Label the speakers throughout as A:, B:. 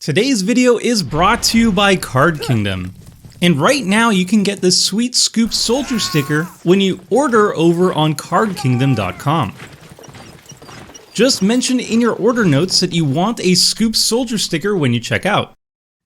A: Today's video is brought to you by Card Kingdom. And right now you can get this sweet Scoop Soldier sticker when you order over on cardkingdom.com. Just mention in your order notes that you want a Scoop Soldier sticker when you check out.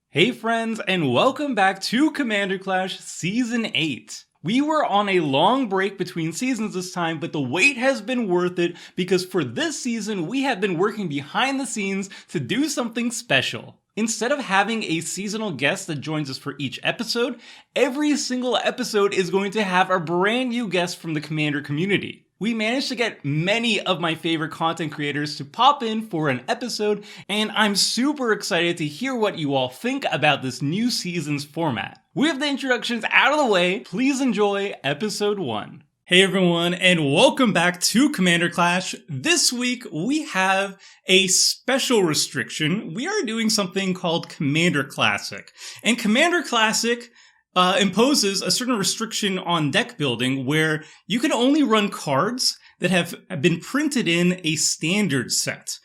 A: Hey friends, and welcome back to Commander Clash Season 8. We were on a long break between seasons this time, but the wait has been worth it because for this season we have been working behind the scenes to do something special. Instead of having a seasonal guest that joins us for each episode, every single episode is going to have a brand new guest from the Commander community. We managed to get many of my favorite content creators to pop in for an episode, and I'm super excited to hear what you all think about this new season's format. With the introductions out of the way, please enjoy episode 1. Hey everyone, and welcome back to Commander Clash. This week we have a special restriction. We are doing something called Commander Classic. And Commander Classic imposes a certain restriction on deck building where you can only run cards that have been printed in a standard set.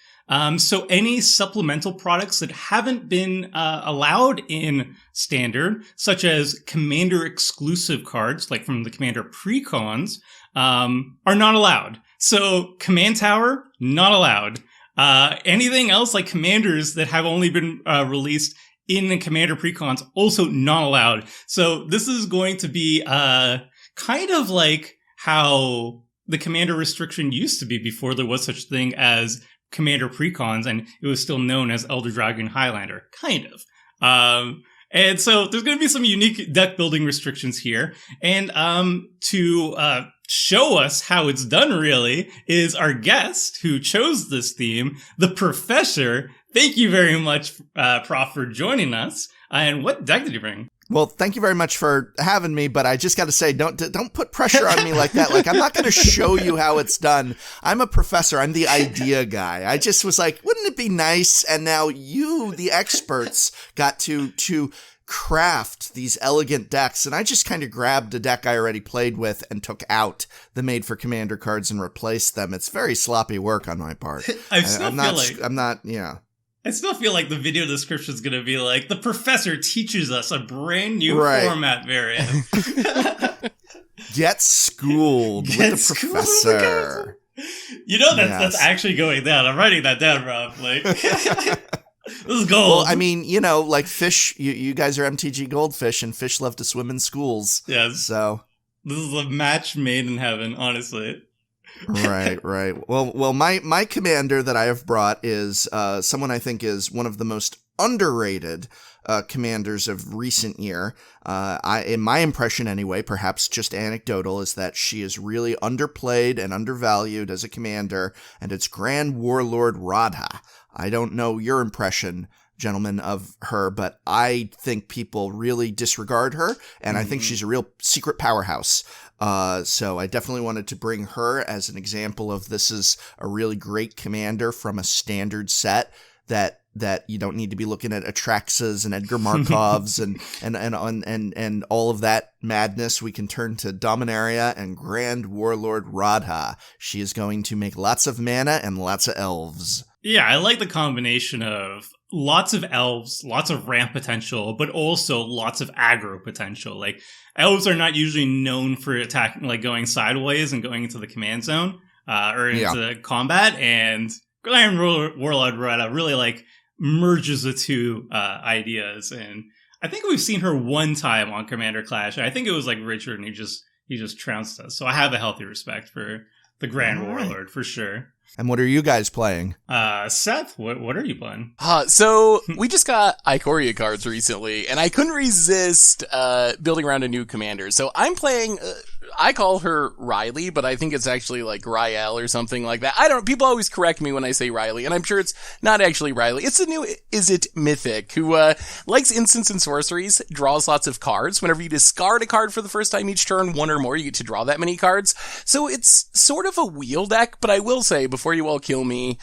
A: So any supplemental products that haven't been allowed in standard, such as Commander exclusive cards, like from the Commander precons, are not allowed. So Command Tower, not allowed. Anything else like Commanders that have only been released in the Commander precons, also not allowed. So this is going to be kind of like how the Commander restriction used to be before there was such thing as Commander precons, and it was still known as Elder Dragon Highlander, kind of. And so there's going to be some unique deck building restrictions here. And to show us how it's done really is our guest who chose this theme, the Professor. Thank you very much, Prof, for joining us. And what deck did you bring?
B: Well, thank you very much for having me, but I just got to say, don't put pressure on me like that. Like, I'm not going to show you how it's done. I'm a professor. I'm the idea guy. I just was like, wouldn't it be nice? And now you, the experts, got to craft these elegant decks, and I just kind of grabbed a deck I already played with and took out the made for Commander cards and replaced them. It's very sloppy work on my part.
A: I still feel like the video description is going to be like, the Professor teaches us a brand new format variant.
B: Get schooled with the Professor.
A: You know, that's actually going down. I'm writing that down, Rob. Like, this is gold.
B: Well, I mean, you know, like fish, you guys are MTGGoldfish, and fish love to swim in schools.
A: Yes.
B: So
A: this is a match made in heaven, honestly.
B: Right. Well, my commander that I have brought is someone I think is one of the most underrated commanders of recent year. In my impression anyway, perhaps just anecdotal, is that she is really underplayed and undervalued as a commander, and it's Grand Warlord Radha. I don't know your impression, gentlemen, of her, but I think people really disregard her, and I think she's a real secret powerhouse. So I definitely wanted to bring her as an example of this is a really great commander from a standard set that you don't need to be looking at Atraxas and Edgar Markovs and all of that madness. We can turn to Dominaria and Grand Warlord Radha. She is going to make lots of mana and lots of elves.
A: Yeah, I like the combination of lots of elves, lots of ramp potential, but also lots of aggro potential. Like, elves are not usually known for attacking, like going sideways and going into the command zone, or into combat, and Grand Warlord Radha really, like, merges the two ideas. And I think we've seen her one time on Commander Clash, and I think it was, like, Richard, and he just trounced us. So I have a healthy respect for the Grand Warlord, for sure.
B: And what are you guys playing?
A: Seth, what are you playing?
C: So we just got Ikoria cards recently, and I couldn't resist building around a new commander. So I'm playing, I call her Riley, but I think it's actually like Rielle or something like that. People always correct me when I say Riley, and I'm sure it's not actually Riley. It's the new Izzet Mythic, who likes instants and sorceries, draws lots of cards. Whenever you discard a card for the first time each turn, one or more, you get to draw that many cards. So it's sort of a wheel deck, but I will say, before you all kill me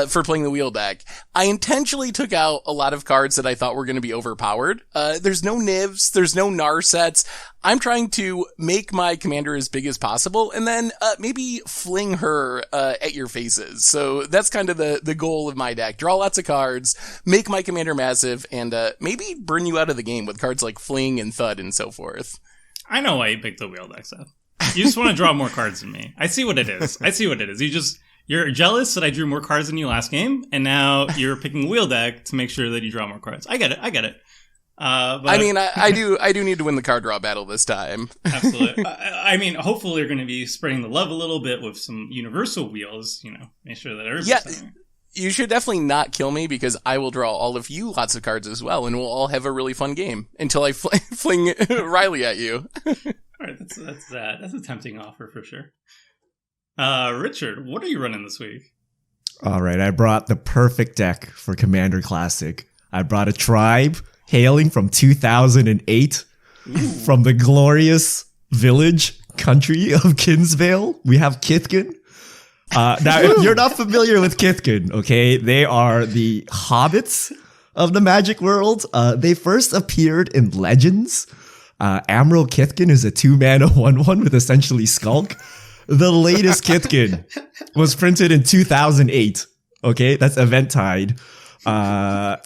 C: for playing the wheel deck, I intentionally took out a lot of cards that I thought were going to be overpowered. There's no Nivs, there's no Nar sets. I'm trying to make my commander commander as big as possible, and then maybe fling her at your faces. So that's kind of the goal of my deck. Draw lots of cards, make my commander massive, and maybe burn you out of the game with cards like Fling and Thud and so forth.
A: I know why you picked the wheel deck, Seth. You just want to draw more cards than me. I see what it is. You're jealous that I drew more cards than you last game, and now you're picking a wheel deck to make sure that you draw more cards. I get it. But
C: I mean, I do need to win the card draw battle this time.
A: Absolutely. I mean, hopefully you're going to be spreading the love a little bit with some universal wheels, make sure that everybody's
C: you should definitely not kill me, because I will draw all of you lots of cards as well, and we'll all have a really fun game until I fling Riley at you.
A: All right, that's a tempting offer for sure. Richard, what are you running this week?
D: All right, I brought the perfect deck for Commander Classic. I brought a tribe hailing from 2008 from the glorious village country of Kinsbaile. We have Kithkin. Now, if you're not familiar with Kithkin, okay, they are the hobbits of the Magic world. They first appeared in Legends. Admiral Kithkin is a 2-mana 1/1 with essentially Skulk. The latest Kithkin was printed in 2008. Okay, that's Eventide.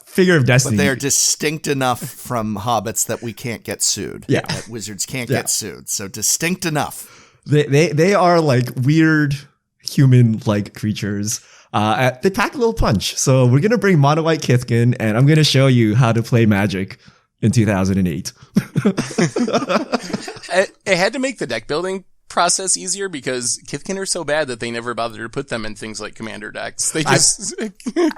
D: Figure of Destiny.
B: But they are distinct enough from hobbits that we can't get sued.
D: Yeah.
B: That wizards can't get sued. So distinct enough.
D: They are like weird human-like creatures. They pack a little punch. So we're going to bring Mono White Kithkin, and I'm going to show you how to play Magic in 2008.
C: It had to make the deck building process easier, because Kithkin are so bad that they never bothered to put them in things like commander decks. They just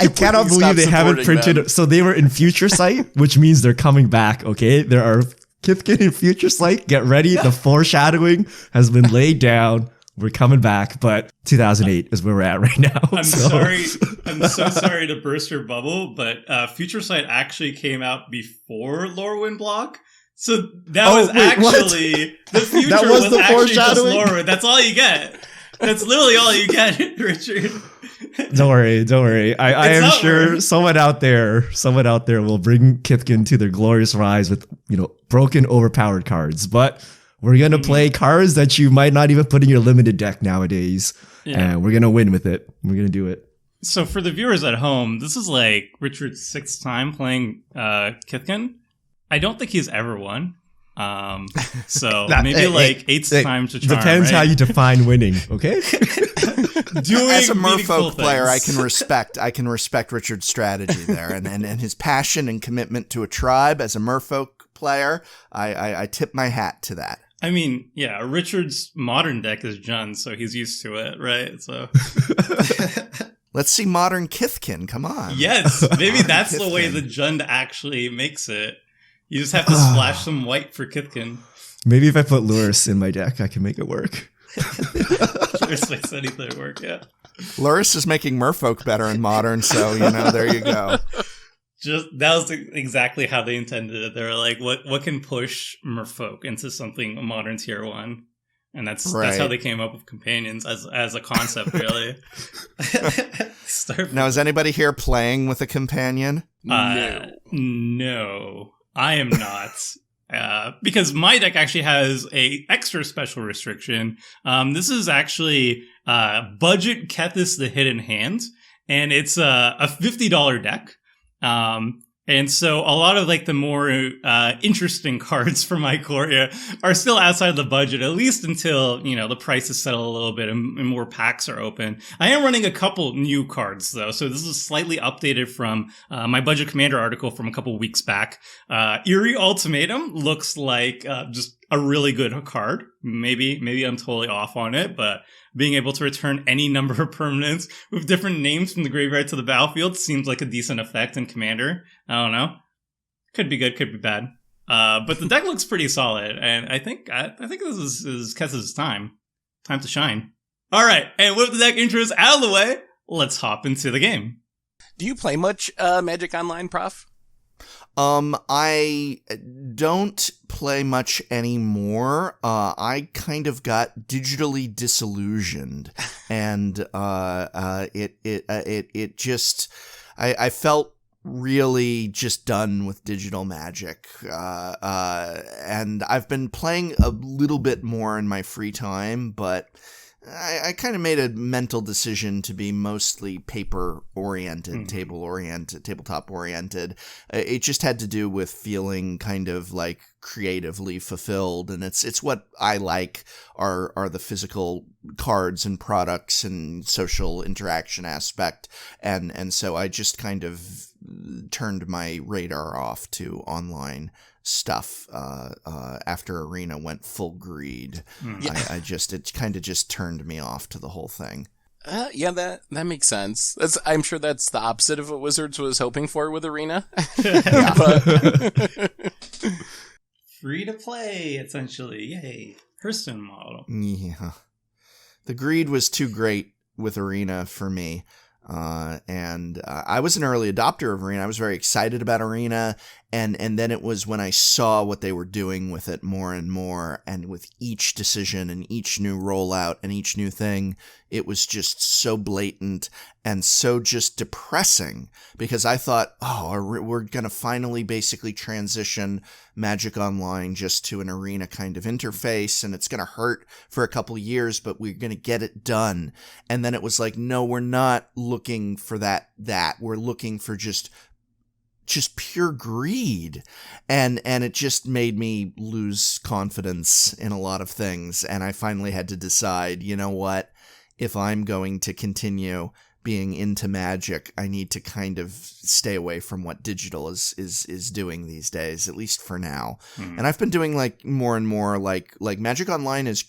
D: I cannot believe they haven't printed them. So they were in Future Sight, which means they're coming back. Okay, there are Kithkin in Future Sight. Get ready, the foreshadowing has been laid down. We're coming back, but 2008 is where we're at right now.
A: I'm so sorry to burst your bubble, but Future Sight actually came out before Lorwyn Block. So that was actually the future. That was the actually just Lorwyn. That's all you get. That's literally all you get, Richard.
D: Don't worry. I am sure someone out there will bring Kithkin to their glorious rise with, broken, overpowered cards. But we're going to play cards that you might not even put in your limited deck nowadays. Yeah. And we're going to win with it. We're going to do it.
A: So for the viewers at home, this is like Richard's 6th time playing Kithkin. I don't think he's ever won. So maybe like 8th time to charm.
D: Depends how you define winning, okay?
B: As a merfolk player, I can respect Richard's strategy there, and his passion and commitment to a tribe. As a merfolk player, I tip my hat to that.
A: I mean, yeah, Richard's modern deck is Jund, so he's used to it, right? So
B: let's see modern Kithkin. Come on.
A: Yes, maybe that's the way the Jund actually makes it. You just have to splash some white for Kithkin.
D: Maybe if I put Luris in my deck, I can make it work.
A: Luris makes anything work, yeah.
B: Luris is making Merfolk better in Modern, so, there you go.
A: That was exactly how they intended it. They were like, what can push Merfolk into something Modern Tier 1? And that's how they came up with Companions as a concept, really.
B: Now, is anybody here playing with a companion?
A: No. I am not, because my deck actually has a extra special restriction. This is actually Budget Kethis the Hidden Hand, and it's a $50 deck. And so a lot of like the more interesting cards for my Ikoria are still outside the budget, at least until, the prices settle a little bit and more packs are open. I am running a couple new cards though. So this is slightly updated from my Budget Commander article from a couple weeks back. Eerie Ultimatum looks like just a really good card. Maybe I'm totally off on it, but being able to return any number of permanents with different names from the graveyard to the battlefield seems like a decent effect in Commander. I don't know. Could be good, could be bad. But the deck looks pretty solid, and I think this is Kethis' time. Time to shine. All right, and with the deck intros out of the way, let's hop into the game.
C: Do you play much Magic Online, Prof?
B: I don't play much anymore. I kind of got digitally disillusioned, and it just I felt really just done with digital Magic. And I've been playing a little bit more in my free time, but I kind of made a mental decision to be mostly paper-oriented, tabletop-oriented. It just had to do with feeling kind of like creatively fulfilled, and it's what I like are the physical cards and products and social interaction aspect, and so I just kind of turned my radar off to online stuff after Arena went full greed. It kind of just turned me off to the whole thing.
C: Yeah, that makes sense. I'm sure that's the opposite of what Wizards was hoping for with Arena.
A: Free to play, essentially. Yay. Hearthstone model.
B: Yeah. The greed was too great with Arena for me. And I was an early adopter of Arena. I was very excited about Arena. And then it was when I saw what they were doing with it more and more, and with each decision and each new rollout and each new thing, it was just so blatant and so just depressing, because I thought, we're going to finally basically transition Magic Online just to an Arena kind of interface, and it's going to hurt for a couple years, but we're going to get it done. And then it was like, no, we're not looking for that. We're looking for just pure greed, and it just made me lose confidence in a lot of things. And I finally had to decide, you know what, if I'm going to continue being into Magic, I need to kind of stay away from what digital is doing these days, at least for now. And I've been doing like more and more like Magic Online is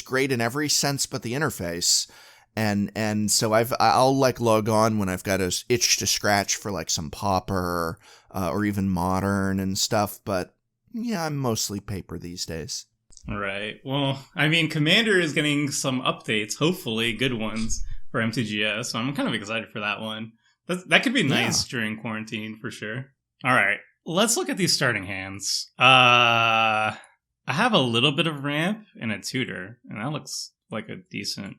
B: great in every sense but the interface. And so I'll like log on when I've got an itch to scratch for like some Pauper or even Modern and stuff. But yeah, I'm mostly paper these days.
A: Right. Well, I mean, Commander is getting some updates, hopefully good ones for MTGO. So I'm kind of excited for that one. That could be nice during quarantine for sure. All right. Let's look at these starting hands. I have a little bit of Ramp and a Tutor, and that looks like a decent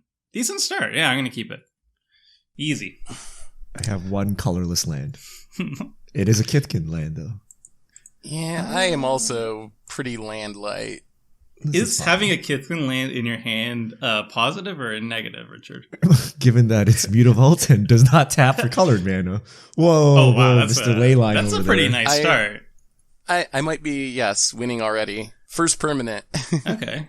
A: start. Yeah, I'm going to keep it. Easy.
D: I have one colorless land. It is a Kithkin land, though.
C: Yeah, I am also pretty land light.
A: Is having a Kithkin land in your hand positive or a negative, Richard?
D: Given that it's Mutavault and does not tap for colored mana. Whoa, that's Mr. Leyline
A: that's a pretty nice start.
C: I might be, winning already. First permanent.
A: Okay.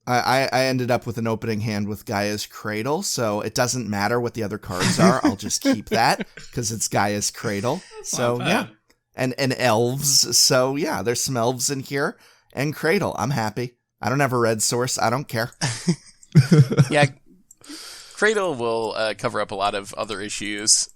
B: I ended up with an opening hand with Gaia's Cradle, so it doesn't matter what the other cards are. I'll just keep that because it's Gaia's Cradle. So yeah, and elves. So yeah, there's some elves in here and Cradle. I'm happy. I don't have a red source. I don't care.
C: Yeah, Cradle will cover up a lot of other issues.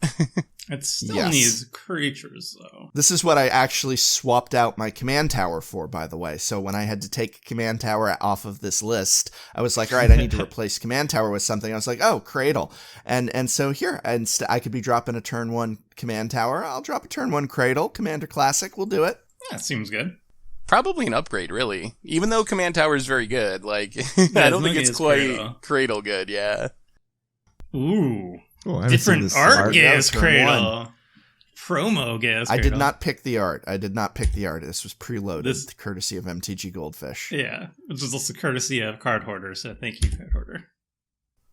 A: It still needs creatures, though.
B: This is what I actually swapped out my command tower for, by the way. So when I had to take command tower off of this list, I was like, all right, I need to replace command tower with something. I was like, oh, Cradle. And so here, I could be dropping a turn 1 command tower. I'll drop a turn 1 Cradle. Commander Classic, we'll do it.
A: Yeah, seems good.
C: Probably an upgrade, really. Even though command tower is very good. Like, I don't think it's quite Cradle good, yeah.
A: Ooh. Oh, different art gives Cradle. Promo gives Cradle.
B: I did not pick the art. This was preloaded, courtesy of MTGGoldfish.
A: Yeah, which is also courtesy of Card Hoarder, so thank you, Card Hoarder.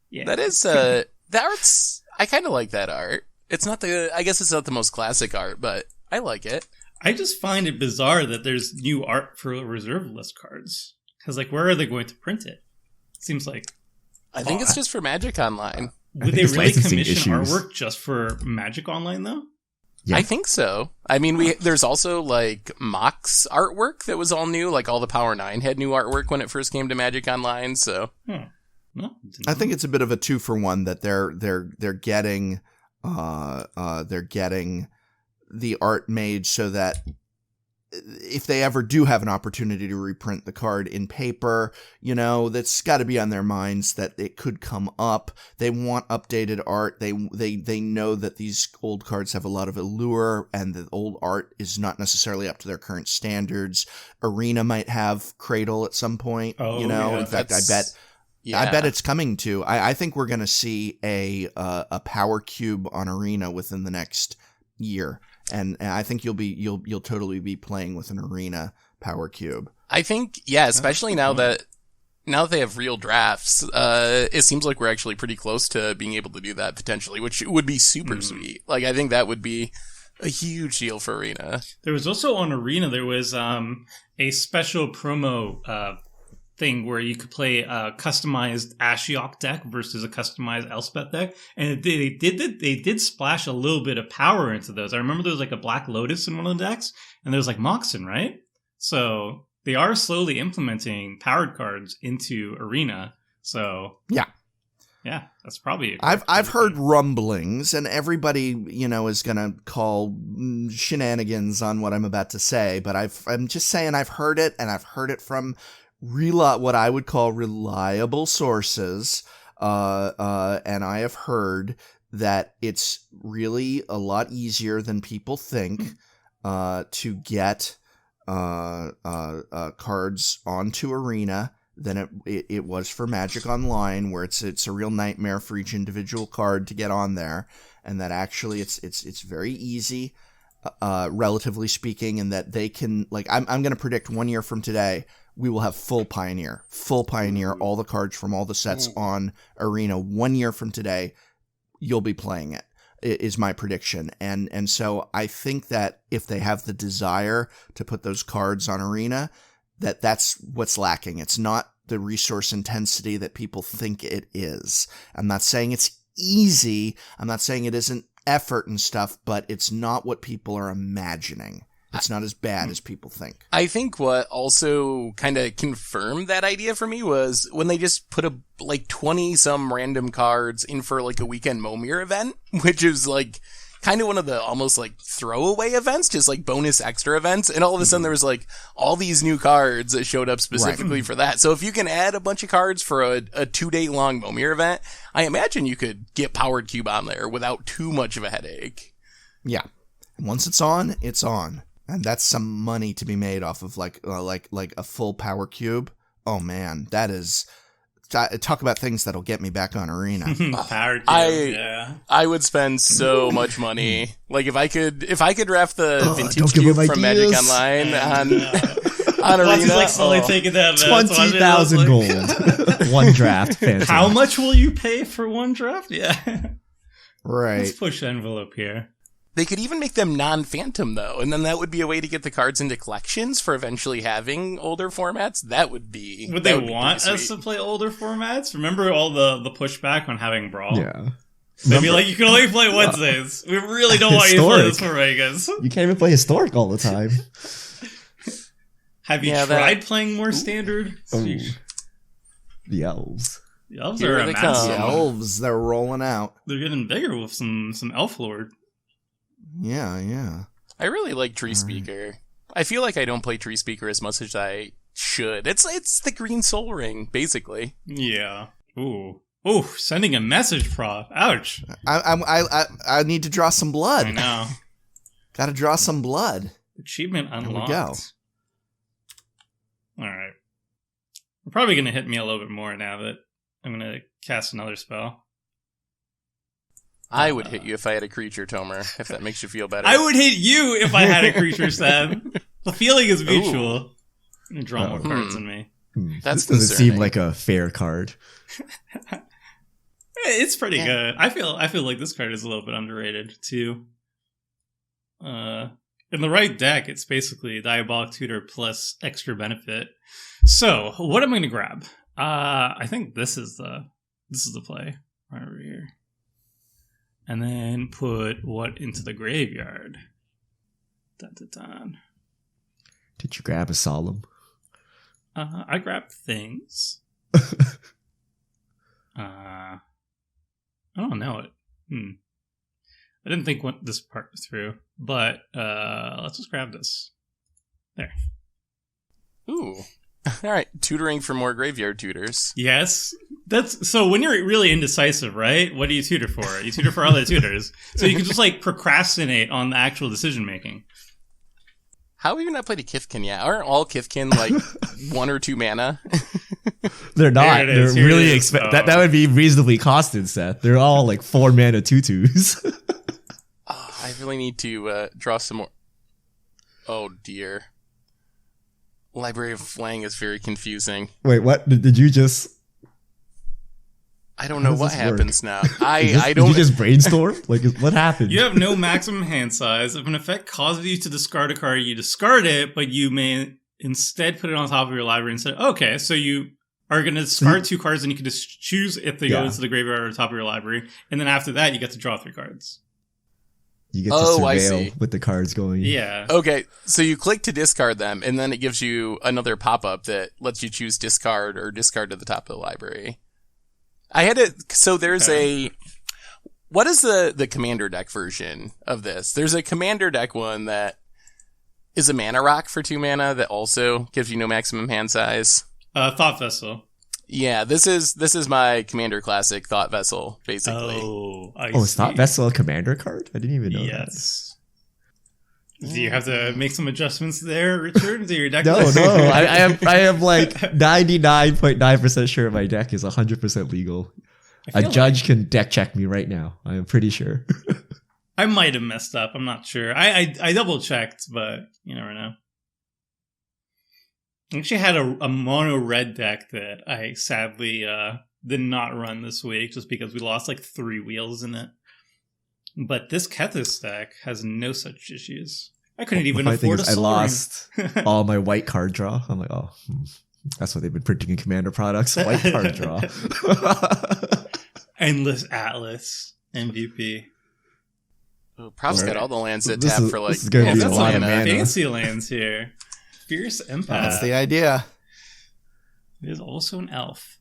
A: Yeah.
C: That is, the art's, I kind of like that art. I guess it's not the most classic art, but I like it.
A: I just find it bizarre that there's new art for reserve list cards. Because, like, where are they going to print it? Seems like...
C: I think it's just for Magic Online.
A: Would they really commission artwork just for Magic Online, though?
C: Yeah. I think so. I mean, there's also, like, Mox artwork that was all new. Like, all the Power 9 had new artwork when it first came to Magic Online, so...
B: No, I think it's a bit of a 2-for-1 that they're getting the art made so that if they ever do have an opportunity to reprint the card in paper, you know, that's got to be on their minds that it could come up. They want updated art. They know that these old cards have a lot of allure and the old art is not necessarily up to their current standards. Arena might have Cradle at some point, you know. Yeah, in fact, I bet it's coming to. I think we're going to see a Power Cube on Arena within the next year. and I think you'll totally be playing with an arena power cube.
C: I think, yeah, especially now that they have real drafts, it seems like we're actually pretty close to being able to do that potentially, which would be super sweet. Like, I think that would be a huge deal for Arena.
A: There was also on Arena, there was a special promo thing where you could play a customized Ashiok deck versus a customized Elspeth deck, and they did splash a little bit of power into those. I remember there was like a Black Lotus in one of the decks, and there was like Moxen, right? So they are slowly implementing powered cards into Arena. So yeah, that's probably.
B: I've heard rumblings, and everybody is gonna call shenanigans on what I'm about to say, but I'm just saying I've heard it, and I've heard it from what I would call reliable sources, and I have heard that it's really a lot easier than people think to get cards onto Arena than it was for Magic Online, where it's a real nightmare for each individual card to get on there, and that actually it's very easy, relatively speaking, and that they can, like, I'm going to predict 1 year from today we will have full Pioneer, all the cards from all the sets on Arena. 1 year from today, you'll be playing it, is my prediction. And so I think that if they have the desire to put those cards on Arena, that's what's lacking. It's not the resource intensity that people think it is. I'm not saying it's easy. I'm not saying it isn't effort and stuff, but it's not what people are imagining. It's not as bad as people think.
C: I think what also kind of confirmed that idea for me was when they just put 20 some random cards in for like a weekend Momir event, which is like kind of one of the almost like throwaway events, just like bonus extra events. And all of a sudden there was like all these new cards that showed up specifically for that. So if you can add a bunch of cards for a 2-day long Momir event, I imagine you could get Powered Cube on there without too much of a headache.
B: Yeah. Once it's on, it's on. And that's some money to be made off of like a full power cube. Oh man, that is, talk about things that'll get me back on Arena.
A: Power cube, yeah.
C: I would spend so much money. Like if I could draft the vintage cube from Magic Online on Arena.
A: He's like slowly taking that.
D: 20,000 gold. One draft. Fantastic.
A: How much will you pay for one draft? Yeah.
B: Right.
A: Let's push the envelope here.
C: They could even make them non-phantom, though, and then that would be a way to get the cards into collections for eventually having older formats. That would be...
A: Would they want us to play older formats? Remember all the pushback on having Brawl?
D: Yeah.
A: They'd be like, you can only play Wednesdays. We really don't want you to play this format, guys.
D: You can't even play Historic all the time.
A: Have you tried playing more Standard?
D: Ooh. The Elves.
A: The Elves are a massive.
B: The Elves, they're rolling out.
A: They're getting bigger with some Elf Lord.
B: Yeah.
C: I really like Tree Speaker. I feel like I don't play Tree Speaker as much as I should. It's the Green Soul Ring, basically.
A: Yeah. Ooh, sending a message, Prof. Ouch.
B: I need to draw some blood.
A: I know.
B: Gotta draw some blood.
A: Achievement unlocked.
B: There we go.
A: Alright. You're probably gonna hit me a little bit more now that I'm gonna cast another spell.
C: I would hit you if I had a creature, Tomer, if that makes you feel better.
A: I would hit you if I had a creature, Sam. The feeling is mutual. I'm gonna draw more cards than me.
C: That's
D: this doesn't seem like a fair card.
A: It's pretty good. I feel like this card is a little bit underrated too. In the right deck, it's basically Diabolic Tutor plus extra benefit. So, what am I gonna grab? I think this is the play right over here. And then put what into the graveyard? Dun, dun, dun.
D: Did you grab a Solemn?
A: I grabbed things. I don't know it. I didn't think this part through, but let's just grab this. There.
C: Ooh. All right, tutoring for more graveyard tutors.
A: Yes. That's so when you're really indecisive, right? What do you tutor for? You tutor for other tutors. So you can just like procrastinate on the actual decision making.
C: How have you not played a Kithkin yet? Aren't all Kithkin like 1 or 2 mana?
D: They're not. They're really expensive. That would be reasonably costed, Seth. They're all like 4 mana 2/2s.
C: really need to draw some more. Oh dear. Library of Flang is very confusing.
D: Wait, what? Did you just...
C: I don't know what happens now. I don't.
D: Did you just brainstorm? Like, what happened?
A: You have no maximum hand size. If an effect causes you to discard a card, you discard it, but you may instead put it on top of your library and say, okay, so you are going to discard 2 cards and you can just choose if they go into the graveyard or the top of your library. And then after that, you get to draw 3 cards.
D: You get to surveil with the cards going.
A: Yeah.
C: Okay, so you click to discard them, and then it gives you another pop-up that lets you choose discard or discard to the top of the library. I had it. So there's what is the commander deck version of this? There's a commander deck one that is a mana rock for 2 mana that also gives you no maximum hand size.
A: Thought Vessel.
C: Yeah, this is my commander classic Thought Vessel, basically.
A: Oh,
D: is Thought Vessel a commander card? I didn't even know that.
A: Yes. Do you have to make some adjustments there, Richard? To your deck?
D: No. I am like 99.9% sure my deck is 100% legal. A judge can deck check me right now. I am pretty sure.
A: I might have messed up. I'm not sure. I double checked, but you never know. I actually had a mono red deck that I sadly did not run this week just because we lost like 3 wheels in it. But this Kethis deck has no such issues. I couldn't even afford a Soul
D: I lost all my white card draw. I'm like, that's what they've been printing in Commander products. White card draw.
A: Endless Atlas MVP.
C: Oh, Prof's got all the lands that tap for like...
D: This is going to be a lot of
A: mana.
D: mana.
A: Fancy lands here. Fierce Empath.
B: That's the idea.
A: It is also an elf.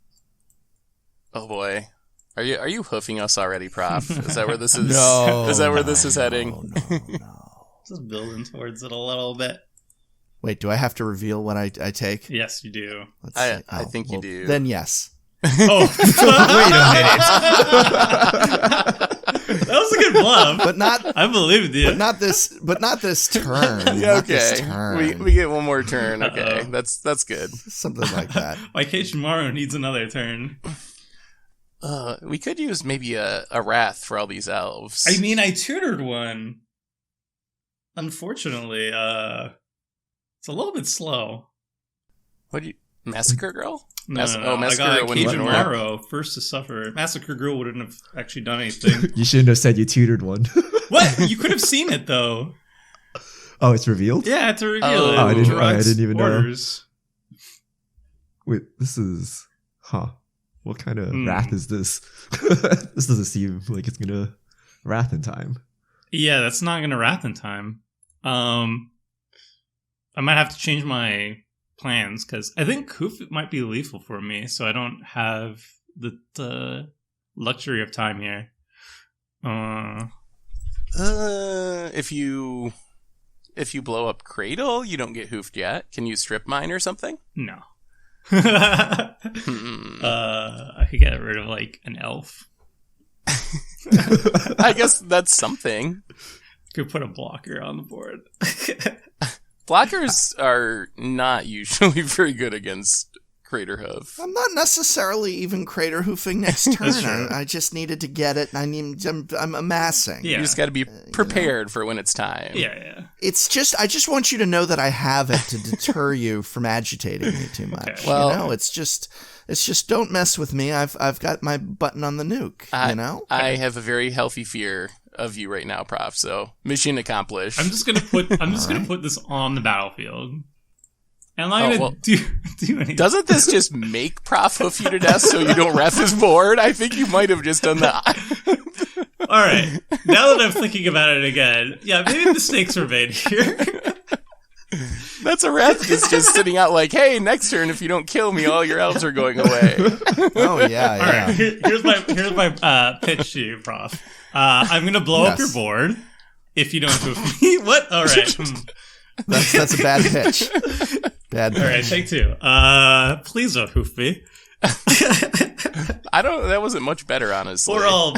C: Oh boy. Are you hoofing us already, Prof? Is that where this is?
B: No.
C: Is that where this is heading?
B: No.
A: Just building towards it a little bit.
B: Wait, do I have to reveal what I take?
A: Yes, you do.
B: Let's see.
C: I think you do.
B: Then yes.
A: Oh,
D: Wait a minute.
A: that was a good bluff.
B: But not.
A: I believed you.
B: But not this turn.
C: Yeah,
B: Not this
C: okay.
B: turn.
C: We get one more turn. Okay,
A: Uh-oh.
C: that's good.
B: Something like that.
A: YK tomorrow needs another turn.
C: We could use maybe a wrath for all these elves.
A: I mean, I tutored one. Unfortunately, it's a little bit slow.
C: What do you Massacre Girl?
A: No,
C: Massacre
A: I got
C: Girl wouldn't
A: Cage
C: work.
A: tomorrow first to suffer. Massacre Girl wouldn't have actually done anything.
D: You shouldn't have said you tutored one.
A: What? You could have seen it though.
D: Oh, it's revealed?
A: Yeah, to reveal
C: Oh,
A: it.
C: I didn't-
A: Drugs,
D: I didn't even know.
A: orders.
D: Wait, this is... What kind of wrath is this? This doesn't seem like it's gonna wrath in time.
A: Yeah, that's not gonna wrath in time. I might have to change my plans because I think Hoof might be lethal for me, so I don't have the luxury of time here.
C: If you blow up Cradle, you don't get hoofed yet. Can you strip mine or something?
A: No. I could get rid of like an elf.
C: I guess that's something.
A: Could put a blocker on the board.
C: Blockers are not usually very good against Crater Hoof.
B: I'm not necessarily even crater hoofing next turn.
A: true.
B: I just needed to get it. I'm amassing.
A: Yeah.
C: You just got to be prepared for when it's time.
A: Yeah.
B: It's just I just want you to know that I have it to deter you from agitating me too much.
A: Okay.
C: Well-
B: it's just don't mess with me. I've got my button on the nuke.
C: I have a very healthy fear of you right now, Prof. So mission accomplished.
A: I'm just gonna put this on the battlefield. And I'm not gonna do anything.
C: Doesn't this just make Prof hoof you to death so you don't ref his board? I think you might have just done that.
A: All right. Now that I'm thinking about it again, yeah, maybe mistakes were made here.
C: That's a ref that's just sitting out like, hey, next turn, if you don't kill me, all your elves are going away.
B: Oh yeah.
A: All right. Here's my pitch to you, Prof. I'm gonna blow up your board if you don't hoof me. What? All right.
B: That's a bad pitch. Bad pitch.
A: All right. Take 2. Please don't hoof me.
C: That wasn't much better, honestly.
A: Or I'll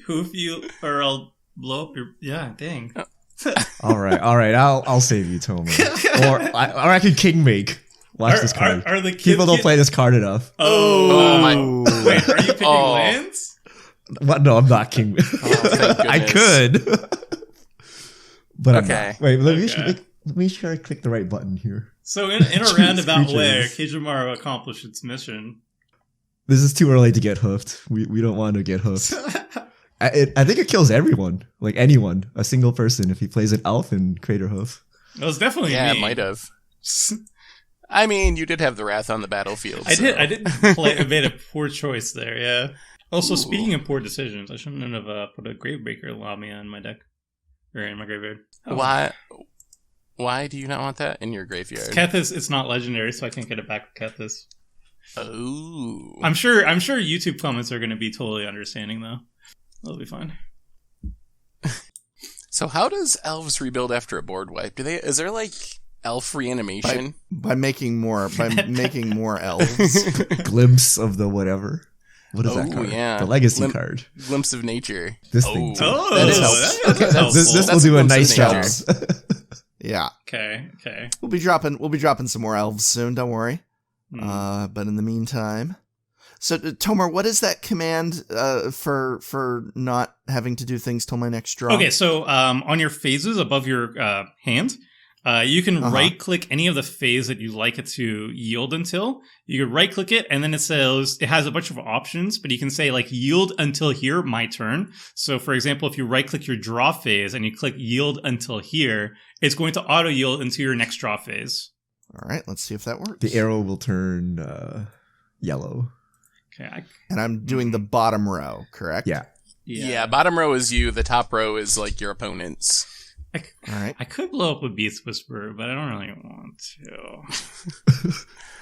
A: hoof you, or I'll blow up your. Yeah, dang.
D: All right. I'll save you, Toma. Or I could king make. Watch this card.
A: Are the
D: People don't play this card enough.
C: Oh my!
A: Wait, are you picking lands?
D: What? No, I'm not king.
C: Oh, thank
D: I
C: goodness.
D: could, But
C: Okay.
D: Wait, let
A: Okay.
D: me sure I click the right button here.
A: So in a roundabout way,
D: creatures.
A: Kijimaru accomplished its mission.
D: This is too early to get hoofed. We don't want to get hoofed. I think it kills everyone, like anyone, a single person, if he plays an elf and Crater Hoof.
A: It was definitely
C: Yeah,
A: me.
C: it might have. I mean, you did have the Wrath on the battlefield.
A: I
C: so.
A: did I made a poor choice there, yeah. Also,
C: Ooh.
A: speaking of poor decisions, I shouldn't have put a Gravebreaker Lamia in my deck. Or in my graveyard. Oh.
C: Why do you not want that in your graveyard?
A: Kethis, it's not legendary, so I can't get it back with Kethis.
C: Oh.
A: I'm sure YouTube comments are going to be totally understanding, though. That'll be fine.
C: So how does elves rebuild after a board wipe? Is there like elf reanimation?
B: By making more elves.
D: Glimpse of the whatever. What is that
C: Oh,
D: card?
C: yeah.
D: The legacy card.
C: Glimpse of nature.
D: This thing. Too.
A: Oh,
C: That is
A: that's
C: okay,
A: helpful.
D: This will
C: That's
D: do a
C: glimpse of
D: nice
C: nature.
D: job.
B: Yeah.
A: Okay.
B: We'll be dropping some more elves soon, don't worry.
A: Hmm.
B: But in the meantime, so Tomer, what is that command for not having to do things till my next draw?
A: Okay, so on your phases above your hand, you can right-click any of the phase that you like it to yield until. You can right-click it, and then it has a bunch of options, but you can say, like, yield until here, my turn. So, for example, if you right-click your draw phase and you click yield until here, it's going to auto-yield into your next draw phase.
B: All right, let's see if that works.
D: The arrow will turn yellow.
A: Okay.
B: And I'm doing the bottom row, correct?
D: Yeah.
C: Yeah, bottom row is you. The top row is like your opponents.
B: All right.
A: I could blow up with Beast Whisperer, but I don't really want to.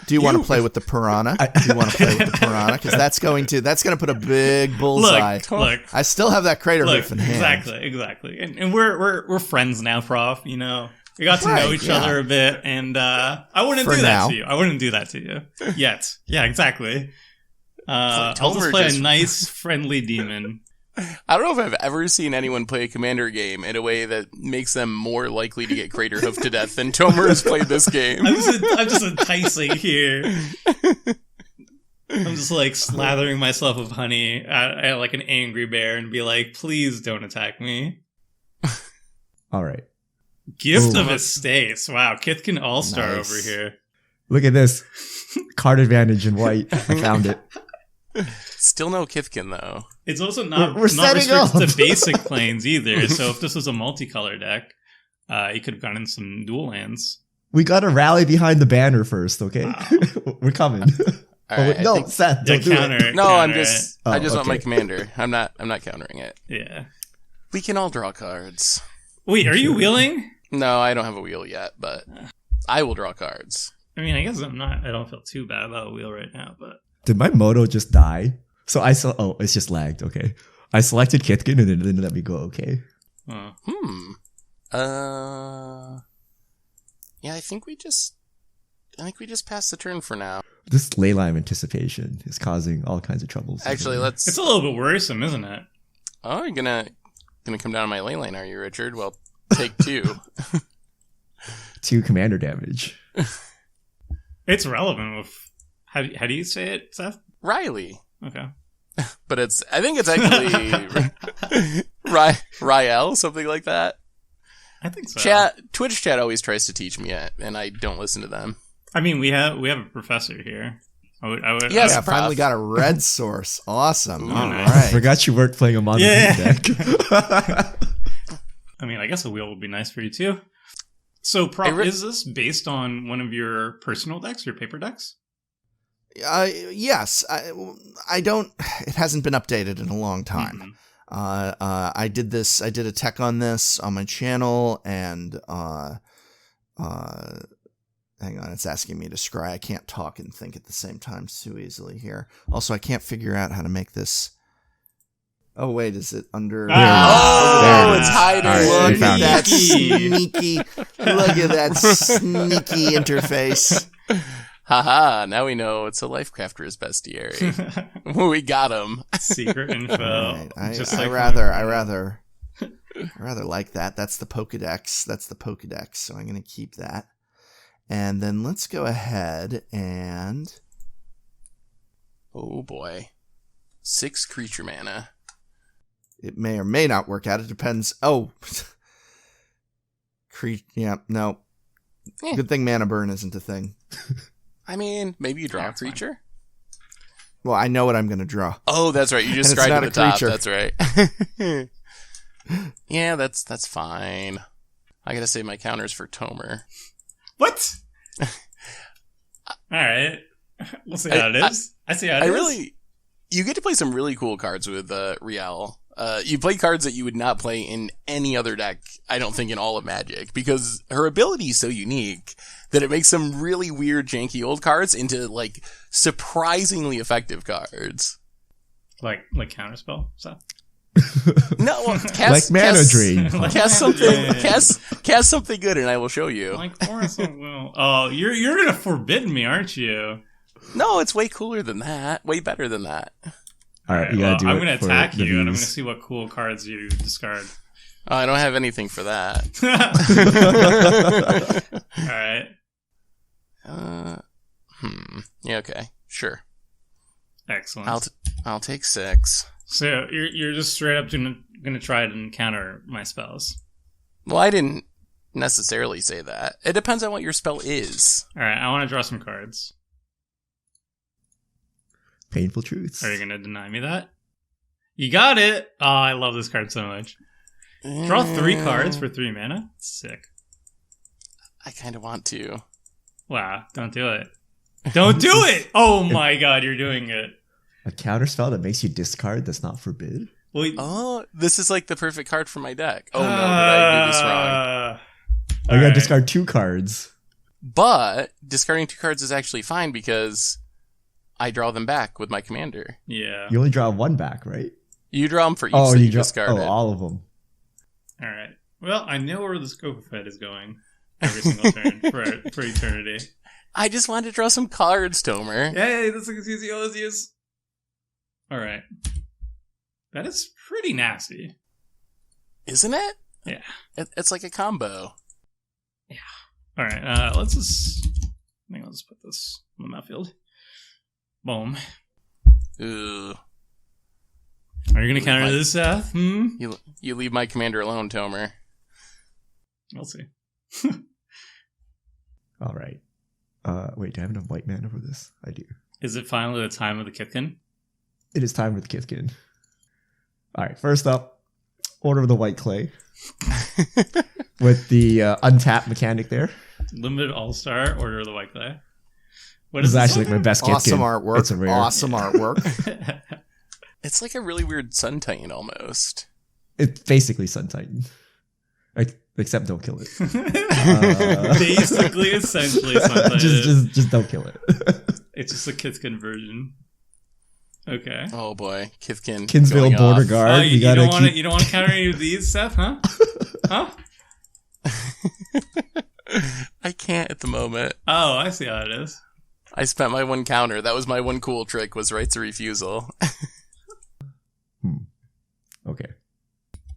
B: Do you want to play with the piranha? Do you want to play with the piranha? Because that's going to put a big bullseye.
A: Look.
B: I still have that crater
A: Look,
B: hoof in hand.
A: exactly. And we're friends now, Prof. You know, we got to know each other a bit, and I wouldn't
B: For
A: do
B: now.
A: that to you. I wouldn't do that to you yet. Yeah, exactly. I'll just
C: Tomer
A: play
C: just-
A: a nice, friendly demon.
C: I don't know if I've ever seen anyone play a commander game in a way that makes them more likely to get Crater Hoof to death than Tomer has played this game.
A: I'm just enticing here. I'm just like slathering myself with honey at like an angry bear and be like, please don't attack me.
D: All right.
A: Gift
D: Ooh.
A: of Estates. Wow, Kithkin All-Star
B: Nice.
A: over here.
D: Look at this. Card advantage in white. I found it.
C: Still no Kithkin, though.
A: It's also not,
D: We're
A: not
D: setting
A: restricted
D: up.
A: to basic planes either. So if this was a multicolor deck, you could have gotten some dual lands.
D: We got to rally behind the banner first, okay?
A: Wow.
D: We're coming.
C: All right, I
D: no,
C: think-
D: Seth,
A: Yeah,
D: don't do
A: counter
D: it.
A: it.
C: No,
A: counter
C: I
D: Oh,
C: just want my
D: okay.
C: commander. I'm not countering it.
A: it. Yeah.
C: We can all draw cards.
A: Wait, are you wheeling?
C: No, I don't have a wheel yet, but I will draw cards.
A: I mean, I guess I don't feel too bad about a wheel right now, but
D: Did my moto just die? So I saw. Oh, it's just lagged. Okay. I selected Kithkin and it didn't let me go. Okay.
C: Yeah, I think we just passed the turn for now.
D: This Leyline anticipation is causing all kinds of troubles.
C: Actually, let's.
A: it's a little bit worrisome, isn't it?
C: Oh, you're gonna come down on my ley line, are you, Richard? Well, take two.
D: 2 commander damage.
A: It's relevant with how do you say it, Seth?
C: Riley.
A: Okay.
C: But I think it's actually Rielle, something like that.
A: I think so.
C: Twitch chat always tries to teach me it, and I don't listen to them.
A: I mean, we have a professor here. I would
C: Yes,
B: Yeah,
C: Prof.
B: finally got a red source. Awesome.
C: Ooh,
B: All
A: nice.
D: I
B: right.
D: forgot you weren't playing a mono
A: Yeah.
D: deck.
A: I mean, I guess a wheel would be nice for you too. So, Prof, is this based on one of your personal decks, your paper decks?
B: Yes. I don't. It hasn't been updated in a long time.
A: Mhm.
B: I did a tech on this on my channel, and hang on, it's asking me to scry. I can't talk and think at the same time too easily here. Also, I can't figure out how to make this. Oh wait, is it under?
A: Ah!
C: Oh, it's hiding.
D: All right,
B: Look
D: we
B: at
D: found
B: that
A: it.
B: sneaky! Look at that sneaky interface.
C: Haha, now we know it's a Lifecrafter's bestiary. We got him.
A: Secret info.
B: Right. I
A: like
B: rather like that. That's the Pokédex. So I'm going to keep that. And then let's go ahead and...
C: Oh boy. 6 creature mana.
B: It may or may not work out. It depends. Oh, Yeah, no. Good thing mana burn isn't a thing.
C: I mean, maybe you draw a creature?
B: Well, I know what I'm going to draw.
C: Oh, that's right. You just
B: And it's
C: scryed
B: not
C: to
B: a
C: the top.
B: creature.
C: That's right. Yeah, that's fine. I gotta save my counters for Tomer.
A: What? All right. We'll see how it is. I see how it is.
C: You get to play some really cool cards with Rielle. You play cards that you would not play in any other deck, I don't think, in all of Magic, because her ability is so unique that it makes some really weird, janky old cards into, like, surprisingly effective cards.
A: Like counterspell stuff?
C: No, well,
D: like Mana Drain.
C: Cast something good and I will show you.
A: Like Forest of Will. Oh, you're gonna forbid me, aren't you?
C: No, it's way cooler than that. Way better than that.
D: All right, you gotta do
A: I'm
D: it
A: gonna
D: for
A: attack
D: the
A: you, and I'm
D: views.
A: gonna see what cool cards you discard.
C: Oh, I don't have anything for that.
A: All right.
C: Yeah, okay. Sure.
A: Excellent.
C: I'll take 6.
A: So you're just straight up gonna try and counter my spells.
C: Well, I didn't necessarily say that. It depends on what your spell is.
A: All right. I want to draw some cards.
D: Painful truths.
A: Are you gonna deny me that? You got it. Oh, I love this card so much. Draw 3 cards for 3 mana. Sick.
C: I kind of want to.
A: Wow. Don't do it. Don't do it. Oh my god, you're doing it.
D: A counter spell that makes you discard that's not forbid?
A: Well,
C: Oh, this is like the perfect card for my deck. Oh no, did I do this wrong?
D: You gotta discard 2 cards.
C: But discarding 2 cards is actually fine because I draw them back with my commander.
A: Yeah.
D: You only draw 1 back, right?
C: You draw them for each that you discarded.
D: all of them.
A: All right. Well, I know where the scope of it is going every single turn for eternity.
C: I just wanted to draw some cards, Tomer.
A: Yay, this is easy. Always use. All right. That is pretty nasty.
C: Isn't it?
A: Yeah.
C: It's like a combo.
A: Yeah. All right. Let's just. I think I'll just put this on the outfield. Boom.
C: Ooh.
A: Are you gonna counter this, Seth?
C: You leave my commander alone, Tomer.
A: We'll see.
D: All right. Wait, do I have enough white mana for this? I do.
A: Is it finally the time of the Kithkin?
D: It is time for the Kithkin. All right, first up, Order of the White Clay. With the untapped mechanic there.
A: Limited All-Star Order of the White Clay. What
D: This is
A: this
D: actually like my best Kithkin.
B: Awesome artwork.
D: It's a rare.
B: Awesome artwork.
C: It's like a really weird Sun Titan almost.
D: It's basically Sun Titan. Except don't kill it.
A: Basically, essentially, something.
D: just don't kill it.
A: It's just a Kithkin version. Okay.
C: Oh boy, Kithkin.
D: Kinsbaile
C: going
D: Border
C: off.
D: Guard.
A: You don't want to. You don't want to counter any of these, Seth? Huh? Huh?
C: I can't at the moment.
A: Oh, I see how it is.
C: I spent my 1 counter. That was my 1 cool trick, was rights of refusal.
D: Okay.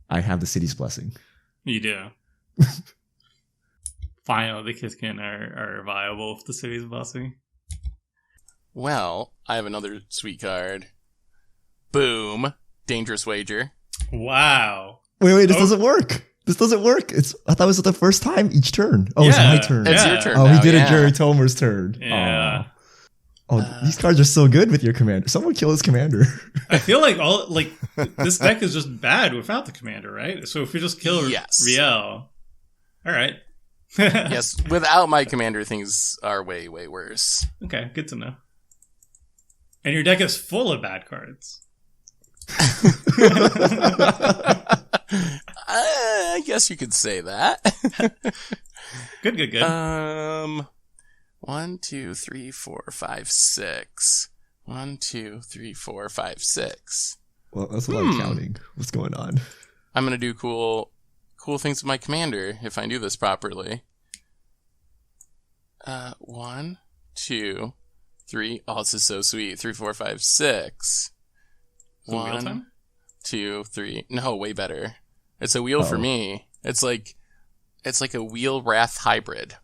D: I have the city's blessing.
A: You do. Finally, the Kithkin are viable with the city's blessing.
C: Well, I have another sweet card. Boom. Dangerous Wager.
A: Wow.
D: Wait, this doesn't work. This doesn't work. I thought it was the first time each turn. Oh,
A: Yeah.
D: it's my turn.
C: It's
A: Yeah.
C: your turn
D: Oh,
C: now,
D: he did
C: yeah.
D: it Jerry Tomer's turn.
A: Yeah.
D: Oh, these cards are so good with your commander. Someone kill his commander.
A: I feel like this deck is just bad without the commander, right? So if we just kill
C: Yes.
A: Rielle, all right.
C: Yes, without my commander, things are way, way worse.
A: Okay, good to know. And your deck is full of bad cards.
C: I guess you could say that.
A: Good.
C: 1, 2, 3, 4, 5, 6. 1, 2, 3, 4, 5, 6.
D: Well, that's a lot of counting. What's going on?
C: I'm gonna do cool things with my commander if I do this properly. 1, 2, 3. Oh, this is so sweet. 3, 4, 5, 6.
A: Is it wheel
C: 1,
A: time?
C: 2, 3. No, way better. It's a wheel for me. It's like a wheel wrath hybrid.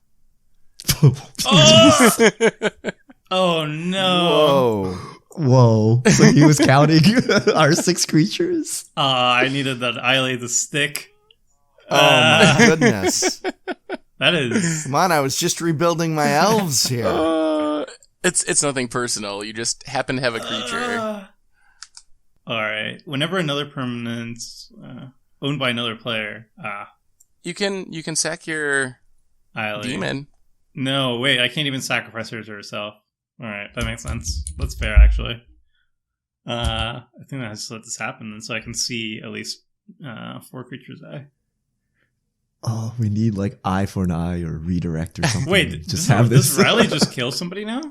A: Oh! Oh no!
B: Whoa.
D: Whoa. So he was counting our 6 creatures?
A: I needed that. I laid the stick.
B: Oh my goodness.
A: That is...
B: Come on, I was just rebuilding my elves here.
C: It's nothing personal. You just happen to have a creature.
A: Alright. Whenever another permanent's owned by another player...
C: You can sack your demon.
A: No, wait, I can't even sacrifice her to herself. Alright, that makes sense. That's fair, actually. I think I just let this happen, and so I can see at least 4 creatures die.
D: Oh, we need like eye for an eye or redirect or something.
A: Wait,
D: just have this.
A: Does Riley just kill somebody now?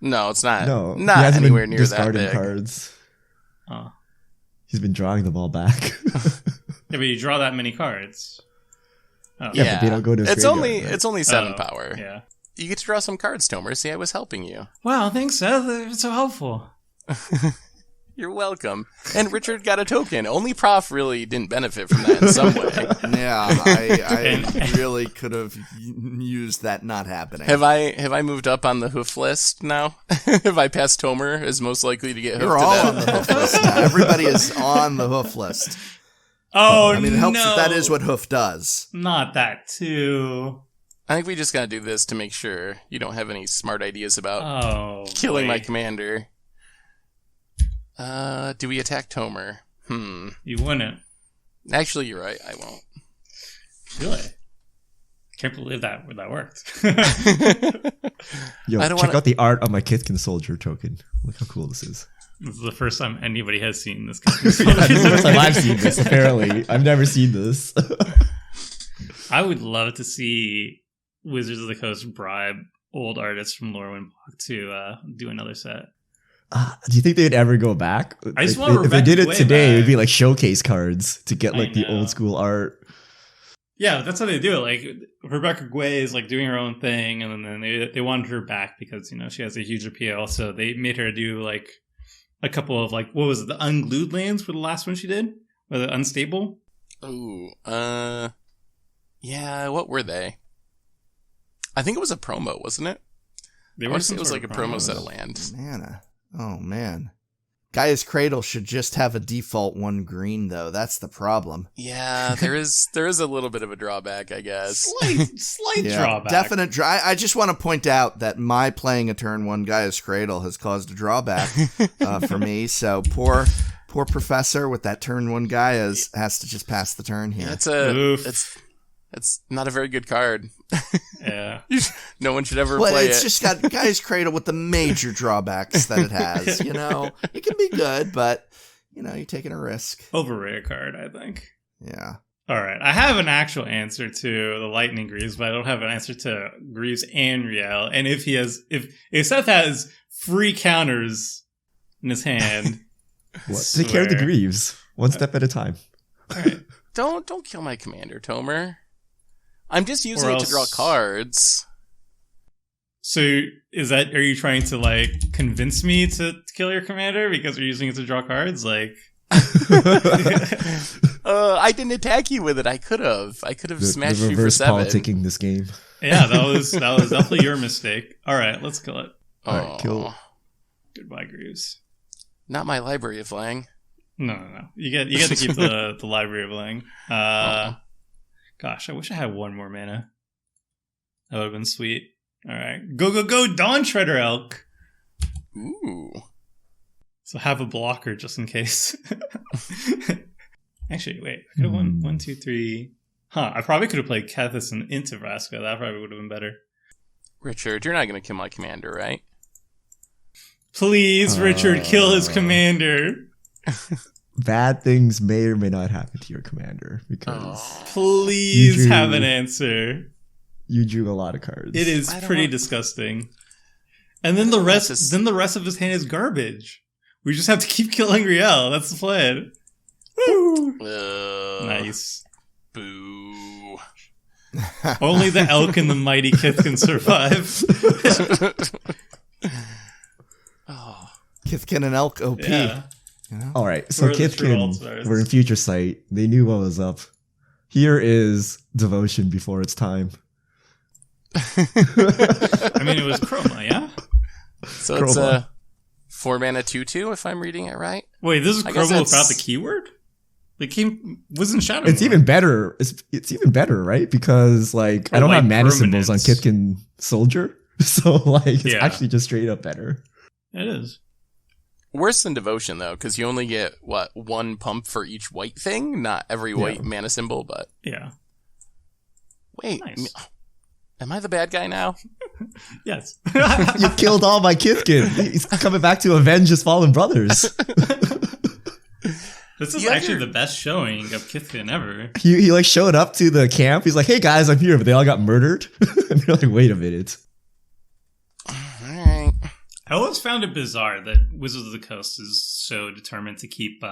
C: No, it's not.
D: No,
C: not
D: he hasn't
C: anywhere
D: been
C: near that
D: discarding
C: big.
D: cards.
A: Oh.
D: He's been drawing them all back.
A: Yeah, but you draw that many cards. Oh.
D: Yeah, but they don't go to his
C: it's
D: graveyard,
C: only
D: right?
C: it's only 7 power.
A: Yeah.
C: You get to draw some cards, Tomer. See, I was helping you.
A: Wow, thanks, Seth. It's so helpful.
C: You're welcome. And Richard got a token. Only Prof really didn't benefit from that in some way.
B: Yeah, I really could have used that not happening.
C: Have I moved up on the hoof list now? Have I passed Tomer as most likely to get hoofed
B: You're
C: to
B: all
C: death?
B: on the hoof list now. Everybody is on the hoof list.
A: Oh,
B: I mean, it helps
A: no.
B: that is what hoof does.
A: Not that, too.
C: I think we just gotta do this to make sure you don't have any smart ideas about
A: Oh,
C: killing
A: boy.
C: my commander. Do we attack Tomer?
A: You wouldn't.
C: Actually, you're right. I won't.
A: Really? Can't believe that worked.
D: Yo,
C: I don't
D: check
C: wanna-
D: out the art on my Kithkin soldier token. Look how cool this is.
A: This is the first time anybody has seen this.
D: This is the first time I've seen this, apparently. I've never seen this.
A: I would love to see Wizards of the Coast bribe old artists from Lorwyn Block to do another set.
D: Do you think they'd ever go back?
A: I just
D: Like,
A: want
D: if they did it
A: Rebecca
D: today,
A: Way
D: it'd be
A: back.
D: like showcase cards to get
A: I
D: like the
A: know.
D: old school art.
A: Yeah, that's how they do it. Like Rebecca Guay is like doing her own thing, and then they wanted her back because she has a huge appeal. So they made her do like a couple of like what was it, the unglued lands for the last one she did, or the unstable.
C: Ooh, yeah. What were they? I think it was a promo, wasn't it?
A: They
C: I
A: were
C: want to say
A: some
C: it was
A: sort
C: like a
A: of
C: promo
A: promos.
C: set of land.
B: Mana. Oh, man. Gaia's Cradle should just have a default 1 green, though. That's the problem.
C: Yeah, there is a little bit of a drawback, I guess.
A: Slight drawback.
B: Definite I just want to point out that my playing a turn 1 Gaia's Cradle has caused a drawback for me. So poor Professor with that turn 1 Gaia's has to just pass the turn here.
C: It's not a very good card.
A: Yeah.
C: No one should ever
B: Well,
C: play
B: it's
C: it.
B: just got Gaia's Cradle with the major drawbacks that it has. It can be good, but you're taking a risk.
A: Overrated card, I think.
B: Yeah.
A: All right, I have an actual answer to the Lightning Greaves, but I don't have an answer to Greaves and Rielle. And if Seth has free counters in his hand,
D: What? Take care of the
A: swear.
D: Greaves. One step at a time.
A: All right.
C: Don't kill my commander, Tomer. I'm just using
A: Or
C: it to draw
A: else-
C: cards.
A: So are you trying to like convince me to kill your commander because you're using it to draw cards? Like,
C: I didn't attack you with it. I could have smashed
D: the
C: you for
D: reverse
C: 7.
D: politicking this game.
A: yeah, that was definitely your mistake. All right, let's kill it.
C: Oh,
D: All right, kill.
A: Goodbye, Greaves.
C: Not my library of Lang.
A: No. You get to keep the Library of Lang. Gosh, I wish I had 1 more mana. That would have been sweet. All right, go, Dawn Shredder Elk.
C: Ooh.
A: So have a blocker just in case. Actually, wait. I could have won 1, 2, 3. Huh, I probably could have played Kethis into Vraska. That probably would have been better.
C: Richard, you're not going to kill my commander, right?
A: Please, Richard, kill his commander.
D: Bad things may or may not happen to your commander because
A: Please
D: You drew-
A: have an answer.
D: you drew a lot of cards.
A: It is
C: I don't
A: pretty
C: want-
A: disgusing. And then the rest of his hand is garbage. We just have to keep killing Rielle. That's the plan. Woo! Nice.
C: Boo.
A: Only the elk and the mighty Kith can survive.
C: Oh.
B: Kithkin and Elk OP.
A: Yeah.
D: All right, so
A: Where are the true
D: Kithkin,
A: All-Stars?
D: we're in Future Sight. They knew what was up. Here is Devotion before its time.
A: I mean, it was Chroma, yeah?
C: So it's
D: Chroma.
C: a 4 mana 2/2 if I'm reading it right.
A: Wait, this is
C: I guess
A: Chroma
C: that's-
A: without the keyword? was in Shadow.
D: It's even better. It's even better, right? Because like I don't have mana symbols on Kithkin Soldier, so like it's actually just straight up better.
A: It is.
C: Worse than Devotion, though, because you only get, one pump for each white thing? Not every white mana symbol, but...
A: Yeah.
C: Wait, am I the bad guy now?
A: Yes.
D: You killed all my Kithkin. He's coming back to avenge his fallen brothers.
A: This is actually the best showing of Kithkin ever.
D: He like showed up to the camp. He's like, hey guys, I'm here, but they all got murdered. And they're like, wait a minute.
C: Alright.
A: I always found it bizarre that Wizards of the Coast is so determined to keep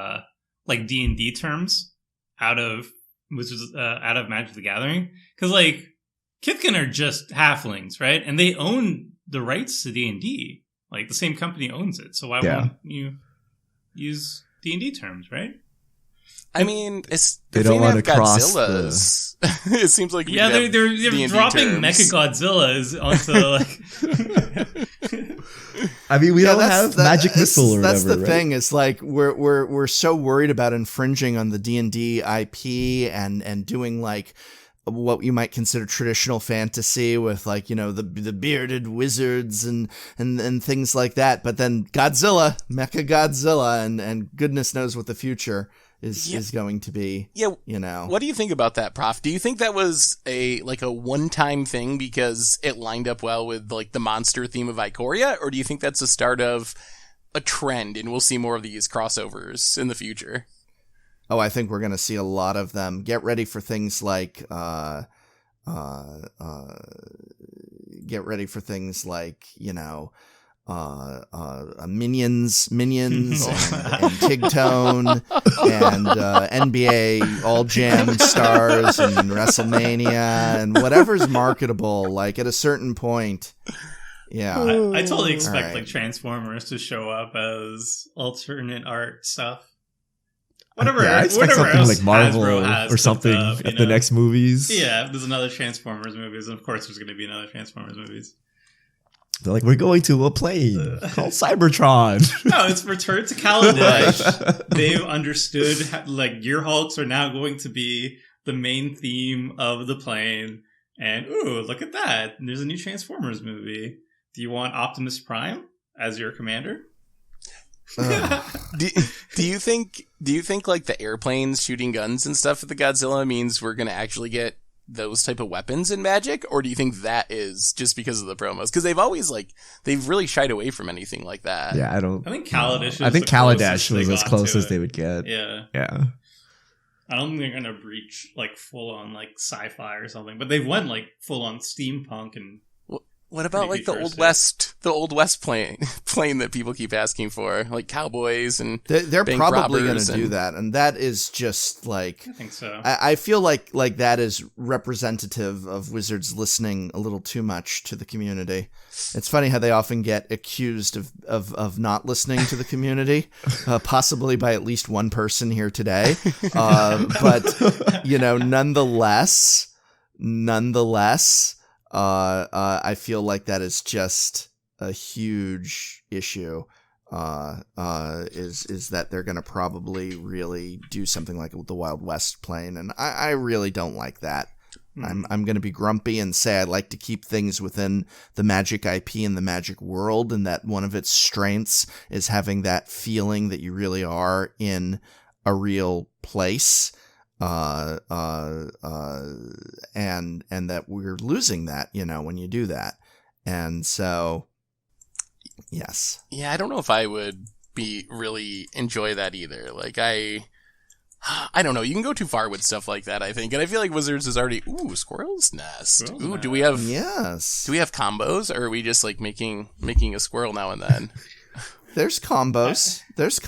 A: like D&D terms out of Magic the Gathering, because like Kithkin are just halflings, right? And they own the rights to D&D. Like the same company owns it, so why won't you use D&D terms, right?
C: I mean,
D: they don't want to cross
C: Godzillas. It seems like
A: they're dropping Mecha Godzillas onto like.
D: I mean, we don't have magic missile or whatever.
B: That's the
D: right?
B: thing. It's like we're so worried about infringing on the D&D IP and doing like what you might consider traditional fantasy with like, you know, the bearded wizards and things like that. But then Godzilla, Mecha Godzilla, and goodness knows what the future is going to be.
C: Yeah,
B: you know.
C: What do you think about that, Prof? Do you think that was a one-time thing because it lined up well with like the monster theme of Ikoria, or do you think that's the start of a trend and we'll see more of these crossovers in the future?
B: Oh, I think we're going to see a lot of them. Get ready for things like you know, minions and Tigtone and NBA All Jam Stars and WrestleMania and whatever's marketable. Like at a certain point, yeah.
A: I totally expect like Transformers to show up as alternate art stuff. Whatever,
D: I expect something like Marvel or something at the next movies.
A: Yeah, there's another Transformers movies, and of course there's going to be another Transformers movies.
D: They're like, we're going to a plane called Cybertron.
A: No, it's Return to Kaladesh. They've understood, like, Gearhulks are now going to be the main theme of the plane. And, ooh, look at that. There's a new Transformers movie. Do you want Optimus Prime as your commander?
C: Do you think like the airplanes shooting guns and stuff at the Godzilla means we're going to actually get those type of weapons in Magic, or do you think that is just because of the promos? Because they've really shied away from anything like that.
D: Yeah, I
A: think Kaladesh.
D: I think Kaladesh was as close as they would get.
A: Yeah. I don't think they're gonna breach like full on like sci-fi or something, but they've went like full on steampunk and.
C: What about like the Old West plane that people keep asking for, like cowboys and
B: they're probably going to
C: and
B: do that, and that is just like
A: I think so.
B: I feel like that is representative of Wizards listening a little too much to the community. It's funny how they often get accused of not listening to the community, possibly by at least one person here today, but you know, nonetheless. I feel like that is just a huge issue. Is that they're going to probably really do something like the Wild West plane, and I really don't like that. I'm going to be grumpy and say I like to keep things within the Magic IP and the Magic world, and that one of its strengths is having that feeling that you really are in a real place. And that we're losing that, you know, when you do that. And so, yes.
C: Yeah, I don't know if I would really enjoy that either. Like, I don't know. You can go too far with stuff like that, I think. And I feel like Wizards is already, Squirrel's Nest. Do we have combos, or are we just like making a squirrel now and then?
B: There's combos. This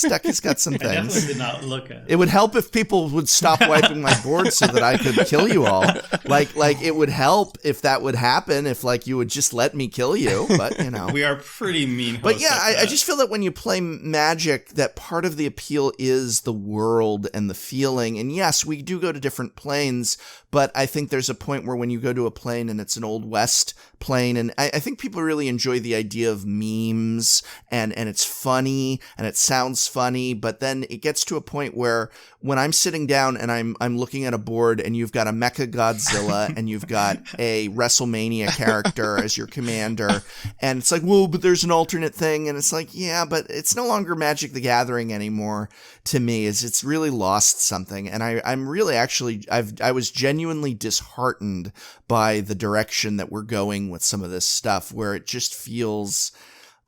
B: deck has got some things.
A: I definitely did not look at it.
B: It would help if people would stop wiping my board so that I could kill you all. Like it would help if that would happen, if like you would just let me kill you. But you know,
A: we are pretty mean.
B: But yeah, I just feel that when you play Magic, that part of the appeal is the world and the feeling. And yes, we do go to different planes, but I think there's a point where when you go to a plane and it's an Old West plane, and I think people really enjoy the idea of memes and it's funny and it sounds funny, but then it gets to a point where when I'm sitting down and I'm looking at a board and you've got a Mecha Godzilla and you've got a WrestleMania character as your commander, and it's like, whoa, but there's an alternate thing, and it's like, yeah, but it's no longer Magic the Gathering anymore to me. It's really lost something, and I'm really actually I was genuinely disheartened by the direction that we're going with some of this stuff, where it just feels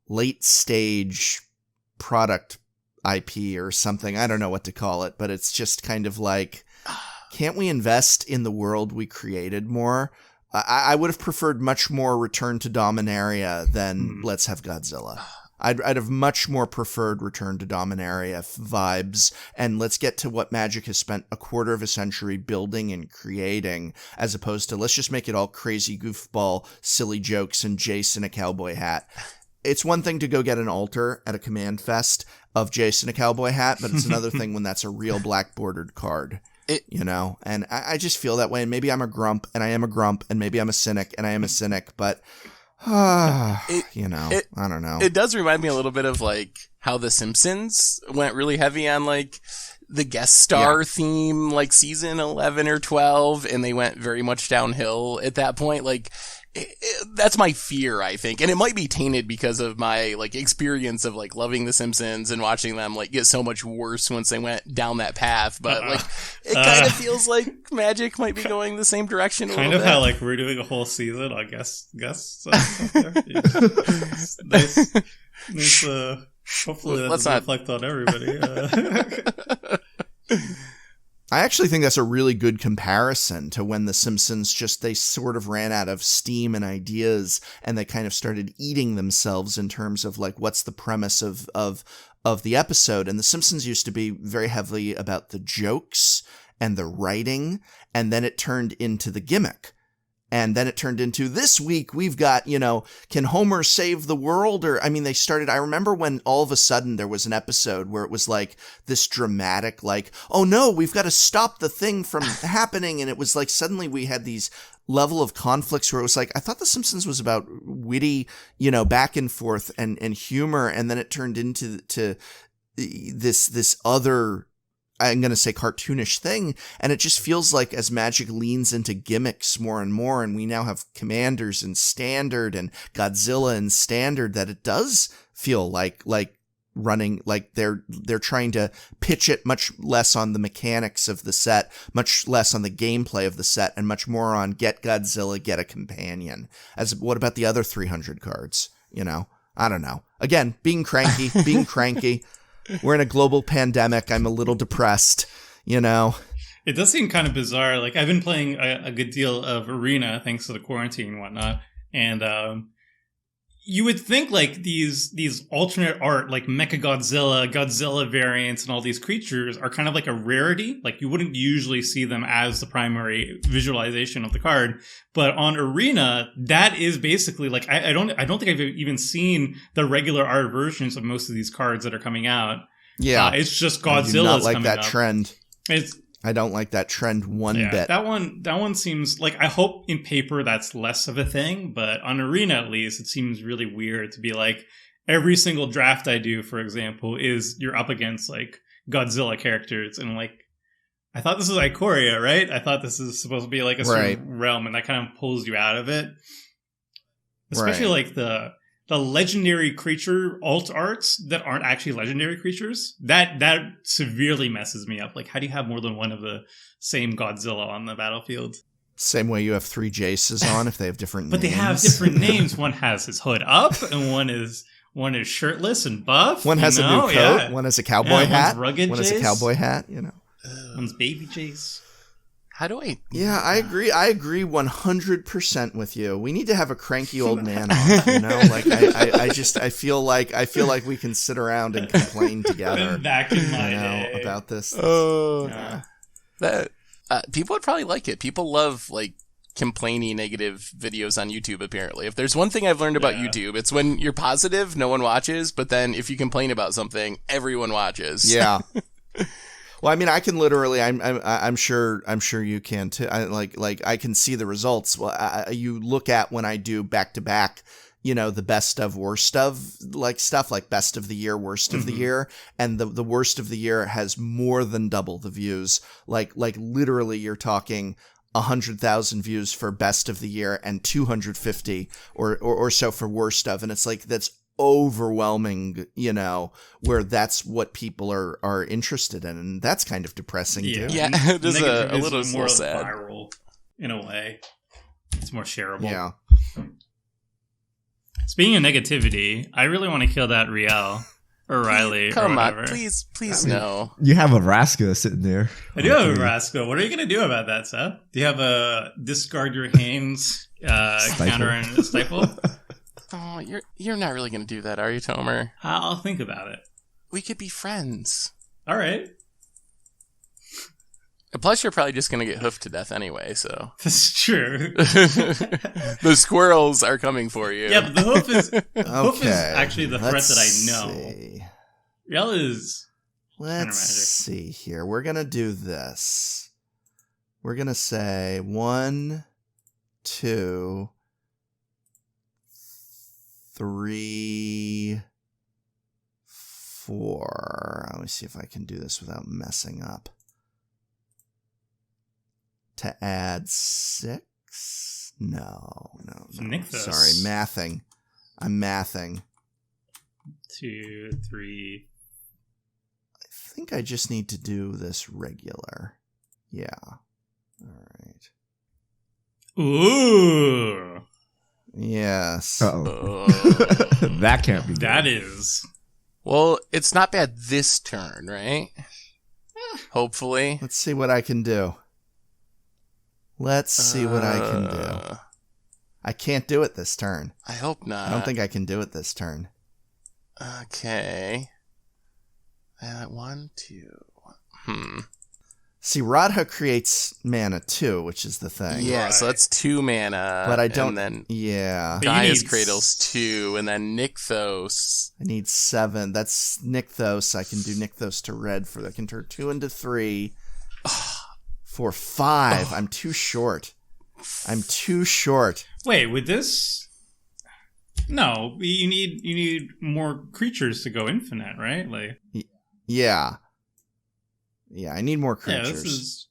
B: late stage product IP or something. I don't know what to call it, but it's just kind of like, can't we invest in the world we created more? I would have preferred much more Return to Dominaria than Let's Have Godzilla. I'd have much more preferred Return to Dominaria vibes, and let's get to what Magic has spent a quarter of a century building and creating, as opposed to let's just make it all crazy goofball, silly jokes, and Jace in a cowboy hat. It's one thing to go get an altar at a command fest of Jace in a cowboy hat, but it's another thing when that's a real black bordered card. And I just feel that way, and maybe I'm a grump, and I am a grump, and maybe I'm a cynic, and I am a cynic, but I don't know.
C: It does remind me a little bit of like how The Simpsons went really heavy on like the guest star theme, like season 11 or 12, and they went very much downhill at that point. Like, that's my fear, I think. And it might be tainted because of my like experience of like loving The Simpsons and watching them like get so much worse once they went down that path. But like, it kind of feels like Magic might be going the same direction a
A: kind
C: little
A: of
C: bit.
A: How like we're doing a whole season, I guess. Nice, hopefully that doesn't reflect on everybody.
B: I actually think that's a really good comparison to when The Simpsons they sort of ran out of steam and ideas, and they kind of started eating themselves in terms of like, what's the premise of the episode. And The Simpsons used to be very heavily about the jokes and the writing, and then it turned into the gimmick. And then it turned into, this week we've got, can Homer save the world? Or, I mean, I remember when all of a sudden there was an episode where it was like this dramatic, like, oh no, we've got to stop the thing from happening. And it was like, suddenly we had these level of conflicts where it was like, I thought The Simpsons was about witty, back and forth and humor. And then it turned into this other, I'm going to say, cartoonish thing. And it just feels like as Magic leans into gimmicks more and more, and we now have Commanders and Standard and Godzilla and Standard, that it does feel like running, like they're trying to pitch it much less on the mechanics of the set, much less on the gameplay of the set, and much more on get Godzilla, get a companion. What about the other 300 cards? I don't know. Again, being cranky. We're in a global pandemic. I'm a little depressed, It
A: does seem kind of bizarre. Like, I've been playing a good deal of Arena thanks to the quarantine and whatnot. And you would think like these alternate art, like Mechagodzilla, Godzilla variants, and all these creatures are kind of like a rarity. Like, you wouldn't usually see them as the primary visualization of the card. But on Arena, that is basically like, I don't think I've even seen the regular art versions of most of these cards that are coming out.
B: Yeah,
A: it's just Godzilla's
B: I do not like
A: coming
B: that
A: up.
B: Trend. I don't like that trend one bit. That
A: one seems like, I hope in paper that's less of a thing, but on Arena at least, it seems really weird to be like, every single draft I do, for example, is you're up against like Godzilla characters, and like, I thought this was Ikoria, right? I thought this is supposed to be like a certain realm, and that kind of pulls you out of it. Especially like the legendary creature alt arts that aren't actually legendary creatures. That severely messes me up. Like, how do you have more than one of the same Godzilla on the battlefield?
B: Same way you have 3 Jaces on if they have different names.
A: But they have different names. One has his hood up, and one is shirtless and buff.
B: One has a new coat. Yeah. One has a cowboy hat.
A: One's rugged
B: One
A: Jace.
B: has a cowboy hat.
A: One's baby Jace.
C: How do I?
B: Yeah, I agree. I agree 100% with you. We need to have a cranky old man on. Like I feel like we can sit around and complain together.
A: Back in my day
B: about this.
C: That people would probably like it. People love like complaining negative videos on YouTube. Apparently, if there's one thing I've learned about YouTube, it's when you're positive, no one watches. But then if you complain about something, everyone watches.
B: Yeah. Well, I mean, I can literally. I'm sure you can too. I can see the results. Well, you look at when I do back-to-back the best of, worst of like stuff, like best of the year, worst of the year. And the worst of the year has more than double the views. Like literally you're talking 100,000 views for best of the year and 250 or so for worst of. And it's like, that's overwhelming, where that's what people are interested in. And that's kind of depressing too.
C: Yeah, it is a little
A: more
C: sad.
A: viral in a way. It's more shareable.
B: Yeah.
A: Speaking of negativity, I really want to kill that Rielle or Riley.
C: Come
A: or whatever.
C: on, please no.
D: You have a Raska sitting there.
A: I do have a Rascal. What are you going to do about that, Seth? Do you have a discard your hands counter and a stifle?
C: Oh, you're not really going to do that, are you, Tomer?
A: I'll think about it.
C: We could be friends.
A: All right.
C: Plus, you're probably just going to get hoofed to death anyway, so.
A: That's true.
C: The squirrels are coming for you.
A: Yeah, but the hoof is,
B: Okay.
A: actually the threat that I know.
B: See.
A: Rielle is
B: Let's see here. We're going to do this. We're going to say 1, 2, 3, 4. Let me see if I can do this without messing up. To add 6? No.
A: Nixos.
B: Sorry, mathing. I'm mathing.
A: 2, 3.
B: I think I just need to do this regular. Yeah. All right.
A: Ooh.
B: Yes.
D: Uh-oh. That can't be good.
A: That is.
C: Well, it's not bad this turn, right? Hopefully.
B: Let's see what I can do. Let's see what I can do. I can't do it this turn.
C: I hope not.
B: I don't think I can do it this turn.
C: Okay. 1, 2.
B: See, Radha creates mana too, which is the thing.
C: Yeah,
A: Right.
C: so that's 2 mana.
B: But I don't.
C: And then
B: Yeah.
A: But you
C: Gaia's
A: need
C: Cradle's 2, and then Nixos.
B: I need 7. That's Nykthos. I can do Nykthos to red for that. I can turn 2 into 3. For 5. I'm too short.
A: Wait, with this? No, you need more creatures to go infinite, right? Like,
B: Yeah. Yeah, I need more
A: yeah,
B: creatures.
A: this is.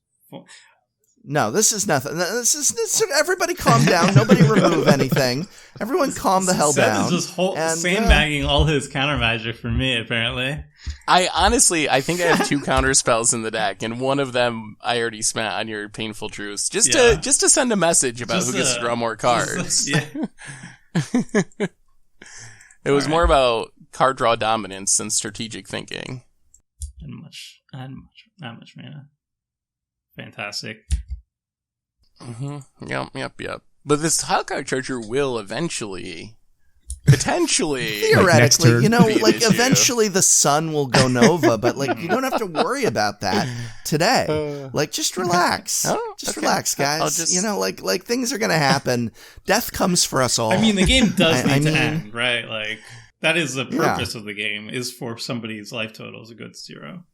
B: No, this is nothing. This is everybody calm down. Nobody remove anything. Everyone calm the hell
A: Seth
B: down.
A: is just
B: And,
A: sandbagging all his counter magic for me, apparently.
C: I think I have 2 counter spells in the deck, and one of them I already spent on your Painful Truce, just to send a message about who gets to draw more cards.
A: Yeah.
C: It was more about card draw dominance than strategic thinking.
A: Not much mana. Fantastic.
C: Yep. But this Hellcard Charger will eventually, potentially,
B: Theoretically,
C: be an issue.
B: eventually the sun will go nova, but you don't have to worry about that today. Just relax. Relax, guys. Things are gonna happen. Death comes for us all.
A: I mean, the game does need to end, right? Like, that is the purpose of the game, is for somebody's life total to go to 0.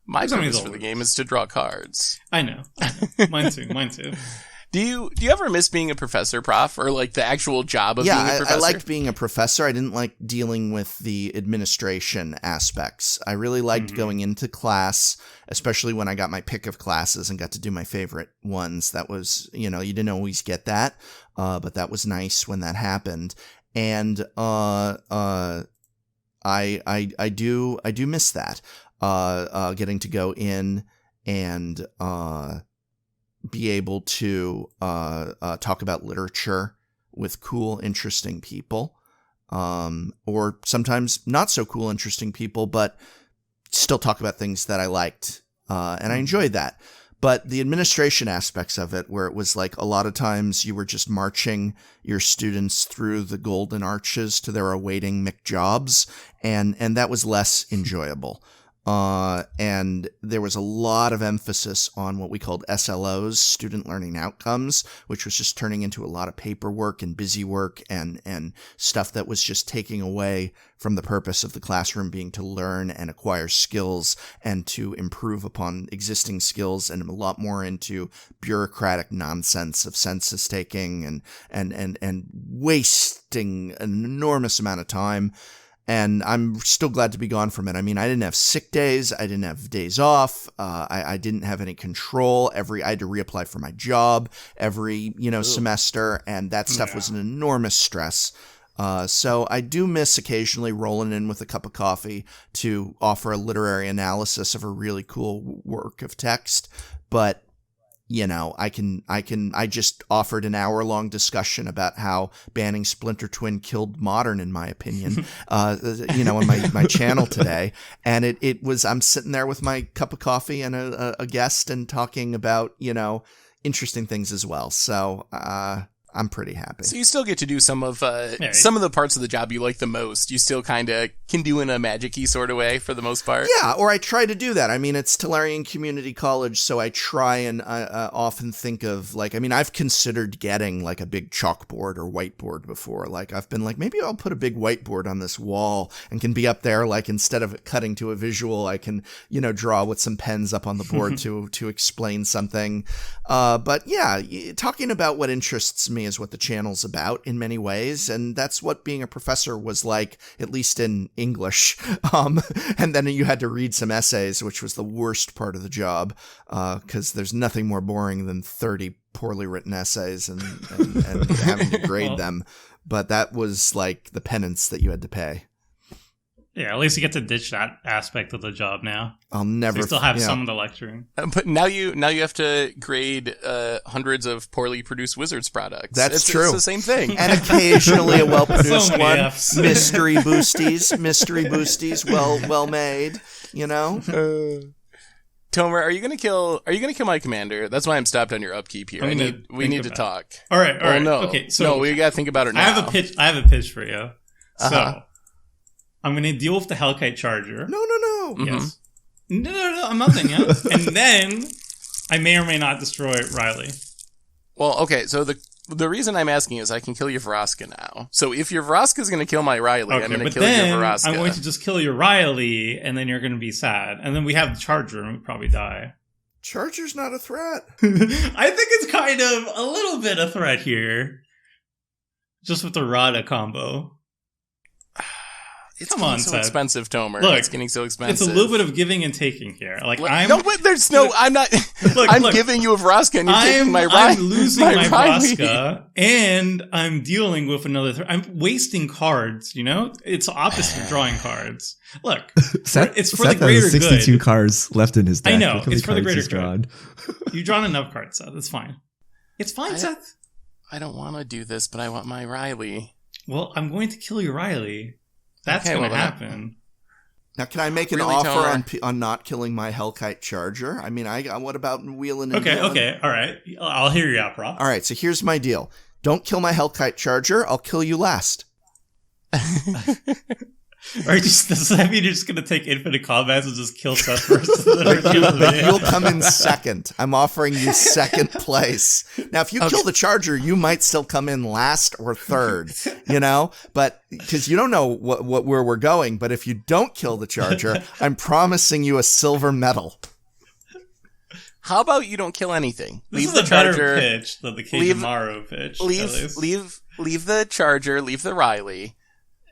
C: My purpose for the game is to draw cards.
A: I know. Mine too.
C: Do you ever miss being a professor, Prof, or the actual job of being a professor?
B: I liked being a professor. I didn't like dealing with the administration aspects. I really liked going into class, especially when I got my pick of classes and got to do my favorite ones. That was, you didn't always get that, but that was nice when that happened. And I do miss that. Getting to go in and be able to talk about literature with cool, interesting people, or sometimes not so cool, interesting people, but still talk about things that I liked, and I enjoyed that. But the administration aspects of it, where it was a lot of times you were just marching your students through the golden arches to their awaiting McJobs, and that was less enjoyable. And there was a lot of emphasis on what we called SLOs, student learning outcomes, which was just turning into a lot of paperwork and busy work and stuff that was just taking away from the purpose of the classroom being to learn and acquire skills and to improve upon existing skills, and a lot more into bureaucratic nonsense of census taking and wasting an enormous amount of time. And I'm still glad to be gone from it. I mean, I didn't have sick days. I didn't have days off. I didn't have any control. I had to reapply for my job every, semester. And that stuff was an enormous stress. So I do miss occasionally rolling in with a cup of coffee to offer a literary analysis of a really cool work of text. But I just offered an hour-long discussion about how banning Splinter Twin killed Modern, in my opinion, on my channel today. And I'm sitting there with my cup of coffee and a guest and talking about, interesting things as well. So, I'm pretty happy.
C: So you still get to do some of the parts of the job you like the most. You still kind of can do in a magic-y sort of way for the most part.
B: Yeah, or I try to do that. I mean, it's Tolarian Community College, so I try and often think of, I've considered getting like a big chalkboard or whiteboard before. Like, I've been like, maybe I'll put a big whiteboard on this wall and can be up there, like, instead of cutting to a visual, I can, draw with some pens up on the board to explain something. But yeah, talking about what interests me is what the channel's about in many ways, and that's what being a professor was like, at least in English. And then you had to read some essays, which was the worst part of the job, because there's nothing more boring than 30 poorly written essays and having to grade them. But that was like the penance that you had to pay.
A: Yeah, at least you get to ditch that aspect of the job now.
B: I'll never.
A: So you still have some of the lecturing,
C: but now you have to grade hundreds of poorly produced Wizards products.
B: That's true.
C: It's the same thing,
B: and occasionally a well-produced
A: So
B: one.
A: F's.
B: Mystery boosties, well made.
C: Tomer, are you gonna kill my commander? That's why I'm stopped on your upkeep here. We need to talk.
A: All right.
C: No.
A: Okay. So
C: we gotta think about it now.
A: I have a pitch for you. So I'm gonna deal with the Hellkite Charger.
B: No.
A: Yes. No. I'm not done yet. And then I may or may not destroy Rielle.
C: Well, okay. So the reason I'm asking is I can kill your Vraska now. So if your Vraska is going to kill my Rielle, I'm going to kill your Vraska.
A: I'm going to just kill your Rielle, and then you're going to be sad. And then we have the Charger, and we probably die.
B: Charger's not a threat.
A: I think it's kind of a little bit a threat here. Just with the Radha combo.
C: It's getting so expensive, Tomer.
A: Look,
C: it's getting so expensive.
A: It's a little bit of giving and taking here. Like I'm
C: not. I'm giving you a Vraska and you're taking my Rielle.
A: I'm losing my Vraska and I'm dealing with another. I'm wasting cards. It's opposite of drawing cards. Look, it's for the greater
D: has 62
A: good.
D: cards left in his deck.
A: I know it's for the greater good. You've drawn enough cards, Seth. It's fine. It's fine, Seth.
C: I don't want to do this, but I want my Rielle.
A: Well, I'm going to kill your Rielle. That's going to happen.
B: Now, can I make an offer on not killing my Hellkite Charger? I mean, what about wheeling and dealing?
A: Okay, all right. I'll hear you out, bro.
B: All right, so here's my deal. Don't kill my Hellkite Charger. I'll kill you last.
A: Does that mean you're just going to take infinite combats and just kill Seth first?
B: You'll come in second. I'm offering you second place. Now, if you kill the Charger, you might still come in last or third, but because you don't know where we're going. But if you don't kill the Charger, I'm promising you a silver medal.
C: How about you don't kill anything?
A: Leave the Charger. Better pitch than the Kejimaro pitch.
C: Leave the Charger, leave the Rielle,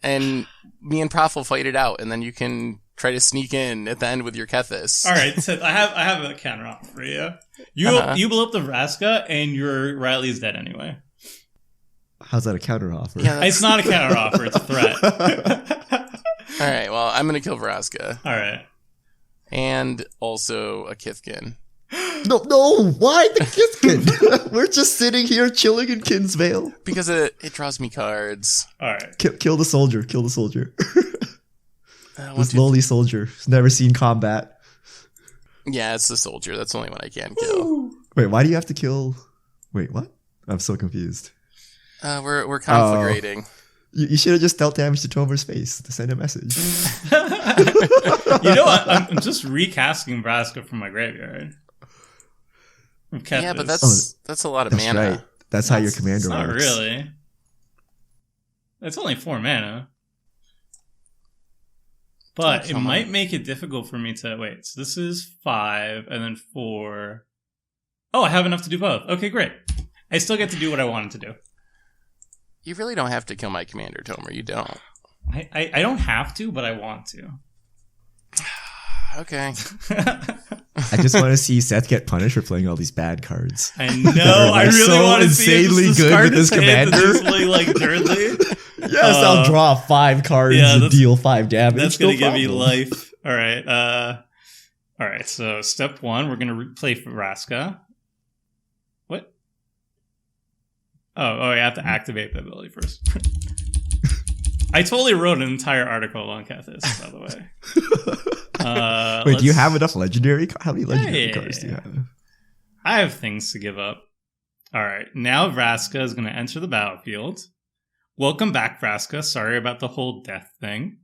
C: and me and Prof will fight it out, and then you can try to sneak in at the end with your Kethis.
A: All right, so I have a counter offer for you. You blow up the Vraska, and your Rielle's dead anyway.
D: How's that a counter offer?
A: Yeah, it's not a counter offer; it's a threat.
C: All right, well, I'm gonna kill Vraska.
A: All right,
C: and also a Kithkin.
D: No, why the Kithkin? We're just sitting here chilling in Kinsbaile.
C: Because it draws me cards.
A: All right.
D: Kill the soldier. This lowly soldier who's never seen combat.
C: Yeah, it's the soldier. That's the only one I can kill.
D: Wait, why do you have to kill... Wait, what? I'm so confused.
C: We're conflagrating.
D: You should have just dealt damage to Tomer's face to send a message.
A: You know what? I'm just recasting Vraska from my graveyard.
C: Yeah, but that's a lot of mana.
D: Right. That's how your commander
A: Not
D: works.
A: really. It's only 4 mana. But it might make it difficult for me to... Wait, so this is 5 and then 4. Oh, I have enough to do both. Okay, great. I still get to do what I wanted to do.
C: You really don't have to kill my commander, Tomer. You don't.
A: I don't have to, but I want to.
C: Okay.
D: I just want to see Seth get punished for playing all these bad cards.
A: I know. I really
D: so
A: want to see him
D: insanely
A: just
D: good
A: discard
D: with
A: his
D: this
A: hand and
D: commander.
A: just play like Dirtly.
D: Yes, I'll draw 5 cards and deal 5 damage.
A: That's going to
D: No
A: give me
D: problem.
A: life. All right. All right. So step 1, we're going to play Vraska. What? Oh, I have to activate the ability first. I totally wrote an entire article on Kethis, by the way.
D: Wait, do you have enough legendary? How many legendary cards do you have?
A: I have things to give up. All right. Now Vraska is going to enter the battlefield. Welcome back, Vraska. Sorry about the whole death thing.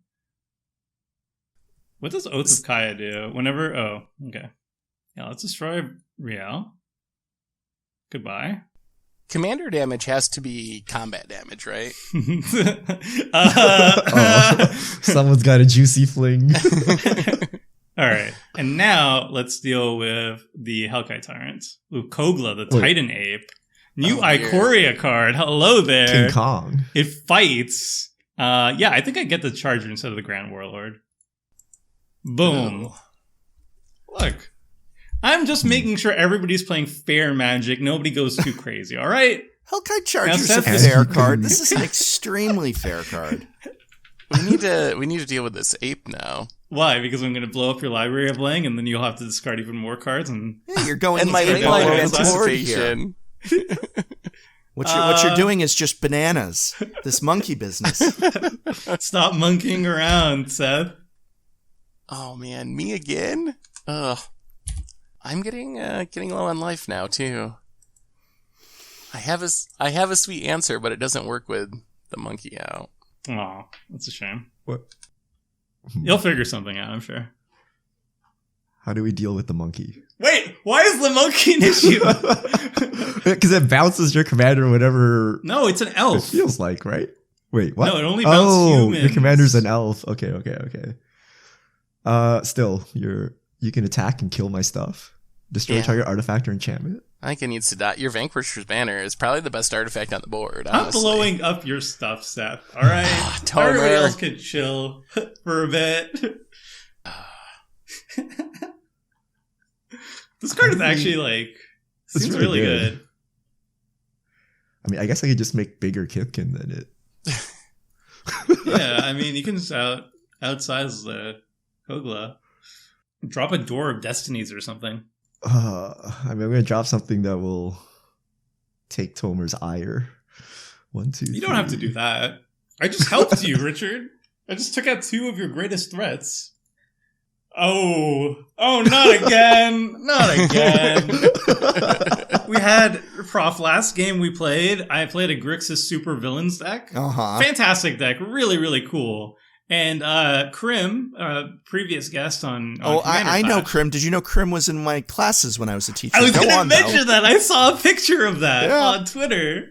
A: What does Oath of Kaya do? Whenever... Oh, okay. Yeah, let's destroy Rielle. Goodbye.
C: Commander damage has to be combat damage, right?
D: Someone's got a juicy fling.
A: All right. And now let's deal with the Hellkite Tyrant. Ooh, Kogla, the Titan Ape. New Ikoria card. Hello there.
D: King Kong.
A: It fights. Yeah, I think I get the Charger instead of the Grand Warlord. Boom.
C: Oh.
A: Look. I'm just making sure everybody's playing fair Magic. Nobody goes too crazy, all right?
B: Hellkite Charger's
A: Now,
B: a
A: Seth-
B: fair card. This is an extremely fair card.
C: We need to deal with this ape now.
A: Why? Because I'm going to blow up your library of Lang, and then you'll have to discard even more cards. And
B: Yeah, you're going
C: And my
B: into
C: late
B: the
C: line of
B: Warlord here.
C: anticipation.
B: What you're doing is just bananas. This monkey business.
A: stop monkeying around, Seth.
C: Oh man, me again? Ugh. I'm getting low on life now too. I have a sweet answer, but it doesn't work with the monkey out.
A: Aw, that's a shame.
D: What?
A: You'll figure something out, I'm sure.
D: How do we deal with the monkey?
A: Wait, why is the monkey an issue?
D: Because it bounces your commander whatever
A: No, it's an
D: it
A: elf.
D: feels like, right? Wait, what?
A: No, it only bounces humans.
D: your commander's an elf. Okay. Still, you can attack and kill my stuff. Destroy target artifact or enchantment.
C: I think it needs to die. Your Vanquisher's Banner is probably the best artifact on the board,
A: I'm
C: honestly.
A: blowing up your stuff, Seth. All right?
C: Tomer.
A: Everybody else could chill for a bit. This card is actually,
D: It's
A: seems
D: really
A: really
D: good.
A: good.
D: I mean, I guess I could just make bigger Kipkin than it.
A: Yeah, I mean, you can just outsize the Kogla. Drop a Door of Destinies or something.
D: I'm gonna drop something that will take Tomer's ire. 1, 2.
A: You don't have to do that. I just helped you, Richard. I just took out 2 of your greatest threats. Oh, not again. Not again. We had, Prof, last game we played, I played a Grixis Super Villains deck.
B: Uh-huh.
A: Fantastic deck. Really, really cool. And Krim, previous guest on
B: I know
A: Clash.
B: Krim. Did you know Krim was in my classes when I was a teacher?
A: I was
B: Go
A: going to
B: on, though.
A: mention that. I saw a picture of that
B: Yeah.
A: on Twitter.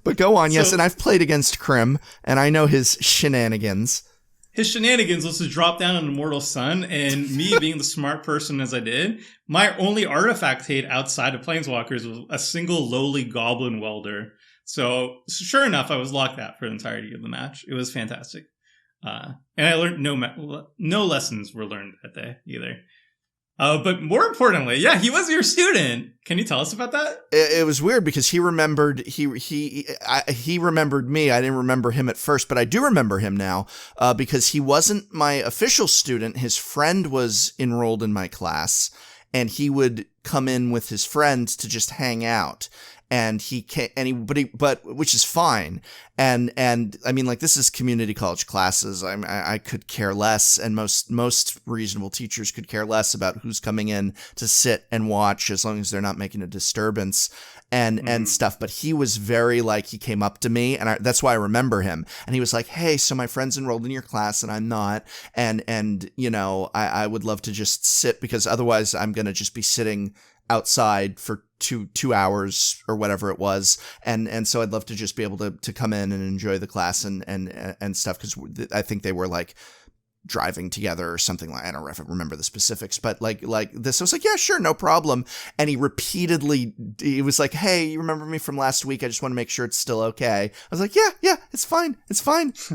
B: But go on, yes.
A: So-
B: And I've played against Krim, and I know his shenanigans.
A: His shenanigans was to drop down an Immortal Sun, and me being the smart person as I did, my only artifact hate outside of Planeswalkers was a single lowly Goblin Welder. So, sure enough, I was locked out for the entirety of the match. It was fantastic. And I learned no lessons were learned that day either. But more importantly, yeah, he was your student. Can you tell us about that?
B: It was weird because he remembered he remembered me. I didn't remember him at first, but I do remember him now because he wasn't my official student. His friend was enrolled in my class, and he would come in with his friends to just hang out. And he can't, but which is fine. And I mean, like, this is community college classes. I could care less. And most reasonable teachers could care less about who's coming in to sit and watch, as long as they're not making a disturbance and stuff. But he was very, like, he came up to me, and that's why I remember him. And he was like, hey, so my friend's enrolled in your class and I'm not. And, you know, I would love to just sit, because otherwise I'm going to just be sitting outside for two hours or whatever it was, and so I'd love to just be able to come in and enjoy the class and stuff, because I think they were like driving together or something. Like, I don't remember the specifics, but like this, I was like, yeah, sure, no problem. And he was like, hey, you remember me from last week? I just want to make sure it's still okay. I was like, yeah, it's fine,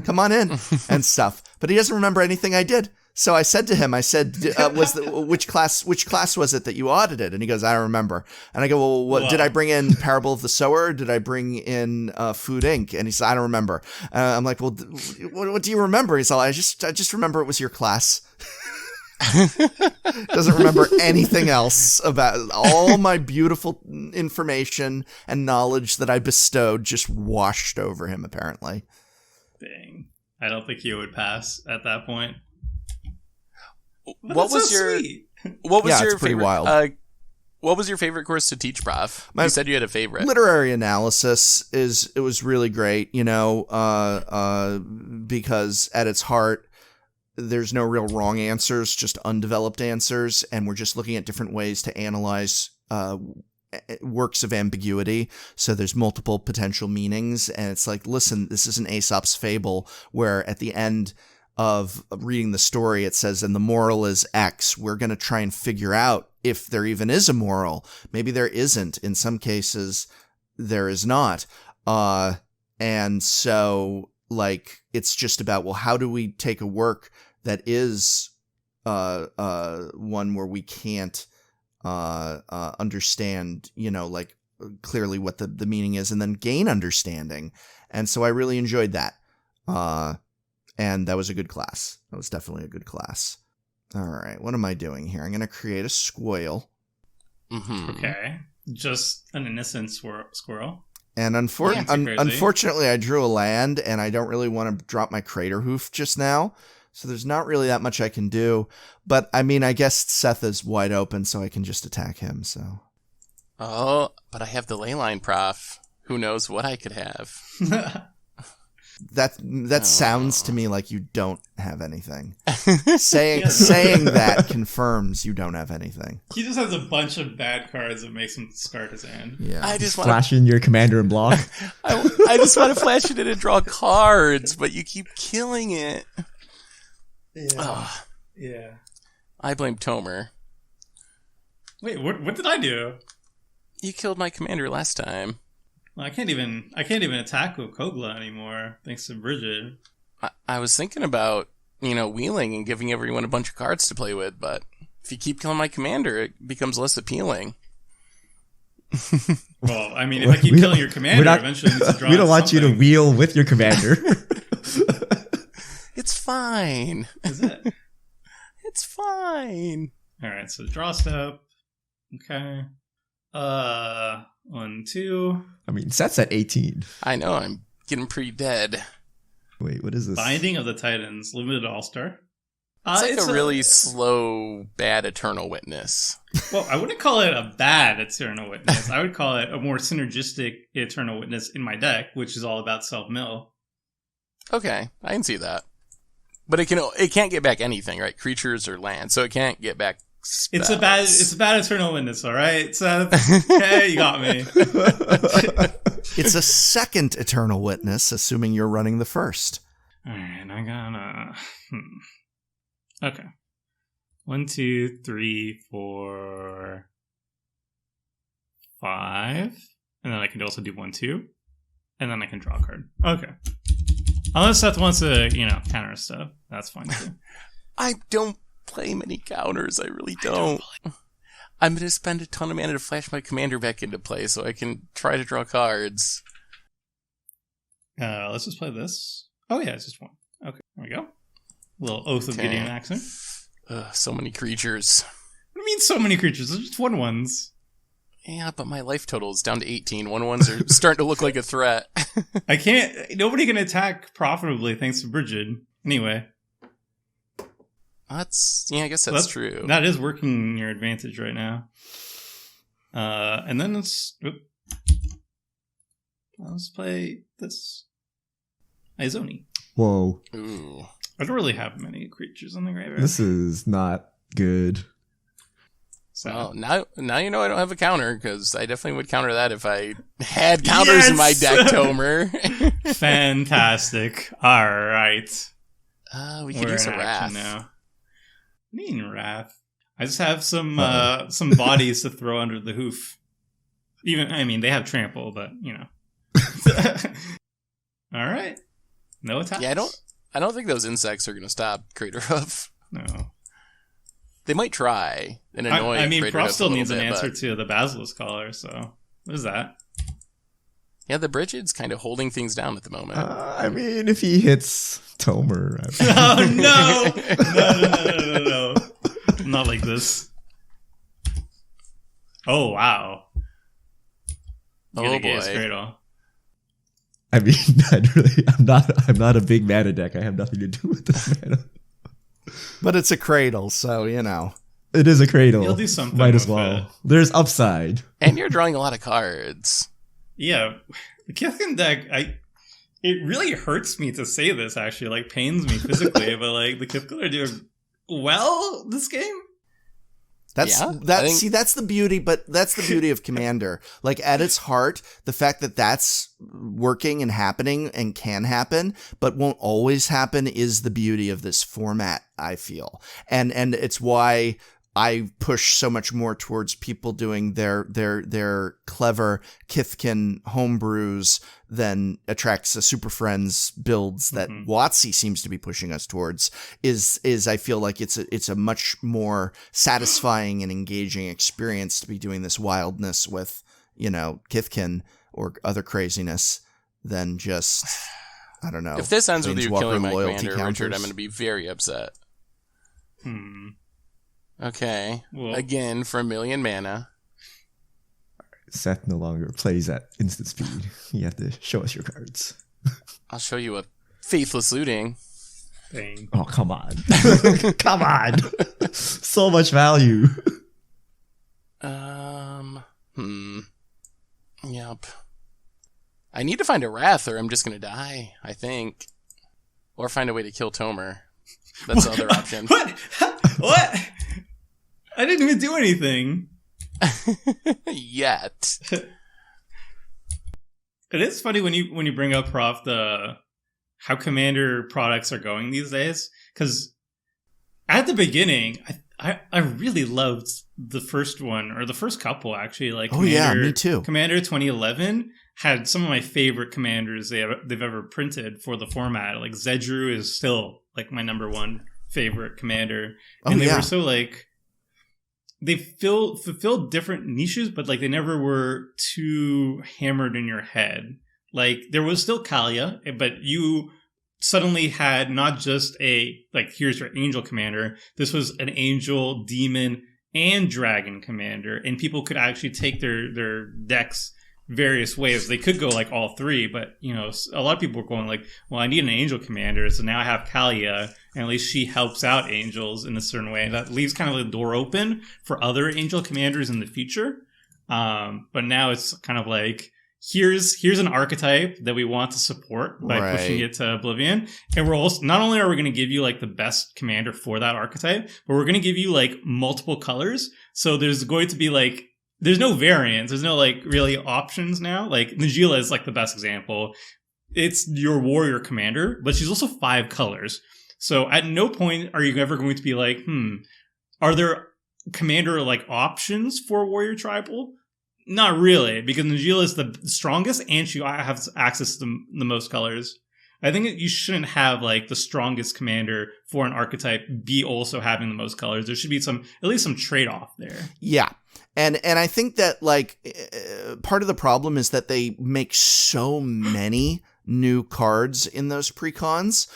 B: come on in and stuff. But he doesn't remember anything I did. So I said to him, which class was it that you audited? And he goes, I don't remember. And I go, well, what, did I bring in Parable of the Sower? Did I bring in Food Inc.? And he said, I don't remember. I'm like, well, what do you remember? He's all, I just remember it was your class. Doesn't remember anything else about all my beautiful information and knowledge that I bestowed, just washed over him, apparently.
A: Dang. I don't think he would pass at that point.
C: What was your
B: pretty
C: favorite?
B: Wild.
C: What was your favorite course to teach, Prof? You said you had a favorite.
B: Literary analysis was really great, you know, because at its heart, there's no real wrong answers, just undeveloped answers, and we're just looking at different ways to analyze works of ambiguity. So there's multiple potential meanings, and it's like, listen, this is an Aesop's fable where at the end of reading the story, it says, and the moral is X. We're going to try and figure out if there even is a moral. Maybe there isn't. In some cases, there is not. And so, like, it's just about, well, how do we take a work that is one where we can't understand, you know, like, clearly what the meaning is, and then gain understanding. And so I really enjoyed that. And that was a good class. That was definitely a good class. All right, what am I doing here? I'm going to create a squirrel.
C: Mm-hmm.
A: Okay. Just an innocent squirrel.
B: And unfortunately, I drew a land, and I don't really want to drop my crater hoof just now. So there's not really that much I can do. But, I mean, I guess Seth is wide open, so I can just attack him, so.
C: Oh, but I have the ley line, Prof. Who knows what I could have.
B: That sounds to me like you don't have anything. Saying that confirms you don't have anything.
A: He just has a bunch of bad cards that makes him discard his hand.
B: Yeah.
C: I just
D: flash in your commander and block.
C: I just want to flash it in and draw cards, but you keep killing it.
A: Yeah.
C: Oh.
A: Yeah.
C: I blame Tomer.
A: Wait, what did I do?
C: You killed my commander last time.
A: Well, I can't even attack with Kogla anymore, thanks to Brigid.
C: I was thinking about, wheeling and giving everyone a bunch of cards to play with, but if you keep killing my commander, it becomes less appealing.
A: Well, I mean, if I keep killing your commander, eventually you need to draw.
D: We don't want you to wheel with your commander.
C: It's fine.
A: Is it?
C: It's fine.
A: All right, so draw step. Okay. 1, 2.
D: I mean, Seth's at 18.
C: I know, I'm getting pretty dead.
D: Wait, what is this?
A: Binding of the Titans, limited all-star.
C: It's like a really slow, bad Eternal Witness.
A: Well, I wouldn't call it a bad Eternal Witness. I would call it a more synergistic Eternal Witness in my deck, which is all about self-mill.
C: Okay, I can see that. But it can't get back anything, right? Creatures or land, so it can't get back spells.
A: It's a bad Eternal Witness, all right? So, okay, you got me.
B: It's a second Eternal Witness, assuming you're running the first.
A: All right, I gotta... Okay. 1, 2, 3, 4, 5. And then I can also do 1, 2. And then I can draw a card. Okay. Unless Seth wants to, counter stuff. That's fine too.
C: I don't play many counters. I really don't. I'm going to spend a ton of mana to flash my commander back into play so I can try to draw cards.
A: Let's just play this. Oh yeah, it's just 1. Okay, there we go. A little Oath of Gideon action.
C: So many creatures.
A: What do mean so many creatures? There's just 1/1s.
C: Yeah, but my life total is down to 18. 1/1s are starting to look like a threat.
A: I can't. Nobody can attack profitably thanks to Brigid. Anyway.
C: I guess that's true.
A: That is working in your advantage right now. And then let's play this Izoni.
D: Whoa.
C: Ooh.
A: I don't really have many creatures in the graveyard.
D: This is not good.
A: So.
C: Well, now you know I don't have a counter, because I definitely would counter that if I had counters in my deck, Tomer.
A: Fantastic. All right.
C: We could use a Wrath.
A: Now. Wrath. I just have some bodies to throw under the hoof. They have trample, but All right. No attacks.
C: Yeah, I don't think those insects are going to stop Crater Hoof.
A: No.
C: They might try and annoy.
A: Prof still needs an answer to the Basilisk Collar. So what is that?
C: Yeah, the Brigid's kind of holding things down at the moment.
D: If he hits Tomer.
A: Oh, no. Not like this. Oh, wow.
C: Oh, boy.
A: Cradle.
D: I'm not a big mana deck. I have nothing to do with this mana.
B: But it's a cradle, so
D: It is a cradle.
A: You'll do something.
D: Might as well.
A: It.
D: There's upside.
C: And you're drawing a lot of cards.
A: Yeah. The Kithkin deck, it really hurts me to say this, actually. Pains me physically, but the Kithkin are doing well this game.
B: That's the beauty, but that's the beauty of Commander. At its heart, the fact that that's working and happening and can happen, but won't always happen, is the beauty of this format, I feel. And it's why I push so much more towards people doing their clever Kithkin homebrews than Atraxa Super Friends builds that WotC seems to be pushing us towards. Is I feel like it's a much more satisfying and engaging experience to be doing this wildness with Kithkin or other craziness than just, I don't know.
C: If this ends with you killing my
B: loyalty
C: commander, Richard, I'm
B: counters.
C: going to be very upset. Okay. Well, again, for 1,000,000 mana.
D: Seth no longer plays at instant speed. You have to show us your cards.
C: I'll show you a Faithless Looting.
A: Dang.
D: Oh, come on. Come on. So much value.
C: Yep. I need to find a Wrath or I'm just going to die, I think. Or find a way to kill Tomer. That's the other option.
A: What? I didn't even do anything.
C: Yet.
A: It is funny when you bring up, Prof, how Commander products are going these days. Because at the beginning, I really loved the first one, or the first couple, actually.
B: Me too.
A: Commander 2011 had some of my favorite commanders they've ever printed for the format. Zedru is still my number one favorite commander. And they were so they fulfilled different niches, but they never were too hammered in your head. There was still Kalia, but you suddenly had not just here's your angel commander. This was an angel, demon, and dragon commander, and people could actually take their decks various ways. They could go all three, but a lot of people were going well, I need an angel commander, so now I have Kalia, and at least she helps out angels in a certain way. That leaves kind of the door open for other angel commanders in the future. But now it's kind of here's an archetype that we want to support by pushing it to Oblivion, and we're also, not only are we going to give you the best commander for that archetype, but we're going to give you multiple colors. So there's going to be there's no variance. There's no really options now. Najila is the best example. It's your warrior commander, but she's also 5 colors. So at no point are you ever going to be are there commander options for warrior tribal? Not really, because Najila is the strongest and she has access to the most colors. I think you shouldn't have the strongest commander for an archetype be also having the most colors. There should be at least some trade-off there.
B: Yeah. And I think that part of the problem is that they make so many new cards in those precons.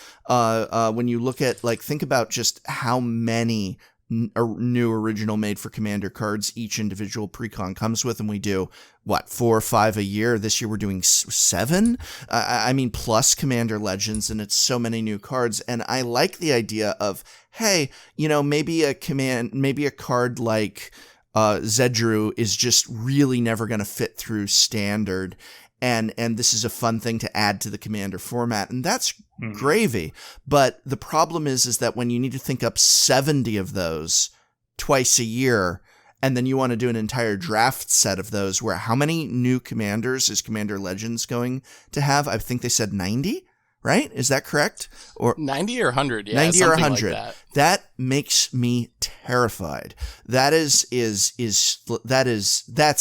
B: When you look at think about just how many new original made for Commander cards each individual precon comes with, and we do 4 or 5 a year. This year we're doing 7. I mean, plus Commander Legends, and it's so many new cards. And I like the idea of, hey, maybe a card like Zedru is just really never going to fit through Standard. And this is a fun thing to add to the Commander format, and that's gravy. But the problem is that when you need to think up 70 of those twice a year, and then you want to do an entire draft set of those, where how many new commanders is Commander Legends going to have? I think they said 90, right? Is that correct? Or
C: 90 or 100, yeah,
B: 90 or 100.
C: Like that.
B: That makes me terrified. That's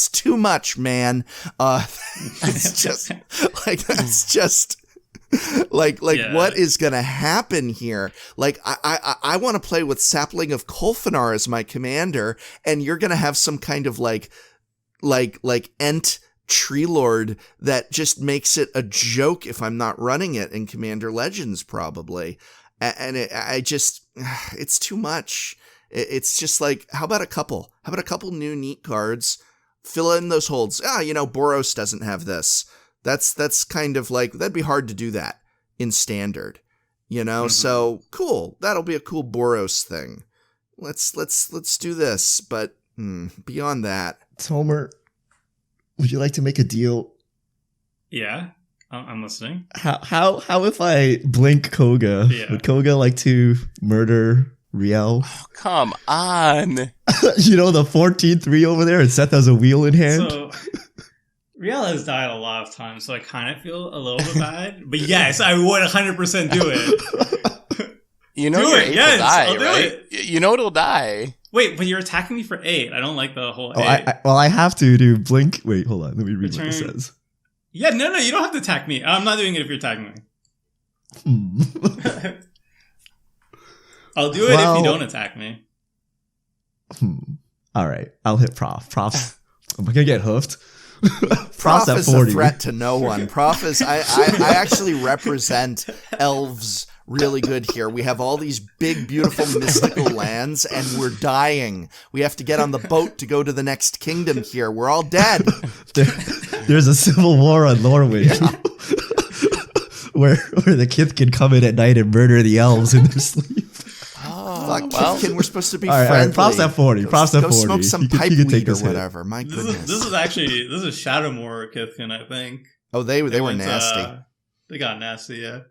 B: too much, man. It's just what is going to happen here? Like, I want to play with Sapling of Kolfinar as my commander, and you're going to have some kind of like Ent Tree Lord that just makes it a joke if I'm not running it in Commander Legends, probably. And it's too much. It's just like, how about a couple new neat cards? Fill in those holes. Boros doesn't have this. That's kind of like, that'd be hard to do that in Standard, So cool. That'll be a cool Boros thing. Let's do this. But beyond that,
D: Tomer, would you like to make a deal?
A: Yeah, I'm listening.
D: How if I blink Koga?
A: Yeah.
D: Would Koga like to murder Rielle?
C: Oh, come on.
D: The 14-3 over there, and Seth has a wheel in hand.
A: So, Rielle has died a lot of times, so I kind of feel a little bit bad. But yes, I would 100% do it.
C: Your
A: do it.
C: 8
A: Yes,
C: will die,
A: I'll do
C: right?
A: it.
C: It'll die.
A: Wait, but you're attacking me for 8. I don't like the whole 8.
D: I have to do blink. Wait, hold on. Let me read what it says.
A: Yeah, no, you don't have to attack me. I'm not doing it if you're attacking me. I'll do it if you don't attack me.
D: All right, I'll hit Prof. Prof, am I gonna get hoofed?
B: Prof
D: at
B: is
D: 40.
B: a threat to no one. Prof is I actually represent elves really good here. We have all these big, beautiful, mystical lands, and we're dying. We have to get on the boat to go to the next kingdom here. We're all dead.
D: There's a civil war on Norway. where the Kith can come in at night and murder the elves in their sleep.
B: Fuck, Kithkin, we're supposed to be
D: all
B: friendly.
D: Right, props at 40. Props at 40.
B: Go smoke some pipe weed or whatever. My goodness.
A: This is Shadowmoor Kithkin, I think.
B: Oh, they were nasty.
A: They got nasty, yeah.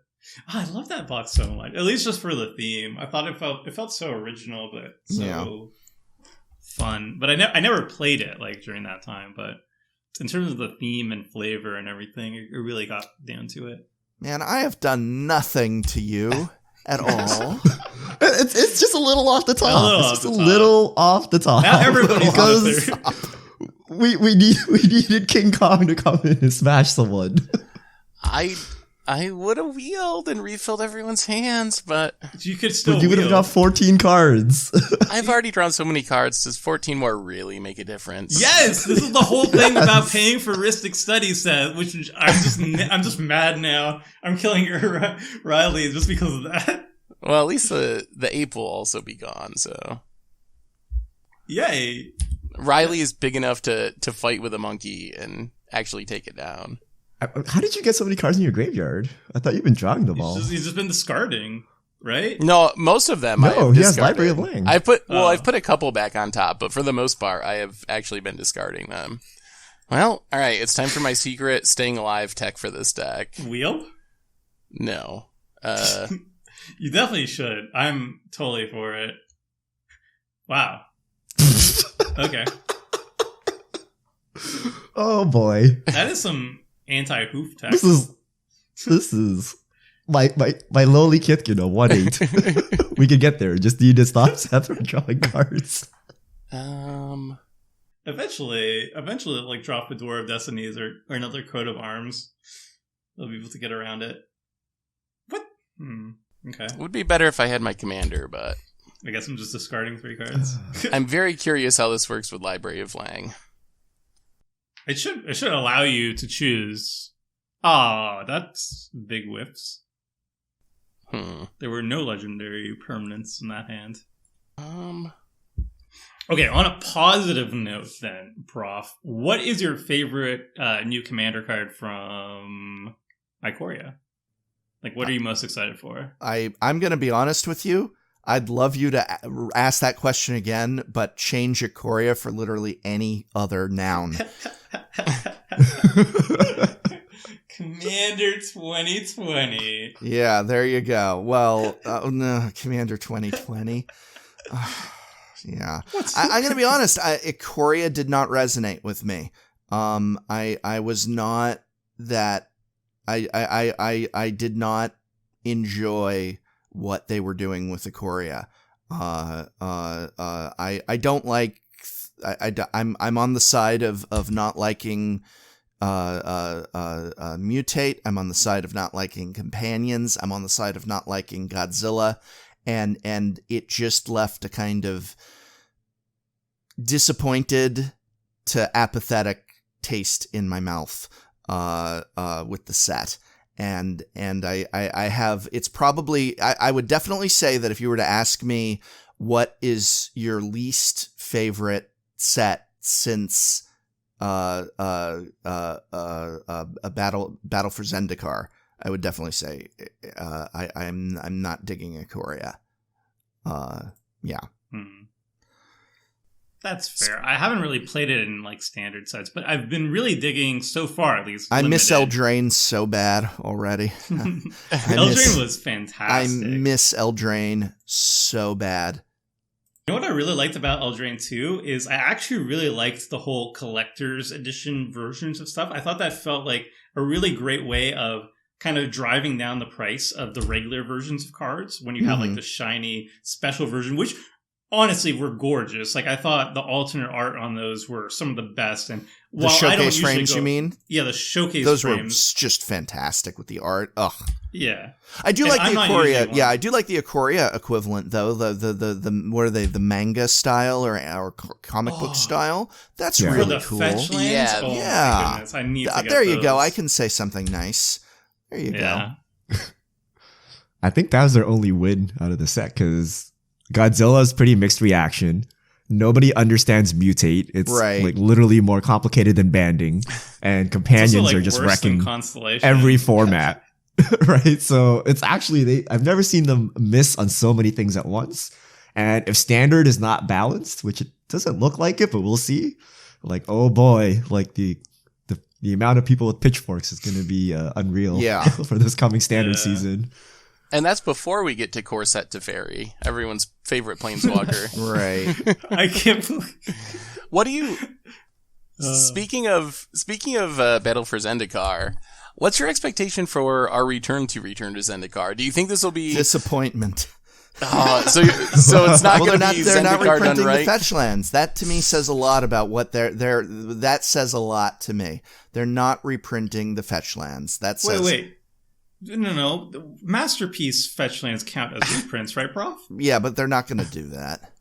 A: Oh, I love that box so much. At least just for the theme. I thought it felt so original, but so fun. But I never played it during that time. But in terms of the theme and flavor and everything, it really got down to it.
B: Man, I have done nothing to you at all.
D: It's just a little off the top. It's just a little off the top.
A: Now everybody's
D: because we needed King Kong to come in and smash someone.
C: I would have wheeled and refilled everyone's hands, but
A: you could still.
D: But you would have got 14 cards.
C: I've already drawn so many cards. Does 14 more really make a difference?
A: Yes, this is the whole thing about paying for Ristic Study Set, which I'm just mad now. I'm killing your Riley just because of that.
C: Well, at least the ape will also be gone. So,
A: yay!
C: Riley is big enough to fight with a monkey and actually take it down.
D: How did you get so many cards in your graveyard? I thought you've been drawing them all.
A: He's just been discarding, right?
C: No, most of them.
D: No, he has Library of Lang.
C: I've put a couple back on top, but for the most part, I have actually been discarding them. Well, all right, it's time for my secret staying alive tech for this deck.
A: Wheel?
C: No.
A: You definitely should. I'm totally for it. Wow. Okay.
D: Oh boy.
A: That is some anti-hoof tech.
D: This is my lowly Kithkin, 1-8. We could get there. Just need to stop Seth from drawing cards.
A: Eventually, drop a Door of Destinies or another Coat of Arms. They'll be able to get around it. What? Okay.
C: It would be better if I had my commander, but
A: I guess I'm just discarding 3 cards.
C: I'm very curious how this works with Library of Lang.
A: It should allow you to choose. Ah, that's big whiffs. There were no legendary permanents in that hand. Okay, on a positive note then, Prof, what is your favorite new commander card from Ikoria? Like, what are you most excited for?
B: I'm going to be honest with you. I'd love you to ask that question again, but change Ikoria for literally any other noun.
A: Commander 2020.
B: Yeah, there you go. Well, no, Commander 2020. Yeah, I'm going to be honest. Ikoria did not resonate with me. I was not that. I did not enjoy what they were doing with Ikoria. I don't like. I'm on the side of not liking mutate. I'm on the side of not liking companions. I'm on the side of not liking Godzilla, and it just left a kind of disappointed to apathetic taste in my mouth with the set. And I have, it's probably, I would definitely say that if you were to ask me what is your least favorite set since a battle for Zendikar, I would definitely say I'm not digging Ikoria. Yeah.
A: That's fair. I haven't really played it in like standard sets, but I've been really digging so far, at least.
B: I miss Eldraine so bad already.
A: Eldraine was fantastic.
B: I miss Eldraine so bad.
A: You know what I really liked about Eldraine 2 is I actually really liked the whole collector's edition versions of stuff. I thought that felt like a really great way of kind of driving down the price of the regular versions of cards when you have like the shiny special version, which honestly were gorgeous. Like I thought the alternate art on those were some of the best. And
B: the showcase frames, you mean?
A: Yeah, the showcase
B: those
A: frames.
B: Were just fantastic with the art. Ugh.
A: Yeah.
B: I do like the Ikoria. Yeah, I do like the Ikoria equivalent though. The what are they? The manga style or comic book style? That's really cool.
A: Fetch lands?
B: Yeah.
A: Oh, my goodness. I need to get
B: there you
A: those.
B: go. I can say something nice. There you go.
D: I think that was their only win out of the set because Godzilla's pretty mixed reaction. Nobody understands mutate. It's like literally more complicated than banding, and companions are just wrecking every format. Right? So it's actually I've never seen them miss on so many things at once. And if standard is not balanced, which it doesn't look like it, but we'll see. Like, oh boy, like the amount of people with pitchforks is going to be unreal for this coming standard season.
C: And that's before we get to Corset Teferi, everyone's favorite planeswalker.
B: Right.
A: I can't believe.
C: What do you? Speaking of Battle for Zendikar, what's your expectation for our return to Zendikar? Do you think this will be
B: disappointment?
C: So it's not going to be
B: they're not
C: Zendikar
B: reprinting
C: done right?
B: the fetch lands. That to me says a lot about what that says a lot to me. They're not reprinting the fetch lands. That says
A: wait. No. The Masterpiece fetch lands count as reprints, right, Prof?
B: Yeah, but they're not going to do that.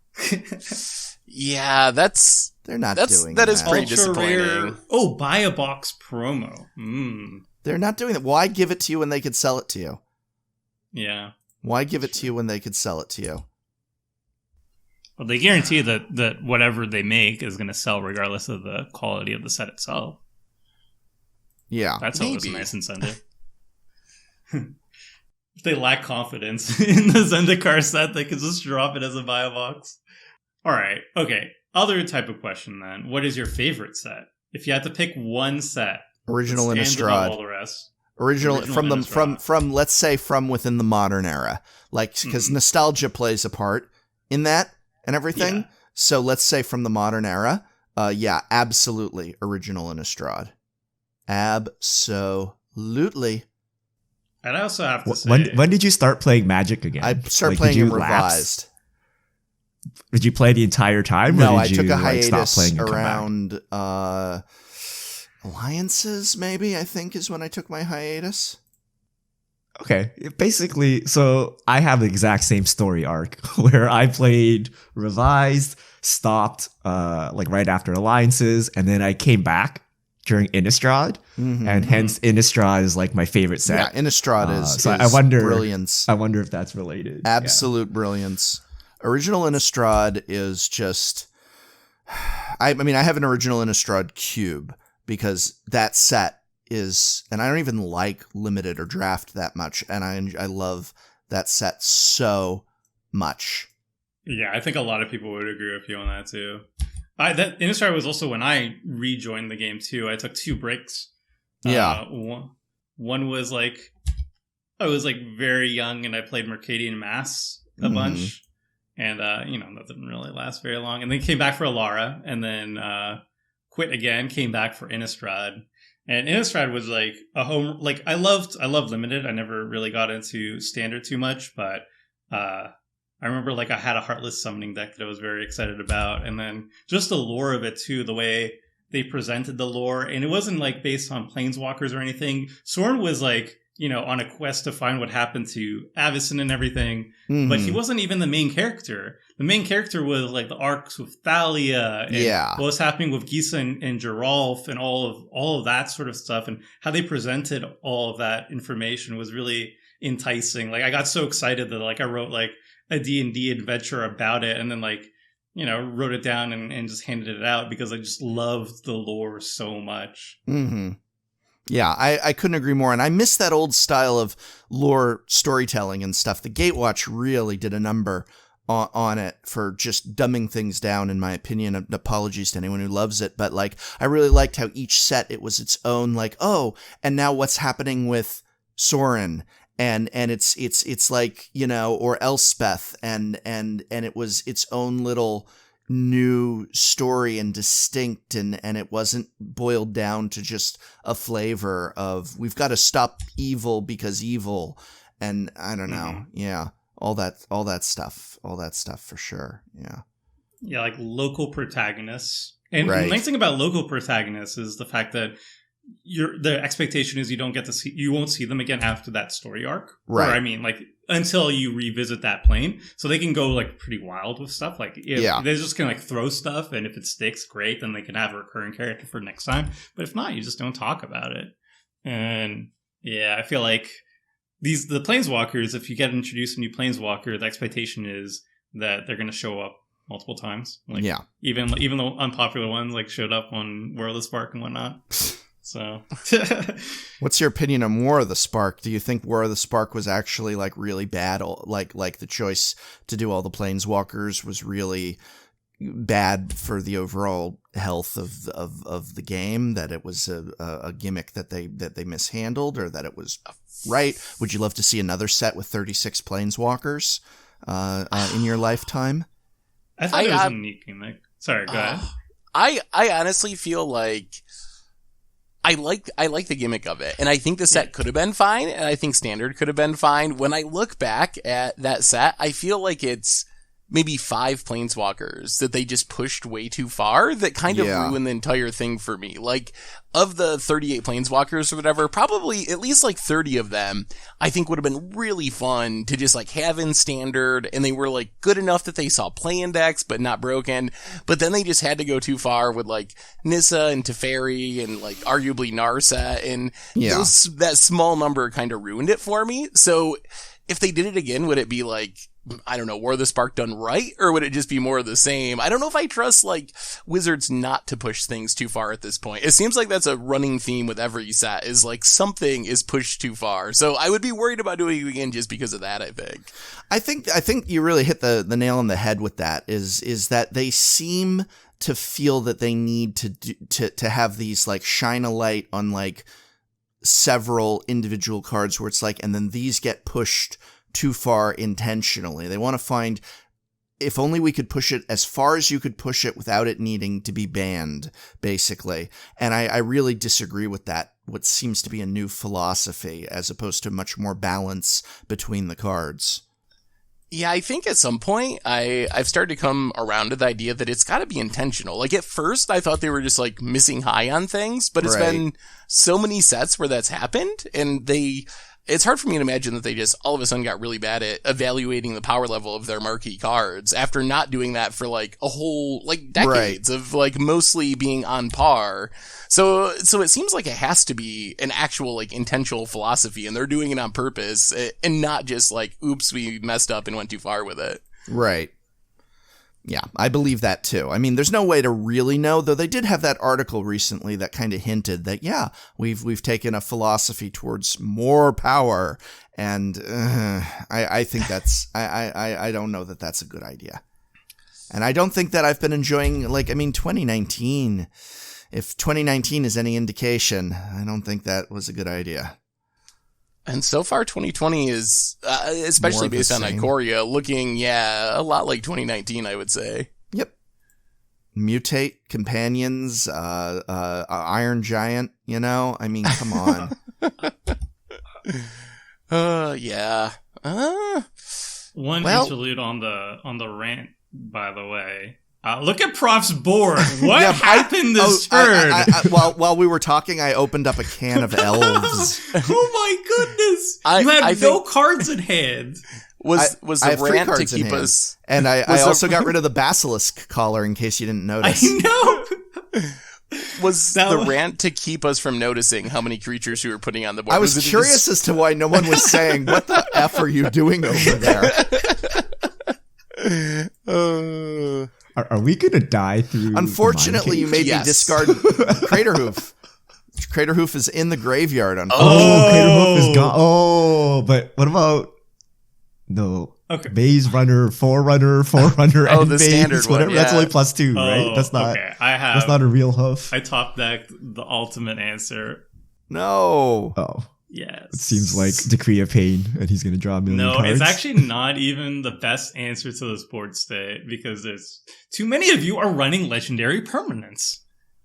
C: Yeah, they're not doing that. That is pretty disappointing. Rare.
A: Oh, buy a box promo.
B: They're not doing that. Why give it to you when they could sell it to you?
A: Yeah.
B: Why give it to you when they could sell it to you?
A: Well, they guarantee that whatever they make is going to sell regardless of the quality of the set itself.
B: Yeah.
A: That's always a nice incentive. If they lack confidence in the Zendikar set, they can just drop it as a buy a box. Alright, okay. Other type of question then. What is your favorite set? If you had to pick one set.
B: Original Innistrad.
A: All the rest.
B: Original from let's say from within the modern era. Like, because nostalgia plays a part in that and everything. Yeah. So let's say from the modern era. Absolutely. Original Innistrad. Absolutely.
A: And I also have to say...
D: When did you start playing Magic again?
B: I started playing in Revised.
D: Did you play the entire time?
B: No,
D: or did
B: I took a hiatus
D: stop playing
B: around Alliances, maybe, I think, is when I took my hiatus.
D: Okay. Basically, so I have the exact same story arc where I played Revised, stopped right after Alliances, and then I came back during Innistrad, and hence Innistrad is like my favorite set.
B: Yeah, Innistrad is brilliance.
D: I wonder if that's related.
B: Absolute brilliance. Original Innistrad is just I mean, I have an original Innistrad cube because that set is, and I don't even like limited or draft that much, and I love that set so much.
A: Yeah, I think a lot of people would agree with you on that too. That Innistrad was also when I rejoined the game too. I took 2 breaks.
B: Yeah.
A: One was like I was like very young and I played Mercadian Mass a bunch, and that didn't really last very long. And then came back for Alara, and then quit again. Came back for Innistrad, and Innistrad was like a home. Like I loved limited. I never really got into standard too much, but I remember like I had a Heartless summoning deck that I was very excited about, and then just the lore of it too, the way they presented the lore, and it wasn't like based on planeswalkers or anything. Soren was like, on a quest to find what happened to Avacyn and everything, but he wasn't even the main character. The main character was like the arcs with Thalia and what was happening with Gisa and Geralf and all of that sort of stuff, and how they presented all of that information was really enticing. Like I got so excited that like I wrote like a D&D adventure about it, and then like wrote it down and just handed it out because I just loved the lore so much.
B: Yeah, I couldn't agree more, and I miss that old style of lore storytelling and stuff. The Gatewatch really did a number on it for just dumbing things down, in my opinion. Apologies to anyone who loves it, but like I really liked how each set, it was its own like, oh, and now what's happening with Soren, and it's like, or Elspeth, and it was its own little new story and distinct, and it wasn't boiled down to just a flavor of we've got to stop evil because evil, and I don't know, all that stuff for sure.
A: Yeah, like local protagonists. And the nice thing about local protagonists is the fact that the expectation is you won't see them again after that story arc.
B: Right.
A: Or, I mean, like, until you revisit that plane. So they can go, like, pretty wild with stuff. Like, they're just going to, like, throw stuff, and if it sticks, great, then they can have a recurring character for next time. But if not, you just don't talk about it. And, yeah, I feel like the Planeswalkers, if you get introduced a new Planeswalker, the expectation is that they're going to show up multiple times. Like, even the unpopular ones, like, showed up on World of Spark and whatnot. So,
B: what's your opinion on War of the Spark? Do you think War of the Spark was actually like really bad? Like the choice to do all the Planeswalkers was really bad for the overall health of the game? That it was a gimmick that they mishandled, or that it was right? Would you love to see another set with 36 Planeswalkers in your lifetime?
A: I thought it was a neat gimmick. Sorry, go ahead.
C: I honestly feel like I like the gimmick of it, and I think the set could have been fine, and I think standard could have been fine. When I look back at that set, I feel like it's maybe 5 Planeswalkers that they just pushed way too far that kind of ruined the entire thing for me. Like, of the 38 Planeswalkers or whatever, probably at least like 30 of them I think would have been really fun to just like have in standard, and they were like good enough that they saw play index but not broken. But then they just had to go too far with like Nissa and Teferi and like arguably Narset, and that small number kind of ruined it for me. So if they did it again, would it be like, I don't know, War of the Spark done right, or would it just be more of the same? I don't know if I trust like Wizards not to push things too far at this point. It seems like that's a running theme with every set, is like something is pushed too far. So I would be worried about doing it again just because of that, I think.
B: I think you really hit the nail on the head with that, is that they seem to feel that they need to have these like shine a light on like several individual cards where it's like, and then these get pushed too far intentionally. They want to find, if only we could push it as far as you could push it without it needing to be banned, basically. And I really disagree with that, what seems to be a new philosophy, as opposed to much more balance between the cards.
C: Yeah, I think at some point I've started to come around to the idea that it's got to be intentional. Like at first I thought they were just like missing high on things, but it's been so many sets where that's happened, and it's hard for me to imagine that they just all of a sudden got really bad at evaluating the power level of their marquee cards after not doing that for like a whole like decades of like mostly being on par. So it seems like it has to be an actual like intentional philosophy, and they're doing it on purpose and not just like, oops, we messed up and went too far with it.
B: Right. Yeah, I believe that too. I mean, there's no way to really know, though they did have that article recently that kind of hinted that, yeah, we've taken a philosophy towards more power, and I think that's, I don't know that that's a good idea. And I don't think that I've been enjoying, 2019, if 2019 is any indication, I don't think that was a good idea.
C: And so far, 2020 is, especially based on Ikoria, looking, a lot like 2019, I would say.
B: Yep. Mutate, companions, Iron Giant, I mean, come on.
C: Yeah.
A: One interlude on the rant, by the way. Look at Prof's board. What happened this turn?
B: While we were talking, I opened up a can of elves.
A: Oh my goodness! You had no cards in hand.
C: Was the rant to keep us?
B: And I also got rid of the basilisk collar in case you didn't notice.
A: I know.
C: Was the rant to keep us from noticing how many creatures you were putting on the board?
B: I was curious as to why no one was saying, "What the F are you doing over there?"
D: Are we gonna die through?
B: Unfortunately, you made me discard Craterhoof. Craterhoof is in the graveyard.
D: Craterhoof is gone. Oh, but what about Maze Runner, Forerunner, and
C: the
D: Maze,
C: standard
D: whatever.
C: One, yeah.
D: That's only +2, right? That's not.
A: Okay.
D: That's not a real hoof.
A: I top decked the ultimate answer.
B: No.
D: Oh.
A: Yes.
D: It seems like Decree of Pain, and he's going to draw a million cards.
A: No, it's actually not even the best answer to this board state, because there's too many of you are running legendary permanents.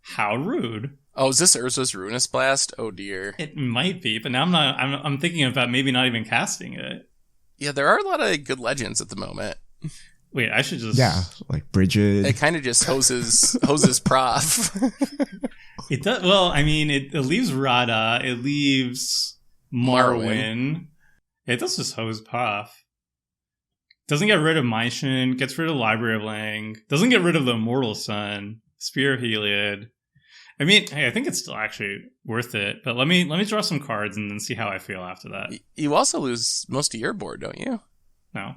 A: How rude.
C: Oh, is this Urza's Ruinous Blast? Oh dear.
A: It might be, but now I'm thinking about maybe not even casting it.
C: Yeah, there are a lot of good legends at the moment.
A: Wait, I should just...
D: Yeah, like Brigid.
C: It kind of just hoses Prof.
A: It does. Well, I mean, it leaves Radha. It leaves Marwyn. It does just hose Prof. Doesn't get rid of Maishin. Gets rid of Library of Lang. Doesn't get rid of the Immortal Sun. Spear of Heliod. I mean, hey, I think it's still actually worth it. But let me draw some cards and then see how I feel after that.
C: You also lose most of your board, don't you?
A: No.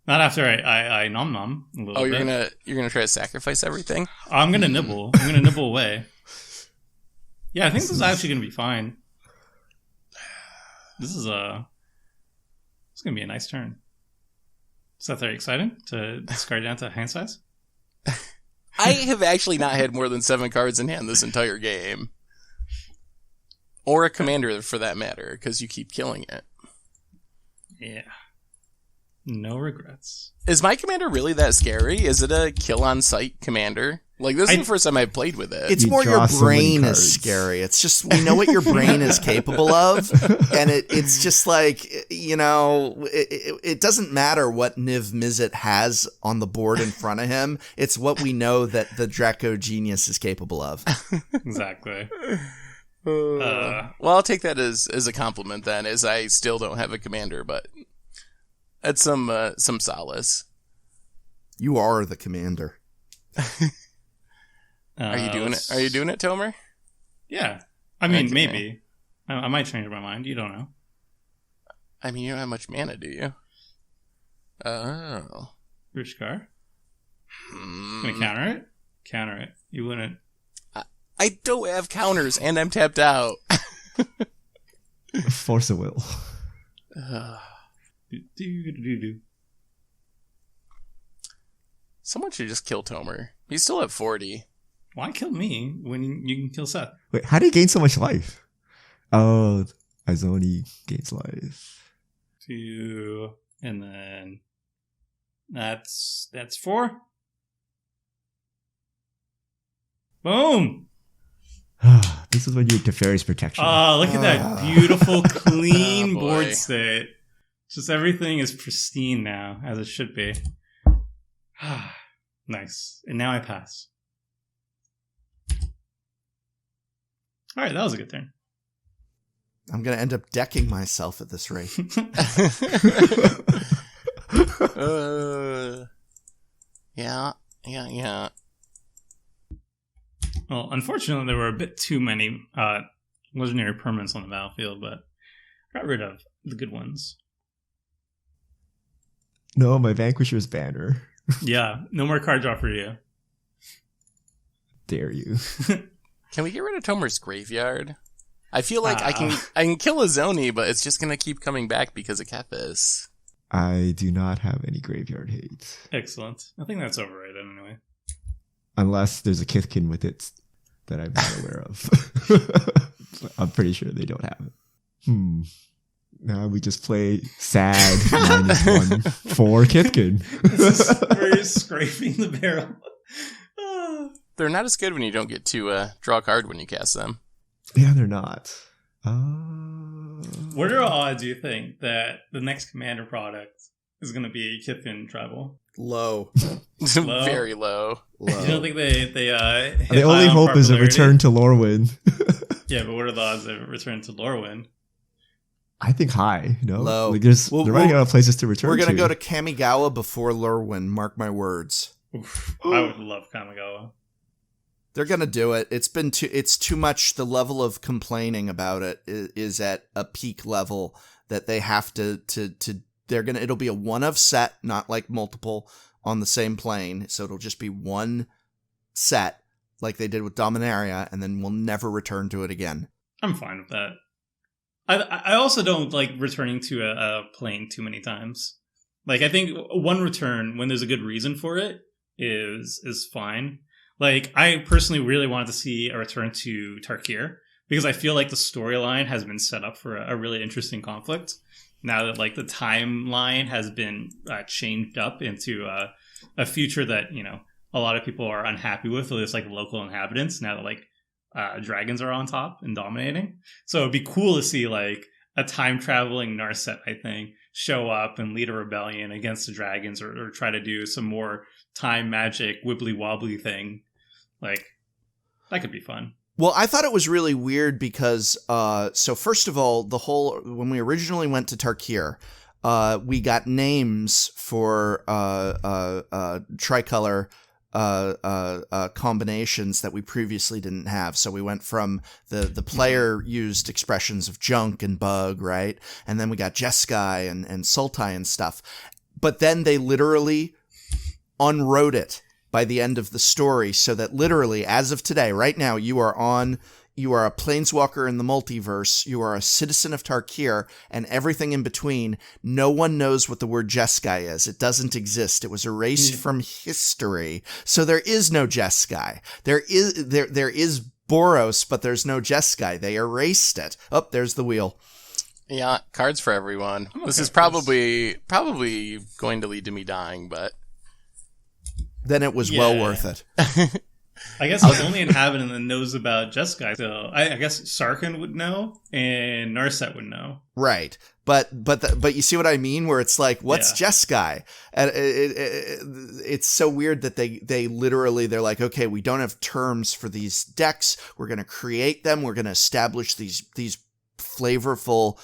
A: Not after I nom nom a little bit.
C: You're gonna try to sacrifice everything?
A: I'm gonna nibble. I'm gonna nibble away. Yeah, I think this is actually gonna be fine. This is gonna be a nice turn. Is that very exciting to discard down to hand size?
C: I have actually not had more than 7 cards in hand this entire game. Or a commander, for that matter, because you keep killing it.
A: Yeah. No regrets.
C: Is my commander really that scary? Is it a kill-on-sight commander? Like, this is the first time I've played with it.
B: It's more your brain is scary. It's just, we know what your brain is capable of, and it's just like, it doesn't matter what Niv Mizzet has on the board in front of him. It's what we know that the Draco Genius is capable of.
A: Exactly.
C: Well, I'll take that as a compliment then, as I still don't have a commander, but that's some solace.
B: You are the commander.
C: Are you doing it? Are you doing it, Tomer?
A: Yeah. I mean, maybe. I might change my mind. You don't know.
C: I mean, you don't have much mana, do you? Oh.
A: Rishkar? Gonna counter it? Counter it. You wouldn't.
C: I don't have counters, and I'm tapped out.
D: Force of will.
C: Someone should just kill Tomer. He's still at 40.
A: Why kill me when you can kill Seth?
D: Wait, how do you gain so much life? Oh, Izoni gains life.
A: 2, and then that's 4. Boom!
D: This is when you Teferi's protection.
A: Oh, look at that beautiful, clean board state. Just everything is pristine now, as it should be. Nice. And now I pass. Alright, that was a good turn.
B: I'm going to end up decking myself at this rate.
C: Yeah.
A: Well, unfortunately, there were a bit too many legendary permanents on the battlefield, but I got rid of the good ones.
D: No, my Vanquisher's banner.
A: Yeah, no more card draw for you.
D: Dare you.
C: Can we get rid of Tomer's Graveyard? I feel like I can kill a Zoni, but it's just gonna keep coming back because of Kethis.
D: I do not have any graveyard hate.
A: Excellent. I think that's overrated anyway.
D: Unless there's a Kithkin with it that I'm not aware of. I'm pretty sure they don't have it. Now we just play sad -1 for Kithkin.
A: We're scraping the barrel.
C: They're not as good when you don't get to draw a card when you cast them.
D: Yeah, they're not.
A: What are odds you think that the next Commander product is going to be a Kithkin tribal?
B: Low.
A: Low?
C: Very low.
A: You don't think they
D: The only hope is a return to Lorwyn.
A: Yeah, but what are the odds of a return to Lorwyn?
D: I think high. No,
B: Low.
D: Like they're running out of places to return.
B: We're gonna go to Kamigawa before Lorwyn. Mark my words.
A: Oof, I would love Kamigawa.
B: They're gonna do it. It's too much. The level of complaining about it is at a peak level that they have to. It'll be a one of set, not like multiple on the same plane. So it'll just be one set, like they did with Dominaria, and then we'll never return to it again.
A: I'm fine with that. I also don't like returning to a plane too many times. Like, I think one return when there's a good reason for it is fine. Like, I personally really wanted to see a return to Tarkir because I feel like the storyline has been set up for a really interesting conflict. Now that like the timeline has been changed up into a future that, you know, a lot of people are unhappy with, at least like local inhabitants, now that like dragons are on top and dominating. So it'd be cool to see like a time traveling Narset, I think, show up and lead a rebellion against the dragons or try to do some more time magic wibbly wobbly thing. Like, that could be fun.
B: Well, I thought it was really weird because, so first of all, when we originally went to Tarkir, we got names for tricolor combinations that we previously didn't have. So we went from the player used expressions of junk and bug, right? And then we got Jeskai and Sultai and stuff. But then they literally unwrote it by the end of the story, so that literally, as of today, right now, you are a planeswalker in the multiverse, you are a citizen of Tarkir, and everything in between. No one knows what the word Jeskai is. It doesn't exist. It was erased from history. So there is no Jeskai. There is Boros, but there's no Jeskai. They erased it. Oh, there's the wheel.
C: Yeah, cards for everyone. This is probably going to lead to me dying, but
B: then it was well worth it.
A: I guess the only inhabitant that knows about Jeskai, so I guess Sarkhan would know and Narset would know.
B: Right. But you see what I mean? Where it's like, what's Jeskai? And it's so weird that they literally, they're like, okay, we don't have terms for these decks. We're going to create them. We're going to establish these flavorful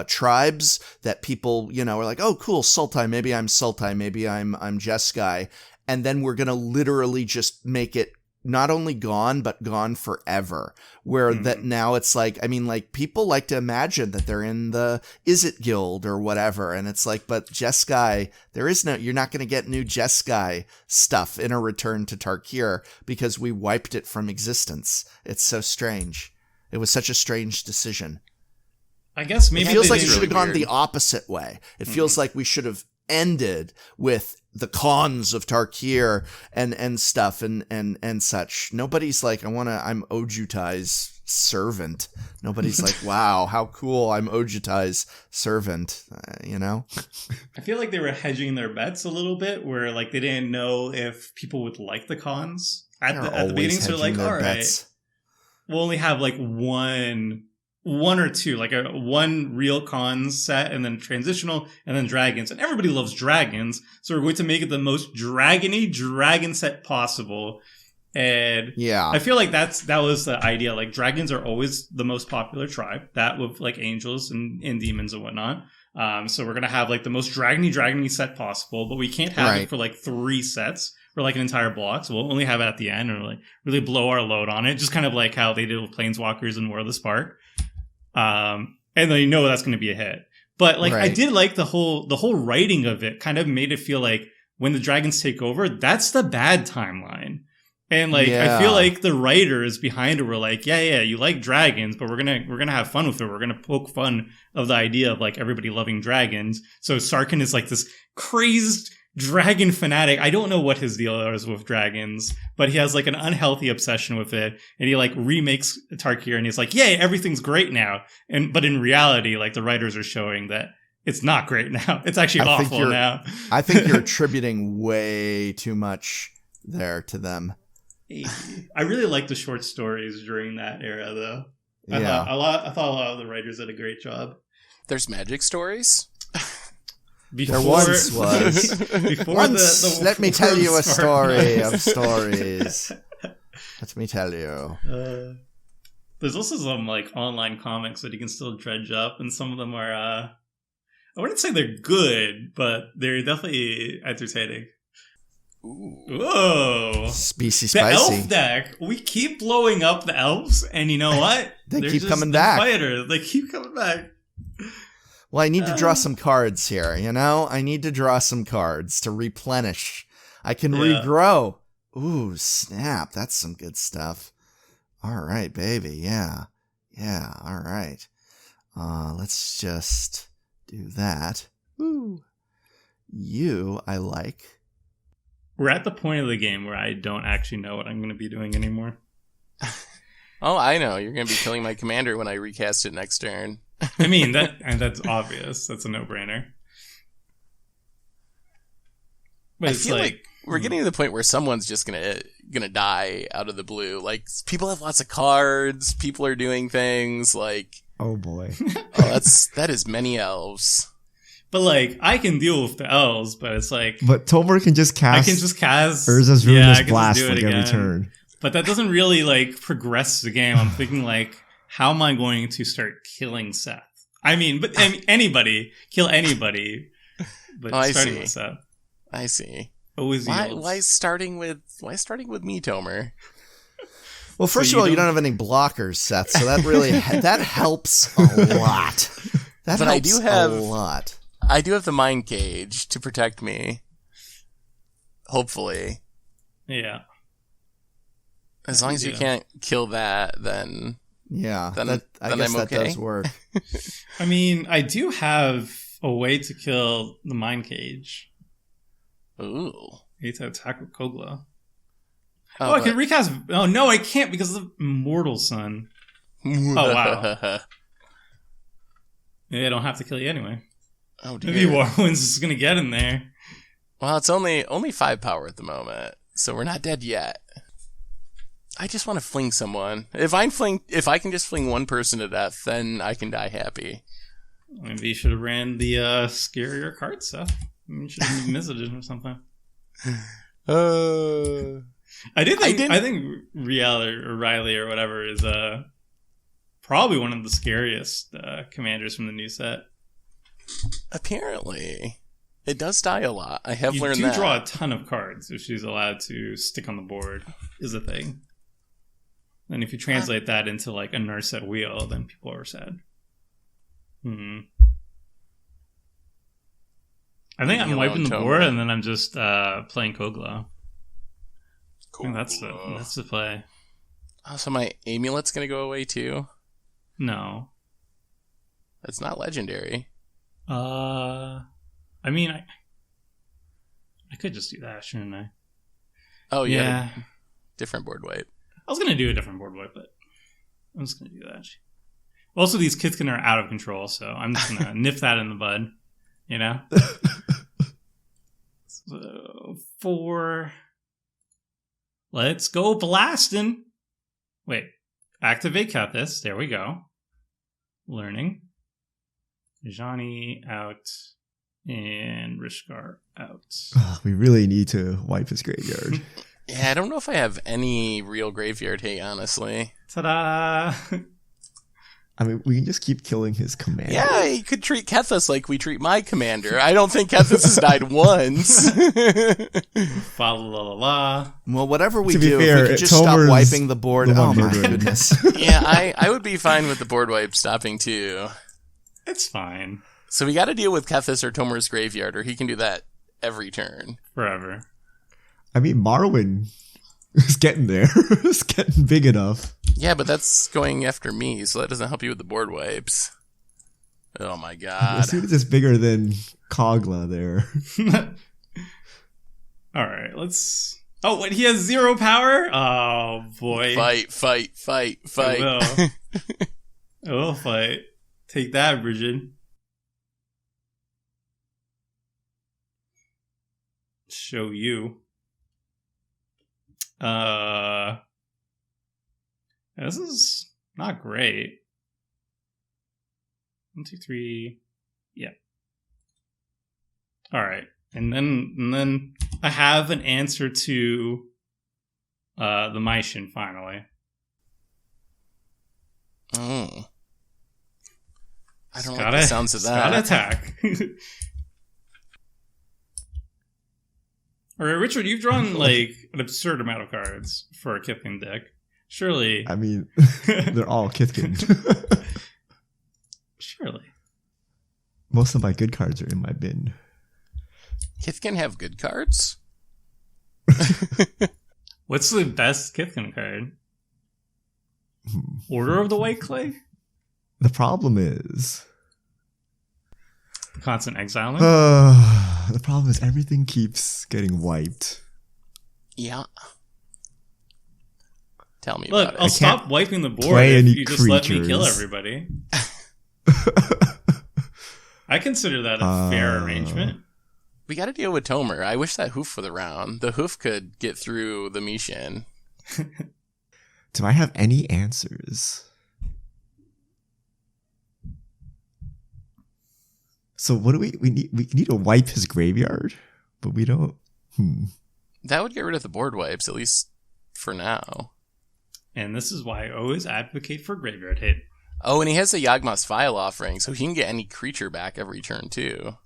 B: tribes that people, you know, are like, oh, cool, Sultai. Maybe I'm Sultai. Maybe I'm Jeskai. And then we're going to literally just make it not only gone, but gone forever. Where that now it's like, I mean, like people like to imagine that they're in the Izzet Guild or whatever. And it's like, but Jeskai, you're not going to get new Jeskai stuff in a return to Tarkir because we wiped it from existence. It's so strange. It was such a strange decision.
A: I guess maybe
B: it feels like it
C: really
B: should have gone
C: weird.
B: the opposite way. It feels like we should have ended with the cons of Tarkir and stuff and such. Nobody's like, I'm Ojutai's servant. Nobody's like, wow, how cool, I'm Ojutai's servant, you know?
A: I feel like they were hedging their bets a little bit where like they didn't know if people would like the cons. At the beginning, so they're like, all right, we'll only have like one or two, like one real cons set and then transitional and then dragons. And everybody loves dragons. So we're going to make it the most dragony dragon set possible. And
B: yeah,
A: I feel like that was the idea. Like dragons are always the most popular tribe, that with like angels and demons and whatnot. So we're going to have like the most dragony set possible, but we can't have it for like 3 sets or like an entire block. So we'll only have it at the end and like really blow our load on it. Just kind of like how they did with Planeswalkers and War of the Spark. And then you know that's going to be a hit. But like I
B: Right.
A: did like the whole writing of it kind of made it feel like when the dragons take over, that's the bad timeline. And like I feel
B: Yeah.
A: like the writers behind it were like, yeah, you like dragons, but we're gonna have fun with it. We're gonna poke fun of the idea of like everybody loving dragons. So Sarkhan is like this crazed dragon fanatic. I don't know what his deal is with dragons, but he has like an unhealthy obsession with it, and he like remakes Tarkir, and he's like, yay, everything's great now. But in reality, like the writers are showing that it's not great now. It's actually
B: I think
A: awful
B: you're-
A: now.
B: I think you're attributing way too much there to them.
A: I really like the short stories during that era, though. I
B: Yeah.
A: thought a lot of the writers did a great job.
C: There's magic stories.
A: Before,
B: There once was.
A: before
B: Once,
A: the
B: let me tell you a
A: Spark
B: story
A: Knights.
B: of stories. Let me tell you.
A: There's also some like online comics that you can still dredge up, and some of them are I wouldn't say they're good, but they're definitely entertaining.
C: Ooh.
A: Whoa.
B: Spicy
A: The
B: spicy.
A: elf deck. We keep blowing up the elves, and you know what?
B: They
A: They're
B: keep
A: just
B: coming
A: the
B: back.
A: Fighters. They keep coming back.
B: Well, I need to draw some cards here, you know? I need to draw some cards to replenish. I can
A: Yeah.
B: regrow. Ooh, snap. That's some good stuff. All right, baby. Yeah. Yeah, all right. Let's just do that. Ooh. You, I like.
A: We're at the point of the game where I don't actually know what I'm going to be doing anymore.
C: Oh, I know. You're going to be killing my commander when I recast it next turn.
A: I mean, that's obvious. That's a no-brainer. But
C: I
A: it's
C: feel like we're getting to the point where someone's just gonna die out of the blue. Like, people have lots of cards. People are doing things like,
D: Oh boy.
C: that is many elves.
A: but like I can deal with the elves, but it's like
D: But Tomer can just
A: I
D: cast
A: can just cast
D: Urza's
A: I
D: Ruinous
A: can just
D: Blast
A: do it
D: like every
A: again.
D: turn.
A: But that doesn't really like progress the game. I'm thinking like, how am I going to start killing Seth? I mean, anybody kill anybody, but
C: I
A: starting
C: see.
A: with Seth
C: I see.
A: always yields.
C: Why starting with me, Tomer?
B: Well, first
A: So
B: of all,
A: you
B: you don't
A: don't-
B: have any blockers, Seth, so that really that helps a lot. That
C: But
B: helps
C: I do have-
B: a lot.
C: I do have the mind cage to protect me. Hopefully.
A: Yeah.
C: As long as you
A: Yeah.
C: can't kill that, then
B: Yeah,
C: Then-
B: I
C: then
B: guess
C: I'm
B: that
C: okay.
B: does work.
A: I mean, I do have a way to kill the mind cage.
C: ooh.
A: I need to attack with Kogla.
C: Oh,
A: I can recast. Oh no, I can't because of Mortal Sun. Oh, wow. Yeah, I don't have to kill you anyway.
C: Oh dear.
A: Maybe Warwind's just gonna get in there.
C: Well, it's only 5 power at the moment, so we're not dead yet. I just want to fling someone. If I can just fling one person to death, then I can die happy.
A: Maybe you should have ran the scarier card stuff. You should have missed it or something. I think Rielle or Riley or whatever is probably one of the scariest commanders from the new set.
C: Apparently, it does die a lot. I have
A: You
C: learned
A: do
C: that.
A: draw a ton of cards if she's allowed to stick on the board, is a thing. And if you translate that into like a nurse at wheel, then people are sad. I think I'm
C: Leave me
A: wiping the
C: alone,
A: board
C: Tomer.
A: and then I'm just playing Kogla. I think that's the play.
C: Oh, so my amulet's gonna go away too?
A: No.
C: That's not legendary.
A: I mean, I could just do that, shouldn't I?
C: Oh yeah,
A: Yeah.
C: different board wipe.
A: I was gonna do a different board wipe, but I'm just gonna do that. Also, these Kithkin are out of control, so I'm just gonna nip that in the bud. You know. So 4. Let's go blasting. Wait, activate Kethis. There we go. Learning. Johnny out and Rishkar out.
D: We really need to wipe his graveyard.
C: Yeah, I don't know if I have any real graveyard hate, honestly.
A: Ta-da!
D: I mean, we can just keep killing his commander.
C: Yeah, you could treat Kethis like we treat my commander. I don't think Kethis has died once.
A: Fa la la la.
B: Well, whatever we
D: To be
B: do,
D: fair,
B: if we could just stop
D: Tomer's
B: wiping the board.
D: the one
B: Oh my
D: murdering.
B: goodness.
C: Yeah, I would be fine with the board wipe stopping too.
A: It's fine.
C: So we got to deal with Kethis or Tomer's graveyard, or he can do that every turn.
A: Forever.
D: I mean, Marwyn is getting there. It's getting big enough.
C: Yeah, but that's going after me, so that doesn't help you with the board wipes. Oh my god.
D: As soon as it's bigger than Kogla there.
A: All right, let's... Oh, wait, he has 0 power? Oh, boy.
C: Fight.
A: I will fight. Take that, Brigid. Show you. This is not great. 1, 2, 3. Yeah. All right. And then I have an answer to the Maishin finally.
C: Oh. I don't like the sounds of that.
A: Gotta attack. All right, Richard, you've drawn like an absurd amount of cards for a Kithkin deck. Surely.
D: I mean, they're all Kithkin.
A: Surely.
D: Most of my good cards are in my bin.
C: Kithkin have good cards?
A: What's the best Kithkin card? Order of the White Clay?
D: The problem is...
A: Constant Exile?
D: The problem is everything keeps getting wiped.
C: Yeah. Tell me
A: Look,
C: about it.
A: I'll stop wiping the board if you just let me kill everybody. I consider that a fair arrangement.
C: We got to deal with Tomer. I wish that hoof was around. The hoof could get through the Mishin.
D: Do I have any answers? So what do we need? We need to wipe his graveyard, but we don't.
C: That would get rid of the board wipes, at least for now.
A: And this is why I always advocate for graveyard hit.
C: Oh, and he has a Yawgmoth's File offering, so he can get any creature back every turn too.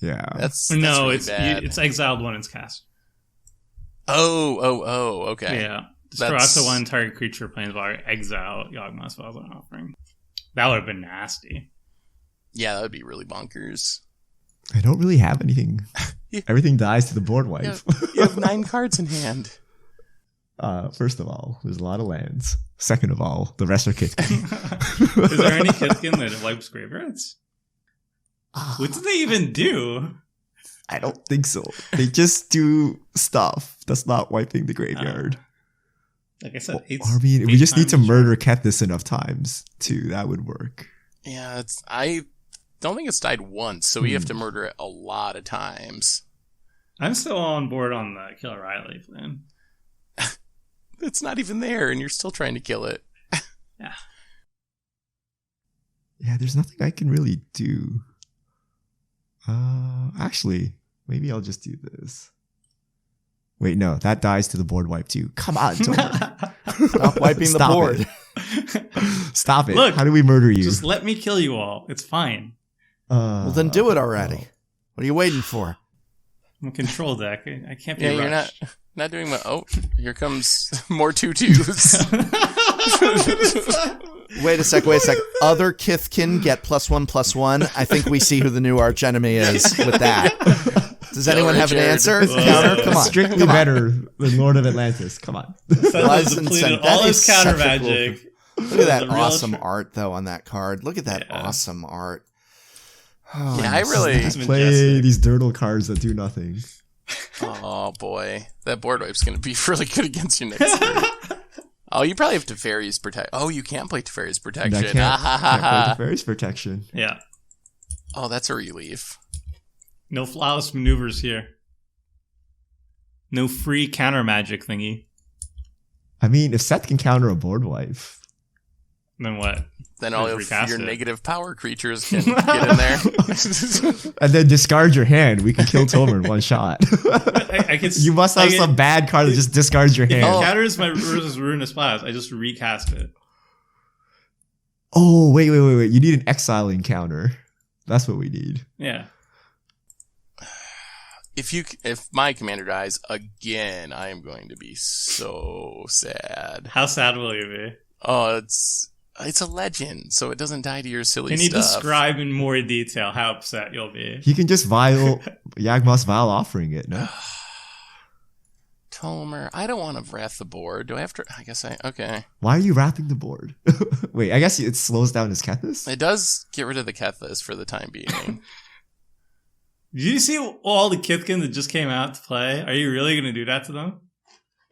D: Yeah.
C: That's
A: no,
C: really
A: it's
C: bad.
A: it's exiled when it's cast.
C: Oh, okay.
A: Yeah. Destroy up to 1 target creature planeswalker, exile Yawgmoth's File offering. That would have been nasty.
C: Yeah, that would be really bonkers.
D: I don't really have anything. Everything dies to the board wipe.
C: You have 9 cards in hand.
D: First of all, there's a lot of lands. Second of all, the rest are Kithkin.
A: Is there any Kithkin that wipes graveyards? What do they even do?
D: I don't think so. They just do stuff that's not wiping the graveyard.
A: Like I said,
D: we just need to murder Kethis enough times too. That would work.
C: Yeah, I don't think it's died once, so we have to murder it a lot of times.
A: I'm still on board on the Kill Riley plan.
C: It's not even there, and you're still trying to kill it.
A: Yeah.
D: Yeah, there's nothing I can really do. Actually, maybe I'll just do this. Wait, no, that dies to the board wipe too. Come on, Tomer.
B: Stop wiping the board.
D: Stop it.
A: Look,
D: how do we murder you?
A: Just let me kill you all. It's fine.
B: Well, then do it already. What are you waiting for?
A: I'm a control deck. I can't be
C: Yeah, you're
A: rushed.
C: not doing what. Oh, here comes more 2/2s.
B: Wait a sec. Other Kithkin get +1/+1. I think we see who the new archenemy is with that. Does anyone have an answer? Counter? Come on.
D: Strictly better than Lord of Atlantis. Come on.
A: Has depleted all his counter magic.
B: Look at that awesome art, though, on that card. Look at that awesome art.
C: Oh, yeah, I really
D: play these dirtle cards that do nothing.
C: Oh boy, that board wipe's gonna be really good against you next turn. Oh, you probably have Teferi's Protection. Oh, you can't play Teferi's Protection.
D: I can't play Teferi's Protection.
A: Yeah.
C: Oh, that's a relief.
A: No flawless maneuvers here. No free counter magic thingy.
D: I mean, if Seth can counter a board wipe,
A: then what?
C: Then all of
A: recast
C: your
A: it.
C: negative power creatures can get in there.
D: and then discard your hand, we can kill Tomer in one shot. You must have some bad card that just discards your hand.
A: If it counters my Ruinous Blast, I just recast it.
D: Oh, wait. You need an exiling counter. That's what we need.
A: Yeah.
C: If my commander dies again, I am going to be so sad.
A: How sad will you be?
C: Oh, it's It's a legend, so it doesn't die to your silly
A: Can you
C: stuff.
A: describe in more detail how upset you'll be?
D: He can just Yagmoth's Vile offering it, no?
C: Tomer. I don't want to wrath the board. Do I have to? Okay.
D: Why are you wrapping the board? Wait, I guess it slows down his Kethis?
C: It does get rid of the Kethis for the time being.
A: Did you see all the Kithkin that just came out to play? Are you really going to do that to them?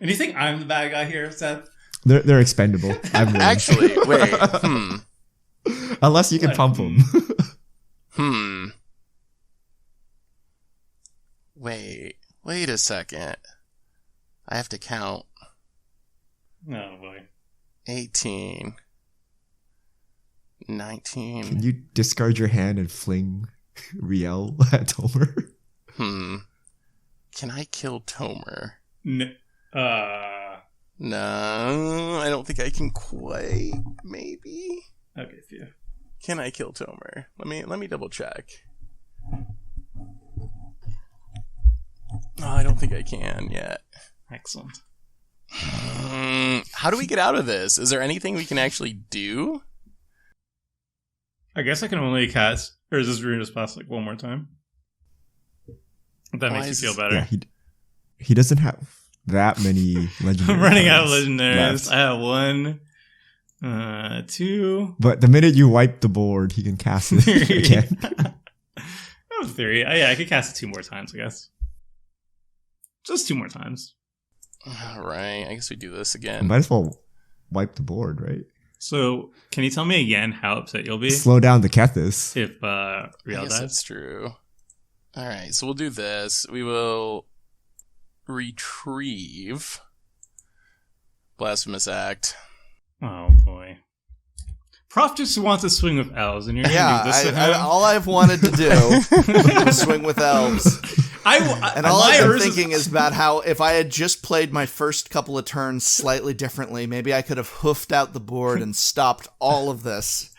A: And do you think I'm the bad guy here, Seth?
D: They're expendable.
C: Actually, wait.
D: Unless you can pump them.
C: Wait a second. I have to count.
A: Oh, boy.
C: 18. 19.
D: Can you discard your hand and fling Rielle at Tomer?
C: Can I kill Tomer?
A: No,
C: No, I don't think I can quite. Maybe.
A: okay, phew.
C: Can I kill Tomer? Let me double check. Oh, I don't think I can yet.
A: Excellent.
C: How do we get out of this? Is there anything we can actually do?
A: I guess I can only cast, or is this Ruinous Blast like one more time? If that makes you feel better.
D: Yeah, he doesn't have that many legendaries.
A: I'm running out of legendaries.
D: left.
A: I have 1, 2.
D: But the minute you wipe the board, he can cast it again.
A: I have 3. Yeah, I could cast it 2 more times, I guess. Just 2 more times.
C: Alright, I guess we do this again.
D: Might as well wipe the board, right?
A: So, can you tell me again how upset you'll be
D: Slow down the Kethis.
A: if
C: I
A: Rielle
C: guess
A: dies?
C: that's true. Alright, so we'll do this. We will retrieve Blasphemous Act.
A: Oh boy. Prof just wants to swing with elves, and you're gonna do this to him?
B: all I've wanted to do is swing with elves. And all I've been thinking is about how if I had just played my first couple of turns slightly differently, maybe I could have hoofed out the board and stopped all of this.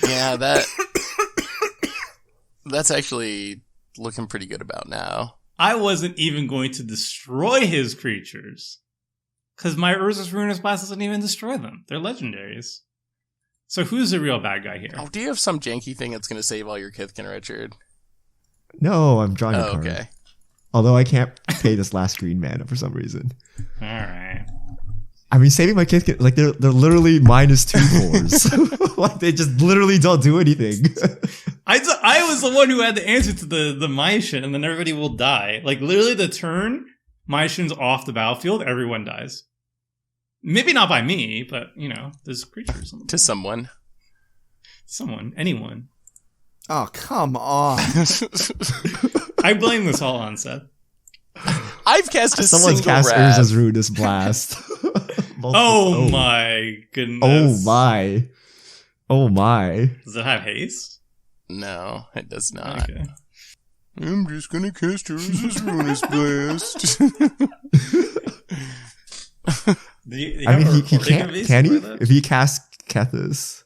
C: Yeah, that's actually looking pretty good about now.
A: I wasn't even going to destroy his creatures. Because my Urza's Ruinous Blast doesn't even destroy them. They're legendaries. So who's the real bad guy here?
C: Oh, do you have some janky thing that's going to save all your Kithkin, Richard?
D: No, I'm drawing a
C: Oh,
D: card.
C: okay.
D: Although I can't pay this last green mana for some reason.
A: Alright.
D: I mean, saving my Kithkin, like they're literally -2/4s. Like they just literally don't do anything.
A: I was the one who had the answer to the Maishin, and then everybody will die. Like, literally the turn Maishin's off the battlefield, everyone dies. Maybe not by me, but, you know, there's creatures.
C: To someone.
A: Someone. Anyone.
B: Oh, come on.
A: I blame this all on Seth.
C: I've cast a
D: Someone's
C: single
D: cast
C: wrath.
D: Urza's Ruinous Blast.
A: Oh my goodness.
D: Oh my. Oh my.
A: Does it have haste?
C: No, it does not.
A: Okay.
C: I'm just gonna cast Urza's Ruinous Blast.
D: I mean, he can't. Can he? If he casts Kethis.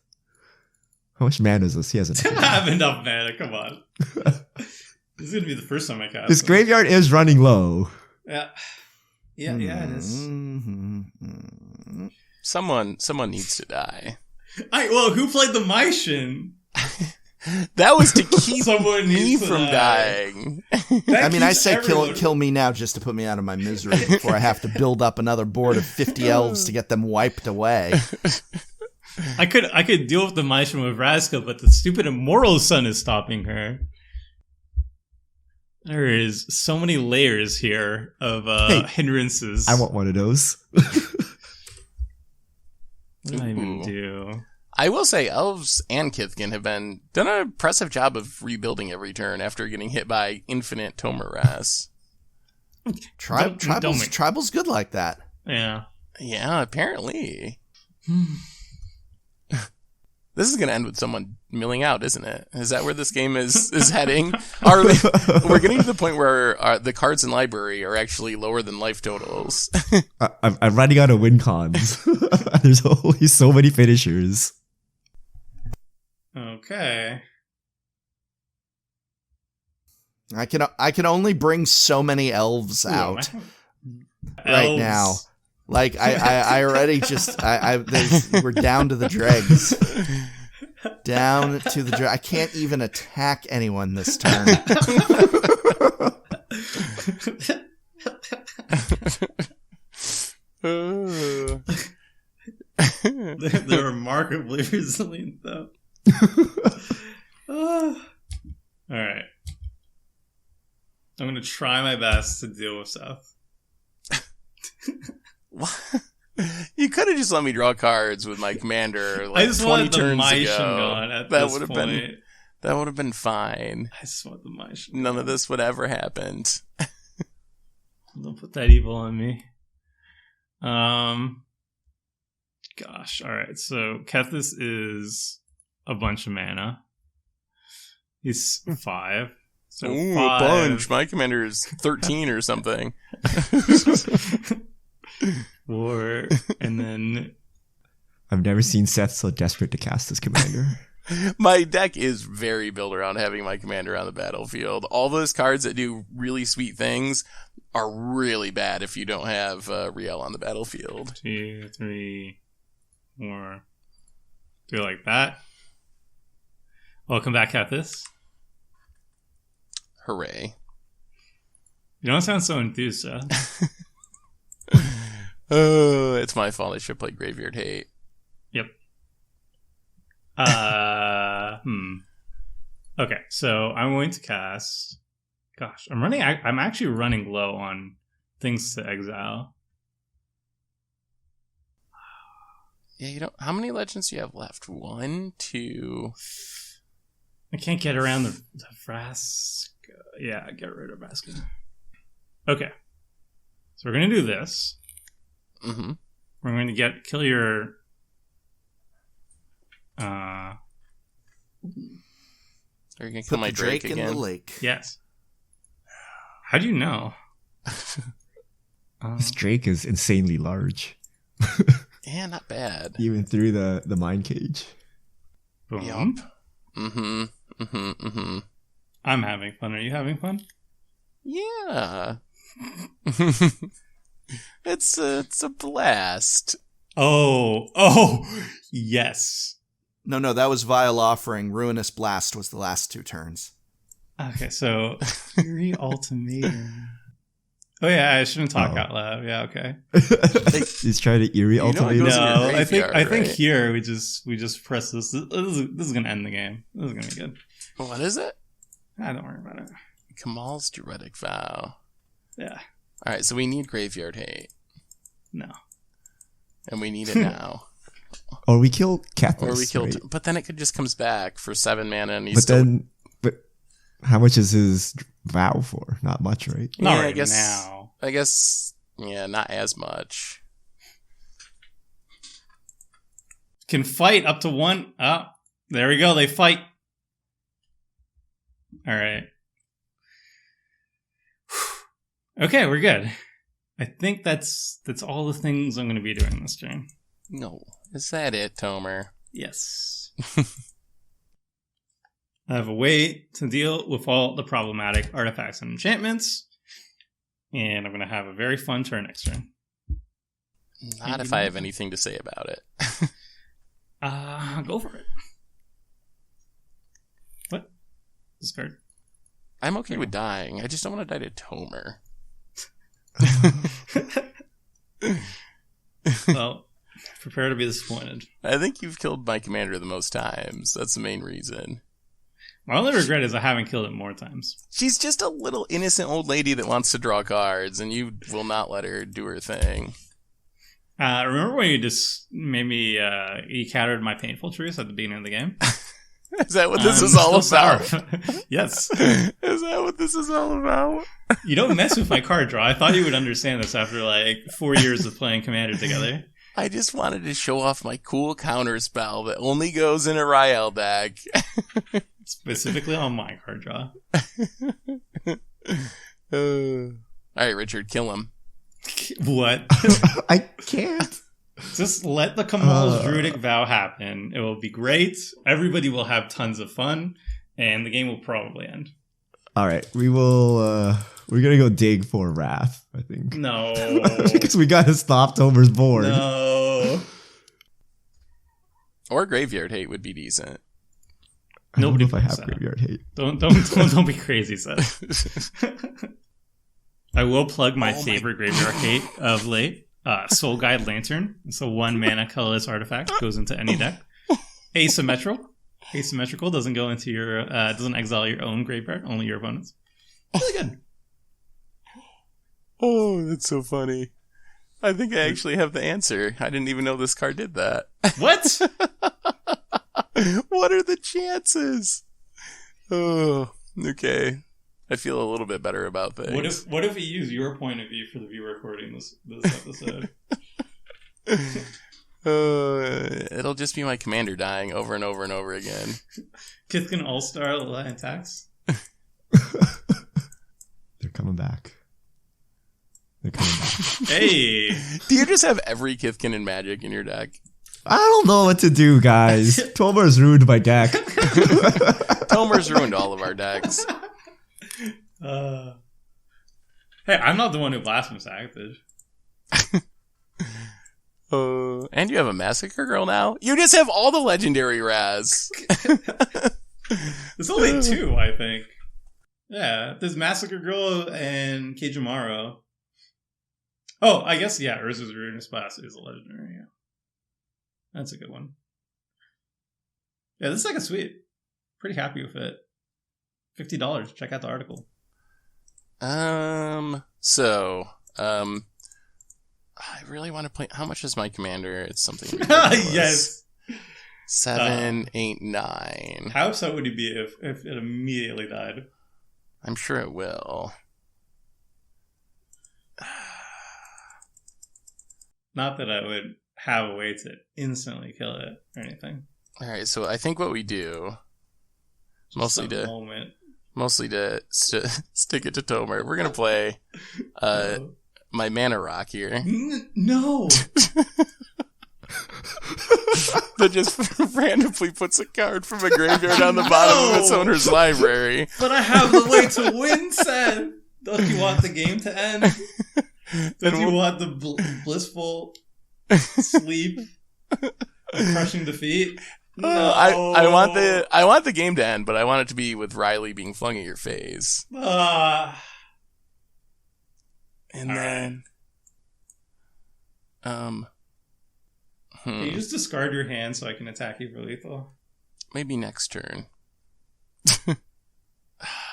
D: How much mana is this? He hasn't.
A: I have enough mana, come on. This is gonna be the first time I cast
D: His
A: it.
D: graveyard is running low.
A: Yeah. Yeah, it is.
C: Someone needs to die.
A: Well, who played the Maishin?
C: That was to keep
A: Someone
C: me
A: needs to
C: from
A: die.
C: dying.
B: I mean, I
A: keeps
B: say
A: everyone-
B: kill me now just to put me out of my misery before I have to build up another board of 50 elves to get them wiped away.
A: I could deal with the Maishin with Razka, but the stupid Immoral Sun is stopping her. There is so many layers here of hindrances.
D: I want one of those.
A: What did I even do?
C: I will say elves and Kithkin have done an impressive job of rebuilding every turn after getting hit by infinite Tomeras.
B: Tribal's good like that.
A: Yeah.
C: Yeah, apparently. This is going to end with someone milling out, isn't it? Is that where this game is heading? We're getting to the point where the cards in library are actually lower than life totals.
D: I'm running out of win cons. There's only so many finishers.
A: Okay.
B: I can only bring so many elves out right now. Like I already just we're down to the dregs. Down to the I can't even attack anyone this turn.
A: They're remarkably resilient, though. All right. I'm going to try my best to deal with Seth.
C: What? You could have just let me draw cards with my commander like
A: I just
C: 20
A: wanted the
C: turns
A: Mai
C: ago.
A: Shingon at
C: That
A: this
C: would have
A: point.
C: That would have been fine.
A: I just want the Mai Shingon.
C: None of this would ever happened.
A: Don't put that evil on me. Gosh, alright, so Kethis is a bunch of mana. He's 5. So
C: Ooh,
A: 5.
C: a bunch. My commander is 13 or something.
A: 4, and then...
D: I've never seen Seth so desperate to cast his commander.
C: My deck is very built around having my commander on the battlefield. All those cards that do really sweet things are really bad if you don't have Rielle on the battlefield.
A: 2, 3, 4. Do it like that. Welcome back, Kethis.
C: Hooray.
A: You don't sound so enthused, Seth.
C: Oh, it's my fault. I should play Graveyard Hate.
A: Yep. Okay, so I'm going to cast... Gosh, I'm actually running low on things to exile.
C: Yeah, you don't... How many legends do you have left? 1, 2...
A: I can't get around the Vraska. Yeah, get rid of Vraska. Okay. So we're going to do this.
C: Mm-hmm.
A: We're going to kill your...
C: Are you going to
B: Put
C: kill my
B: the Drake
C: again?
B: in the lake.
A: Yes. How do you know?
D: This Drake is insanely large.
C: Yeah, not bad.
D: Even through the mind cage.
A: Boom.
C: Yup. Mm-hmm. Mm-hmm. Mm-hmm.
A: I'm having fun. Are you having fun?
C: Yeah. It's a blast.
A: Oh, yes.
B: No, that was Vile Offering. Ruinous Blast was the last 2 turns.
A: Okay, so Fury Ultimatum. Oh yeah, I shouldn't talk
D: Oh.
A: out loud. Yeah, okay.
D: He's trying to eerie
C: know it
D: ultimatum.
C: goes in your
A: No, I
C: graveyard,
A: think
C: right?
A: here we just press this. This is gonna end the game. This is gonna be good.
C: What is it?
A: Don't worry about it.
C: Kamal's Druidic Vow.
A: Yeah,
C: Alright, so we need Graveyard Hate.
A: no.
C: And we need it now.
D: Or we kill Kethis.
C: Or we kill...
D: right?
C: But then it could just comes back for 7 mana and he's
D: But
C: still...
D: then, how much is his vow for? Not much, right?
A: Not
C: Yeah,
A: right
C: I guess,
A: now.
C: I guess, yeah, not as much.
A: Can fight up to 1. Oh, there we go. They fight. All right. Okay, we're good. I think that's all the things I'm going to be doing this turn.
C: No. Is that it, Tomer?
A: Yes. I have a way to deal with all the problematic artifacts and enchantments. And I'm going to have a very fun turn next turn.
C: Not if I have anything to say about it.
A: Go for it. What? Discard.
C: I'm okay with dying. I just don't want to die to Tomer.
A: Well, prepare to be disappointed.
C: I think you've killed my commander the most times. That's the main reason.
A: My only regret is I haven't killed it more times.
C: She's just a little innocent old lady that wants to draw cards, and you will not let her do her thing.
A: Remember when you just made me you countered my painful truce at the beginning of the game?
C: Is that what this is
A: I'm
C: all
A: still
C: about?
A: sour. Yes.
C: Is that what this is all about?
A: You don't mess with my card draw. I thought you would understand this after like 4 years of playing Commander together.
C: I just wanted to show off my cool counter spell that only goes in a Rielle deck.
A: Specifically on my card draw.
C: All right, Richard, kill him.
A: What?
D: I can't.
A: Just let the Kamal's Druidic Vow happen. It will be great. Everybody will have tons of fun. And the game will probably end.
D: All right, we will. We're gonna go dig for Wrath, I think.
A: No.
D: Because we gotta stop Tomer's board.
A: No.
C: Or Graveyard Hate would be decent.
D: I don't know
A: Nobody
D: if I
A: plays
D: have
A: that.
D: Graveyard Hate.
A: Don't be crazy, Seth. I will plug my favorite Graveyard Hate of late. Soul Guide Lantern. It's a 1 mana colorless artifact. Goes into any deck. Asymmetrical doesn't go into your doesn't exile your own graveyard, only your opponent's. Really good.
C: Oh, that's so funny. I think I actually have the answer. I didn't even know this card did that.
A: What?
C: What are the chances? Oh, okay. I feel a little bit better about things.
A: What if we use your point of view for the viewer recording this episode?
C: It'll just be my commander dying over and over and over again.
A: Kithkin All-Star Lion Tax?
D: They're coming back. They're coming back.
A: Hey!
C: Do you just have every Kithkin in Magic in your deck?
D: I don't know what to do, guys. Tomer's ruined my deck.
C: Tomer's ruined all of our decks.
A: Hey, I'm not the one who blasphemes Hagfish.
C: And you have a Massacre Girl now? You just have all the legendary Raz.
A: There's only 2, I think. Yeah, there's Massacre Girl and Kijimaro. Oh, I guess, yeah, Urza's Ruinous Blast is a legendary, yeah. That's a good one. Yeah, this is like a sweet. Pretty happy with it. $50. Check out the article.
C: I really want to play. How much is my commander? It's something ridiculous.
A: Yes.
C: 7, 8, 9.
A: How upset would you be if it immediately died?
C: I'm sure it will.
A: Not that I would have a way to instantly kill it or anything.
C: All right, so I think what we do, mostly to stick it to Tomer, we're gonna play my Mana Rock here.
A: No.
C: That just randomly puts a card from a graveyard on the bottom of its owner's library.
A: But I have the way to win, Seth. Don't you want the game to end? Don't you want the blissful sleep of crushing defeat? No.
C: I want the game to end, but I want it to be with Riley being flung at your face.
A: And
C: then
A: Can you just discard your hand so I can attack you for lethal?
C: Maybe next turn.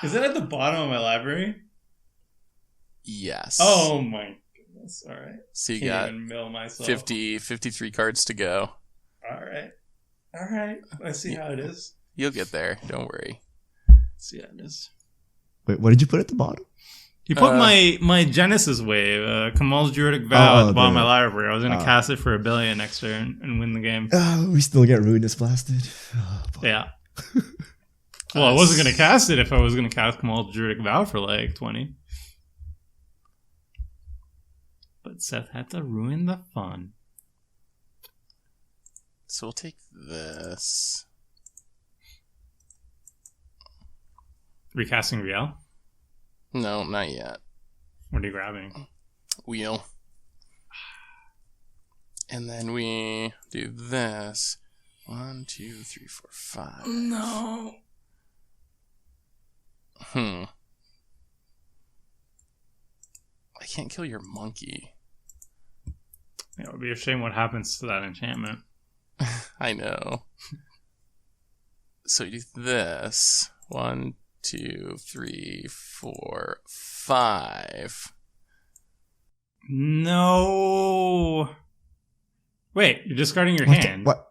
A: Is it at the bottom of my library?
C: Yes.
A: Oh my goodness. Alright.
C: So you
A: Can't
C: got
A: even mill myself.
C: 53 cards to go.
A: Alright. I see how it is.
C: You'll get there. Don't worry.
A: See how it is.
D: Wait, what did you put at the bottom?
A: You put my Genesis Wave, Kamal's Druidic Vow at the bottom of my library. I was going to cast it for $1 billion next turn and win the game.
D: We still get Ruinous Blasted.
A: Yeah. Well, I wasn't going to cast it if I was going to cast Kamal's Druidic Vow for like 20. But Seth had to ruin the fun.
C: So we'll take this.
A: Recasting Rielle?
C: No, not yet.
A: What are you grabbing?
C: Wheel. And then we do this. 1, 2, 3, 4, 5.
A: No.
C: I can't kill your monkey.
A: It would be a shame what happens to that enchantment.
C: I know. So you do this. 1, 2, 3, 4, 5.
A: No. Wait, you're discarding your hand.
D: What?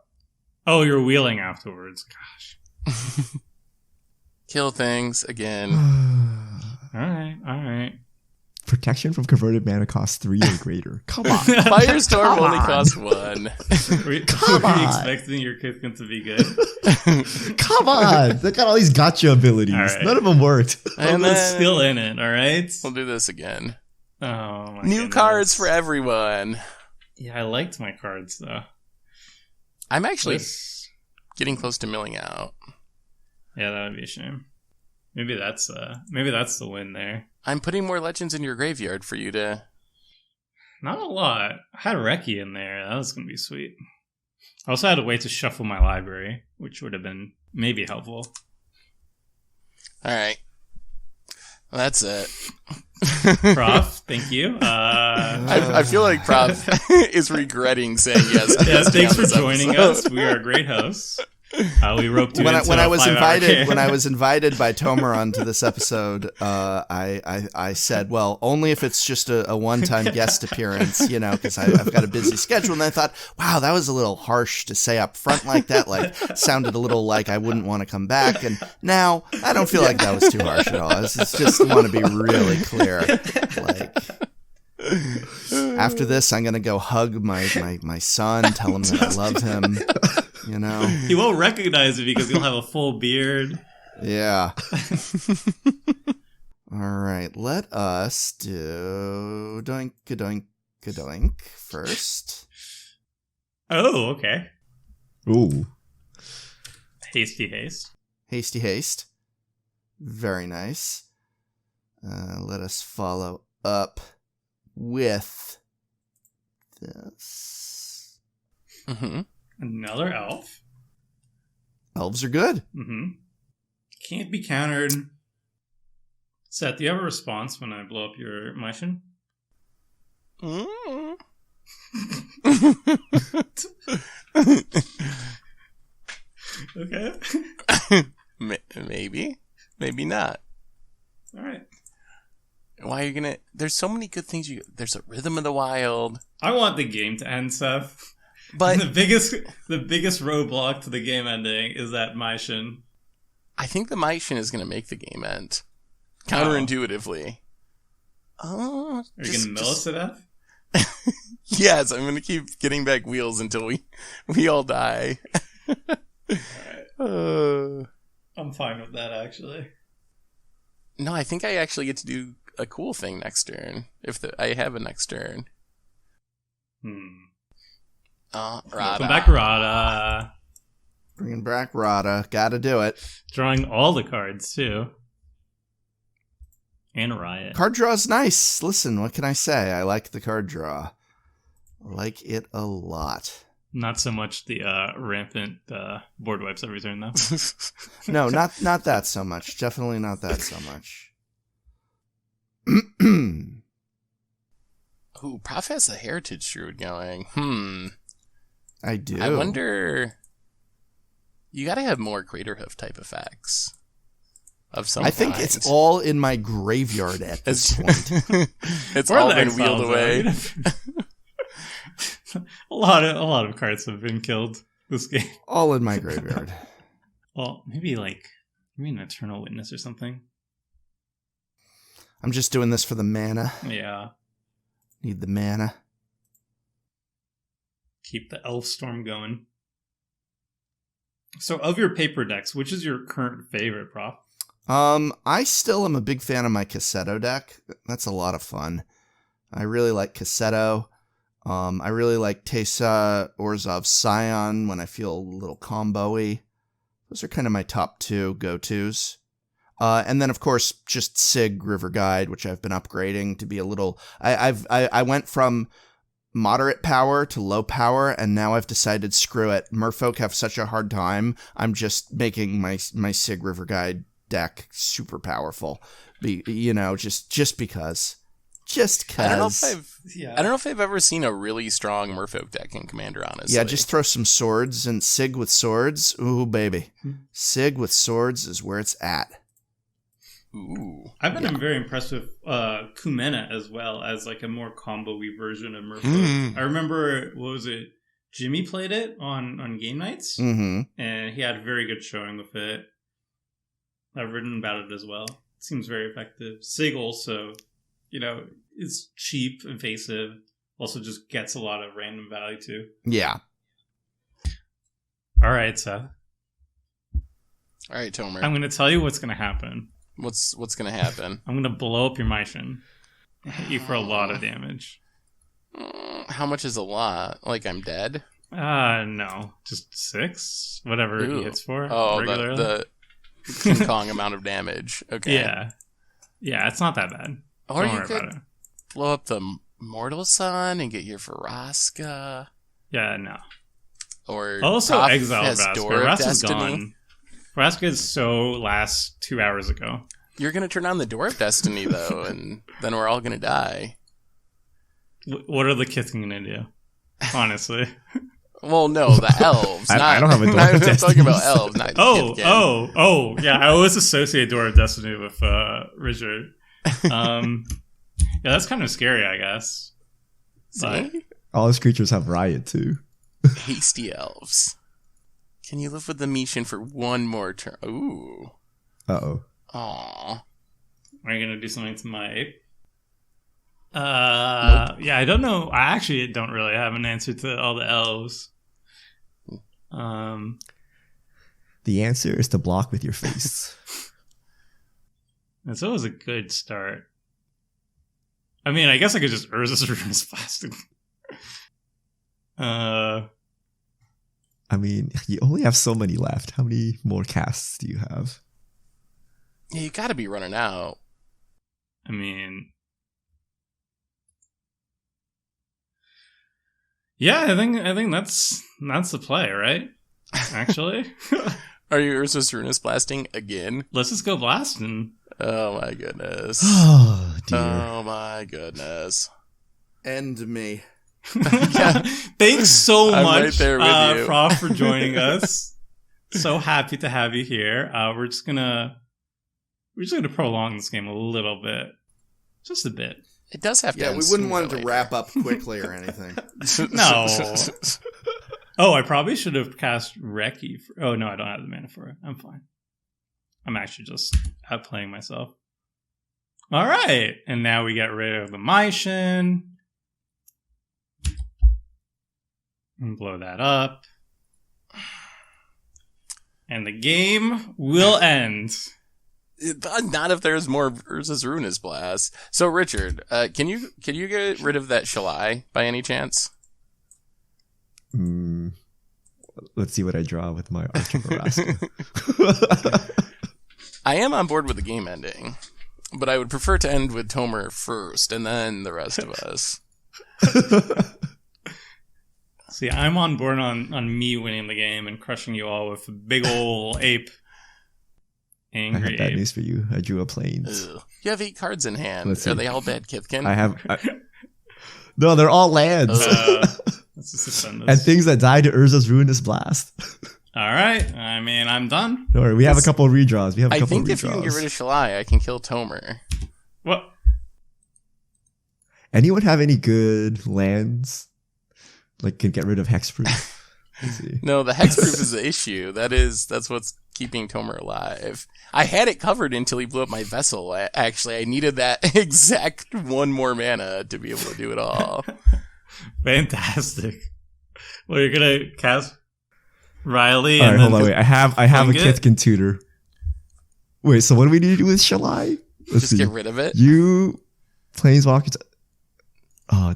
A: Oh, you're wheeling afterwards. Gosh.
C: Kill things again.
A: All right.
D: Protection from converted mana costs 3 or greater. Come on.
C: Firestorm
D: Come
C: only
D: on.
C: costs 1.
A: Were you expecting your Kithkin to be good?
D: Come on. They got all these gotcha abilities.
A: All right.
D: None of them worked.
C: And
A: It's
C: then
A: still in it, all right?
C: we'll do this again.
A: Oh, my
C: New
A: goodness.
C: cards for everyone.
A: Yeah, I liked my cards, though.
C: I'm actually getting close to milling out.
A: Yeah, that would be a shame. Maybe that's the win there.
C: I'm putting more legends in your graveyard for you to...
A: Not a lot. I had Reki in there. That was going to be sweet. I also had a way to shuffle my library, which would have been maybe helpful.
C: All right. Well, that's it.
A: Prof, thank you.
C: I feel like Prof is regretting saying yes.
A: Yes, thanks for joining us. We are great hosts. We roped you into
B: when I was
A: 5-hour camp.
B: when I was invited by Tomaron to this episode, I said, well, only if it's just a one-time guest appearance, because I've got a busy schedule. And I thought, wow, that was a little harsh to say up front like that. Like, sounded a little like I wouldn't want to come back. And now I don't feel like that was too harsh at all. I just want to be really clear. Like, after this, I'm gonna go hug my son, tell him that I love him.
A: He won't recognize it because he'll have a full beard.
B: Yeah. All right, let us do doink first.
A: Oh, okay.
D: Ooh.
A: Hasty haste.
B: Hasty haste. Very nice. Let us follow up with this.
C: Mm-hmm.
A: Another elf.
B: Elves are good.
A: Mm-hmm. Can't be countered. Seth, do you have a response when I blow up your Mycian?
C: Mm.
A: Okay.
C: Maybe not.
A: All right.
C: Why are you gonna? There's so many good things. There's a Rhythm of the Wild.
A: I want the game to end, Seth.
C: But
A: the biggest roadblock to the game ending is that Mycian.
C: I think the Mycian is going to make the game end. Counterintuitively.
A: Are you going to mill us to death?
C: Yes, I'm going to keep getting back wheels until we all die.
A: Right. I'm fine with that, actually.
C: No, I think I actually get to do a cool thing next turn. I have a next turn.
A: Radha.
C: Come
A: back, Radha.
B: Bringing back Radha. Gotta do it.
A: Drawing all the cards, too. And Riot.
B: Card draw is nice. Listen, what can I say? I like the card draw. I like it a lot.
A: Not so much the rampant board wipes every turn, though.
B: No, not that so much. Definitely not that so much.
C: Ooh, Prof has the Heritage Shroud going.
B: I do.
C: I wonder... You gotta have more Craterhoof type effects. Of some
B: I think
C: kind.
B: it's all in my graveyard at this point.
C: It's
A: Or
C: all
A: the
C: been
A: Exiles,
C: wheeled away.
A: a lot of cards have been killed this game.
B: All in my graveyard.
A: Well, maybe an Eternal Witness or something.
B: I'm just doing this for the mana.
A: Yeah.
B: Need the mana.
A: Keep the Elf Storm going. So, of your paper decks, which is your current favorite, Prof?
B: I still am a big fan of my Cassetto deck. That's a lot of fun. I really like Cassetto. I really like Teysa Orzhov Scion when I feel a little combo-y. Those are kind of my top two go-tos. And then, of course, just Sig River Guide, which I've been upgrading to be a little... I went from moderate power to low power, and now I've decided, screw it. Merfolk have such a hard time. I'm just making my Sig River Guide deck super powerful. Just because. Just cause.
C: I don't know if I've ever seen a really strong Merfolk deck in Commander, honestly.
B: Yeah, just throw some swords and Sig with swords. Ooh, baby. Sig with swords is where it's at.
C: Ooh.
A: I've been very impressed with Kumena as well as like a more combo-y version of Merfolk. I remember, what was it? Jimmy played it on game nights, and he had a very good showing with it. I've written about it as well. It seems very effective. Sig also, is cheap, invasive, also just gets a lot of random value too.
B: Yeah.
A: All right, Seth.
C: All right, Tomer.
A: I'm going to tell you what's going to happen.
C: What's going to happen?
A: I'm going to blow up your Mycian and hit you for a lot of damage.
C: How much is a lot? Like I'm dead?
A: No. Just 6? Whatever he hits for.
C: Oh,
A: regularly.
C: King Kong amount of damage. Okay.
A: Yeah, it's not that bad.
C: Or
A: Don't
C: you
A: worry
C: could
A: about it.
C: blow up the Mortal Sun and get your Vraska.
A: Yeah, no.
C: Or
A: Also
C: Prof
A: exile
C: has
A: Vraska.
C: Door of
A: Vraska's
C: Destiny.
A: gone. Vraska is so last 2 hours ago.
C: You're going to turn on the Door of Destiny, though, and then we're all going to die.
A: What are the Kithkin gonna do? Honestly.
C: Well, no, the elves.
D: I don't have a Door of
C: I'm
D: Destiny.
C: talking about elves, not Kithkin.
A: Yeah. I always associate Door of Destiny with Richard. Yeah, that's kind of scary, I guess. But
C: See?
D: All his creatures have riot too.
C: Hasty elves. Can you live with the Mishin for one more turn? Ooh.
D: Uh-oh.
C: Aww.
A: are you gonna do something to my ape?
C: Nope.
A: Yeah, I don't know. I actually don't really have an answer to all the elves.
D: The answer is to block with your face.
A: It's always a good start. I mean, I guess I could just Urza's Ruinous Blasting.
D: I mean, you only have so many left. How many more casts do you have?
C: Yeah, you gotta be running out.
A: I mean, yeah, I think that's the play, right? Actually,
C: Are you Urza's Ruinous Blasting again?
A: let's just go blasting.
C: Oh my goodness.
D: Oh, dear.
C: Oh my goodness.
B: End me.
A: Thanks so
C: I'm
A: much,
C: right there with you.
A: Prof, for joining us. So happy to have you here. We're just gonna prolong this game a little bit, just a bit.
C: It does have to
B: Yeah,
C: end
B: we wouldn't
C: sooner
B: want
C: or
B: it to
C: later.
B: wrap up quickly or anything.
A: No. Oh, I probably should have cast Reki. Oh no, I don't have the mana for it. I'm fine. I'm actually just outplaying myself. All right, and now we get rid of the Maishin. And blow that up. And the game will end.
C: Not if there's more Urza's Ruinous Blast. So, Richard, can you get rid of that Shalai by any chance?
D: Let's see what I draw with my Archer Rascal.
C: I am on board with the game ending, but I would prefer to end with Tomer first, and then the rest of us.
A: See, I'm on board on me winning the game and crushing you all with a big ol' ape.
D: I
A: Angry
D: have bad
A: ape.
D: news for you. I drew a plains.
C: Ugh. You have 8 cards in hand.
D: Let's
C: Are
D: see.
C: they all bad, Kithkin?
D: No, they're all lands.
A: Let's just suspend
D: And
A: this.
D: things that die to Urza's Ruinous Blast.
A: All right. I mean, I'm done.
D: Don't worry, we have a couple of redraws. We have a
C: I
D: couple
C: think
D: of
C: if you can get
D: redraws.
C: rid of Shalai, I can kill Tomer.
A: What?
D: Anyone have any good lands? Like, can get rid of Hexproof? Let's see.
C: No, the hexproof is the issue. That's what's keeping Tomer alive. I had it covered until he blew up my vessel. Actually, I needed that exact one more mana to be able to do it all.
A: Fantastic. Well, you're gonna cast Riley.
D: All
A: and
D: right, hold
A: then
D: on, wait. I have a
A: Fling it?
D: Kithkin tutor. Wait, so what do we need to do with Shalai? Let's
C: Just
D: see.
C: get rid of it.
D: You Planeswalkers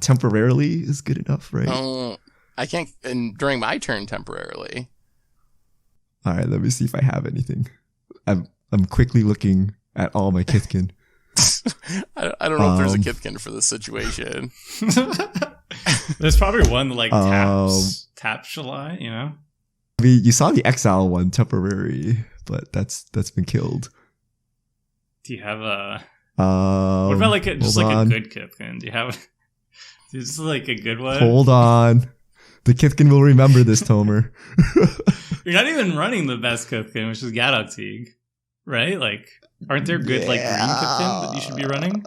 D: temporarily is good enough, right?
C: Oh, I can't. And during my turn, temporarily.
D: All right, let me see if I have anything. I'm quickly looking at all my Kithkin.
C: I don't know if there's a Kithkin for this situation.
A: There's probably one that, like tap Shalai, you know?
D: I mean, you saw the Exile one temporary, but that's been killed.
A: Do you have a?
D: What
A: What about like a good Kithkin? Do you have? Is this like a good one?
D: Hold on. The Kithkin will remember this, Tomer.
A: You're not even running the best Kithkin, which is Gadok Teague, right? Like, aren't there good like green Kithkin that you should be running?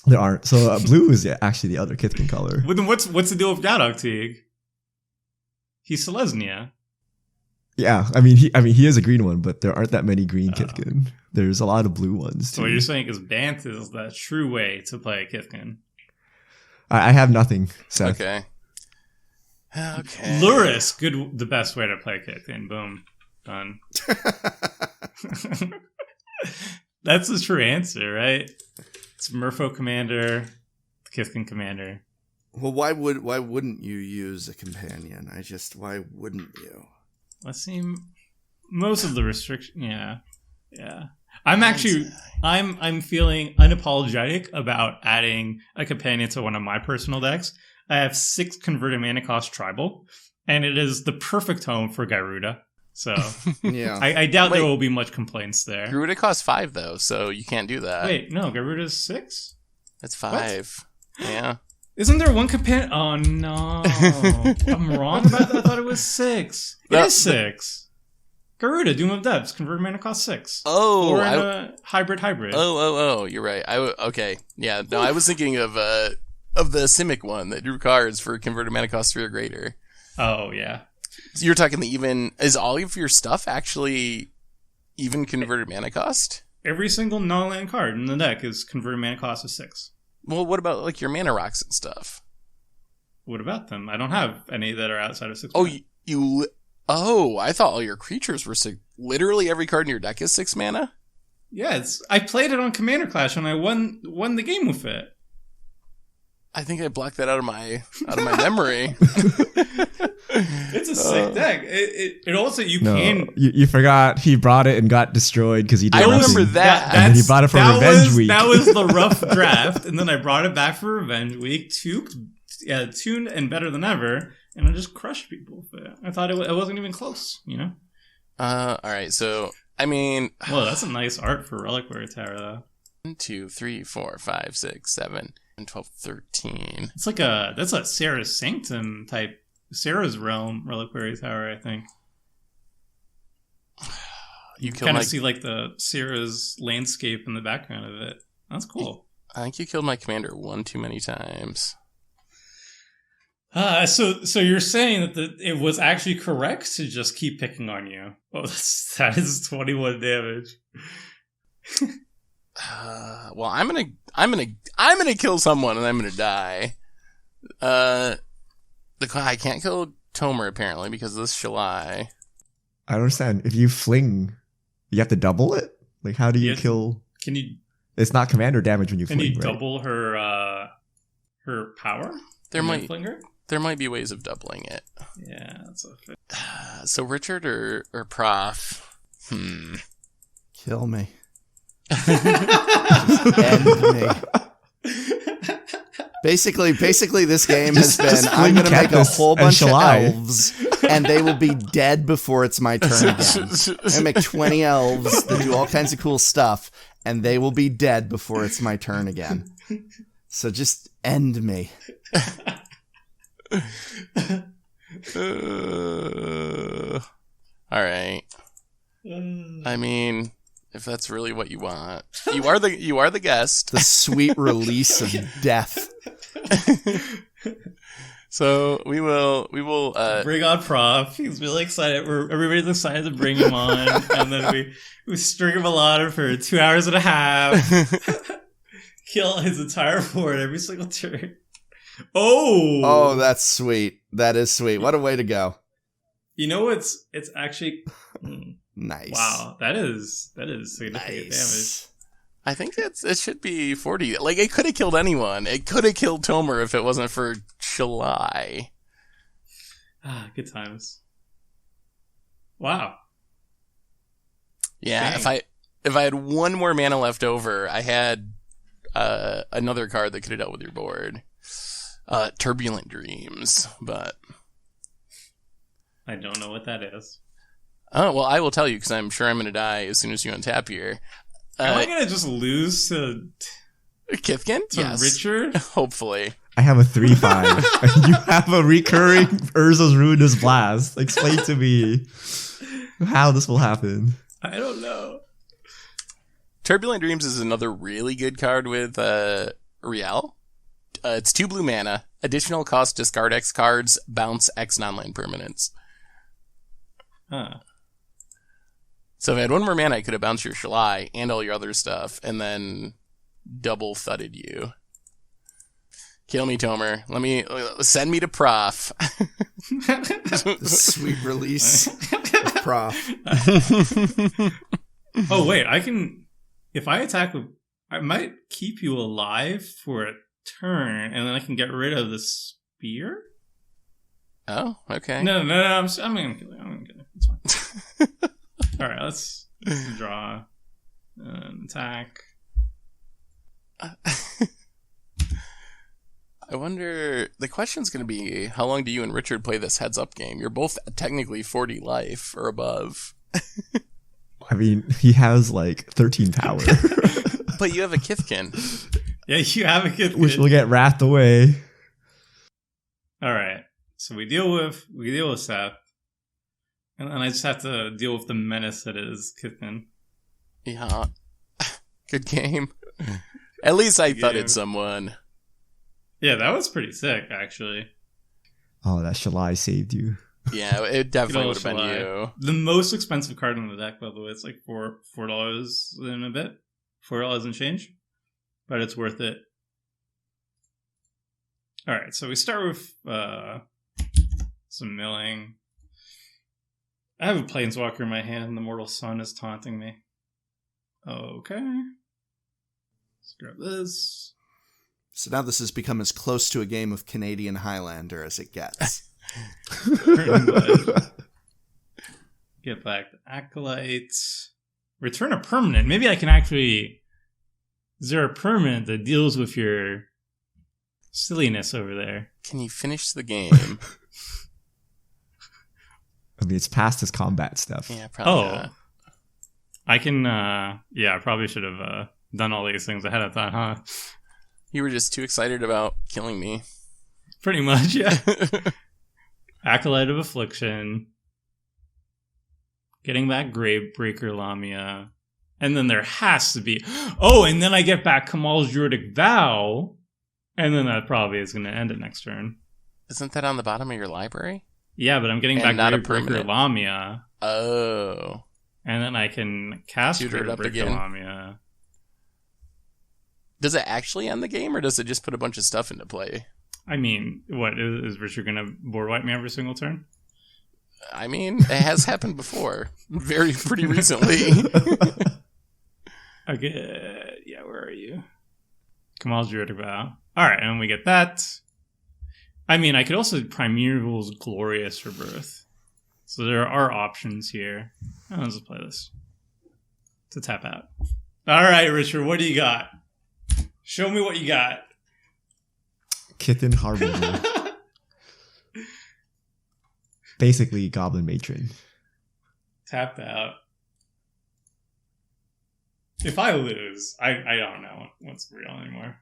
D: There aren't. So blue is actually the other Kithkin color.
A: Well, then what's the deal with Gadok Teague? He's Selesnya.
D: Yeah, I mean he is a green one, but there aren't that many green Kithkin. There's a lot of blue ones too.
A: So what you're saying is Bant is the true way to play a Kithkin.
D: I have nothing, Seth.
C: Okay.
A: Luris, the best way to play a Kithkin. Boom. Done. That's the true answer, right? It's Merfolk Commander, Kithkin Commander.
B: Well, why wouldn't you use a companion? Why wouldn't you?
A: Let's see. most of the restriction. Yeah. I'm feeling unapologetic about adding a companion to one of my personal decks. I have 6 converted mana cost tribal, and it is the perfect home for Garuda. So
B: Yeah.
A: I doubt there will be much complaints there.
C: Garuda costs 5 though, so you can't do that.
A: Wait, no, Garuda's 6?
C: It's 5. Yeah.
A: Isn't there one companion? Oh no, I'm wrong about that. I thought it was 6. It is 6. Garuda, Doom of Depths, convert mana cost 6.
C: Oh,
A: or in a hybrid.
C: Oh, you're right. Okay. Yeah, no, I was thinking of the Simic one that drew cards for converted mana cost 3 or greater.
A: Oh, yeah.
C: So you're talking is all of your stuff actually even converted mana cost?
A: Every single non-land card in the deck is converted mana cost of 6.
C: Well, what about like your mana rocks and stuff?
A: What about them? I don't have any that are outside of 6.
C: Oh, I thought all your creatures were 6. Literally every card in your deck is 6 mana?
A: Yeah, I played it on Commander Clash and I won the game with it.
C: I think I blocked that out of my memory.
A: It's a sick deck. It also
D: you forgot he brought it and got destroyed because he did
C: I remember
D: nothing.
C: that.
D: And then he brought it for Revenge Week.
A: That was the rough draft, and then I brought it back for Revenge Week. Tuned and better than ever, and I just crushed people with it. I thought it wasn't even close, you know?
C: All right, so, I mean...
A: Well, that's a nice art for Reliquary Tower, though.
C: 1, 2, 3, 4, 5, 6, 7, 12, 13.
A: It's like that's a Sarah's Sanctum type, Sarah's Realm Reliquary Tower, I think. You kind of see like the Sarah's landscape in the background of it. That's cool.
C: I think you killed my commander one too many times.
A: So you're saying that it was actually correct to just keep picking on you? Oh, that is 21 damage.
C: Well, I'm gonna kill someone and I'm gonna die. I can't kill Tomer apparently because of this Shalai.
D: I don't understand. If you fling, you have to double it. Like, how do you kill?
A: Can you?
D: It's not commander damage when you fling.
A: Can you
D: right?
A: double her power?
C: There might be ways of doubling it.
A: Yeah, that's okay.
C: So Richard or Prof?
B: Kill me. End me. Basically, this game has been, I'm going to make a whole bunch of elves, and they will be dead before it's my turn again. I'm going to make 20 elves that do all kinds of cool stuff, and they will be dead before it's my turn again. So just end me.
C: All right. I mean, if that's really what you want, you are the guest.
B: The sweet release of death.
C: So we will
A: bring on Prof. He's really excited. Everybody's excited to bring him on, and then we string him along for 2 hours and a half. Kill his entire board every single turn. Oh,
B: that's sweet. That is sweet. What a way to go.
A: You know, it's actually
B: nice.
A: Wow, that is significant damage.
C: I think it should be 40. Like, it could have killed anyone. It could have killed Tomer if it wasn't for Shalai.
A: Good times. Wow.
C: Yeah,
A: dang.
C: if I had one more mana left over, I had another card that could have dealt with your board. Turbulent Dreams, but
A: I don't know what that is.
C: Oh, well, I will tell you because I'm sure I'm going to die as soon as you untap here.
A: Am I going to just lose to
C: Kithkin? Yes.
A: Richard?
C: Hopefully.
D: I have a 3/5. And you have a recurring Urza's Ruinous Blast. Explain to me how this will happen.
A: I don't know.
C: Turbulent Dreams is another really good card with Rielle. It's 2 blue mana, additional cost, discard X cards, bounce X non-land permanents.
A: Huh.
C: So if I had one more mana, I could have bounced your Shalai and all your other stuff, and then double thudded you. Kill me, Tomer. Send me to Prof.
B: The sweet release of Prof.
A: Oh wait, if I attack with, I might keep you alive for a turn, and then I can get rid of the spear.
C: Oh, okay.
A: No. I'm gonna kill you. It's fine. All right, let's draw an attack.
C: I wonder, the question's going to be, how long do you and Richard play this heads-up game? You're both technically 40 life or above.
D: I mean, he has like 13 power.
C: But you have a Kithkin.
A: Yeah, you have a good.
D: Which will get wrathed away.
A: All right, so we deal with Seth, and then I just have to deal with the menace that is Kithkin.
C: Yeah. Good game. At least I thudded someone.
A: Yeah, that was pretty sick, actually.
D: Oh, that Shalai saved you.
C: Yeah, it definitely would have been you.
A: The most expensive card in the deck, by the way. It's like $4 and a bit. $4 and change. But it's worth it. Alright, so we start with some milling. I have a Planeswalker in my hand and the Mortal Sun is taunting me. Okay. Let's grab this.
B: So now this has become as close to a game of Canadian Highlander as it gets.
A: Get back the Acolytes. Return a permanent. Maybe I can actually... Is there a permanent that deals with your silliness over there?
C: Can you finish the game?
D: I mean, it's past his combat stuff.
C: Yeah, probably not.
A: I can... yeah, I probably should have done all these things ahead of time, huh?
C: You were just too excited about killing me.
A: Pretty much, yeah. Acolyte of Affliction. Getting back Gravebreaker Lamia. And then there has to be... Oh, and then I get back Kamal's Druidic Vow. And then that probably is going to end it next turn.
C: Isn't that on the bottom of your library?
A: Yeah, but I'm getting
C: And
A: back
C: not a
A: Gravebreaker
C: permanent.
A: Lamia.
C: Oh.
A: And then I can cast
C: Tutor it up
A: Gravebreaker
C: again.
A: Lamia.
C: Does it actually end the game, or does it just put a bunch of stuff into play?
A: I mean, what, is Richard going to board wipe me every single turn?
C: I mean, it has happened before. Pretty recently.
A: Okay, yeah, where are you? Kamal's Druidic Vow. Alright, and we get that. I mean, I could also Primeval's Glorious Rebirth. So there are options here. Oh, let's just play this. To tap out. Alright, Richard, what do you got? Show me what you got.
D: Kitten Harbinger. Basically, Goblin Matron.
A: Tapped out. If I lose, I don't know what's real anymore.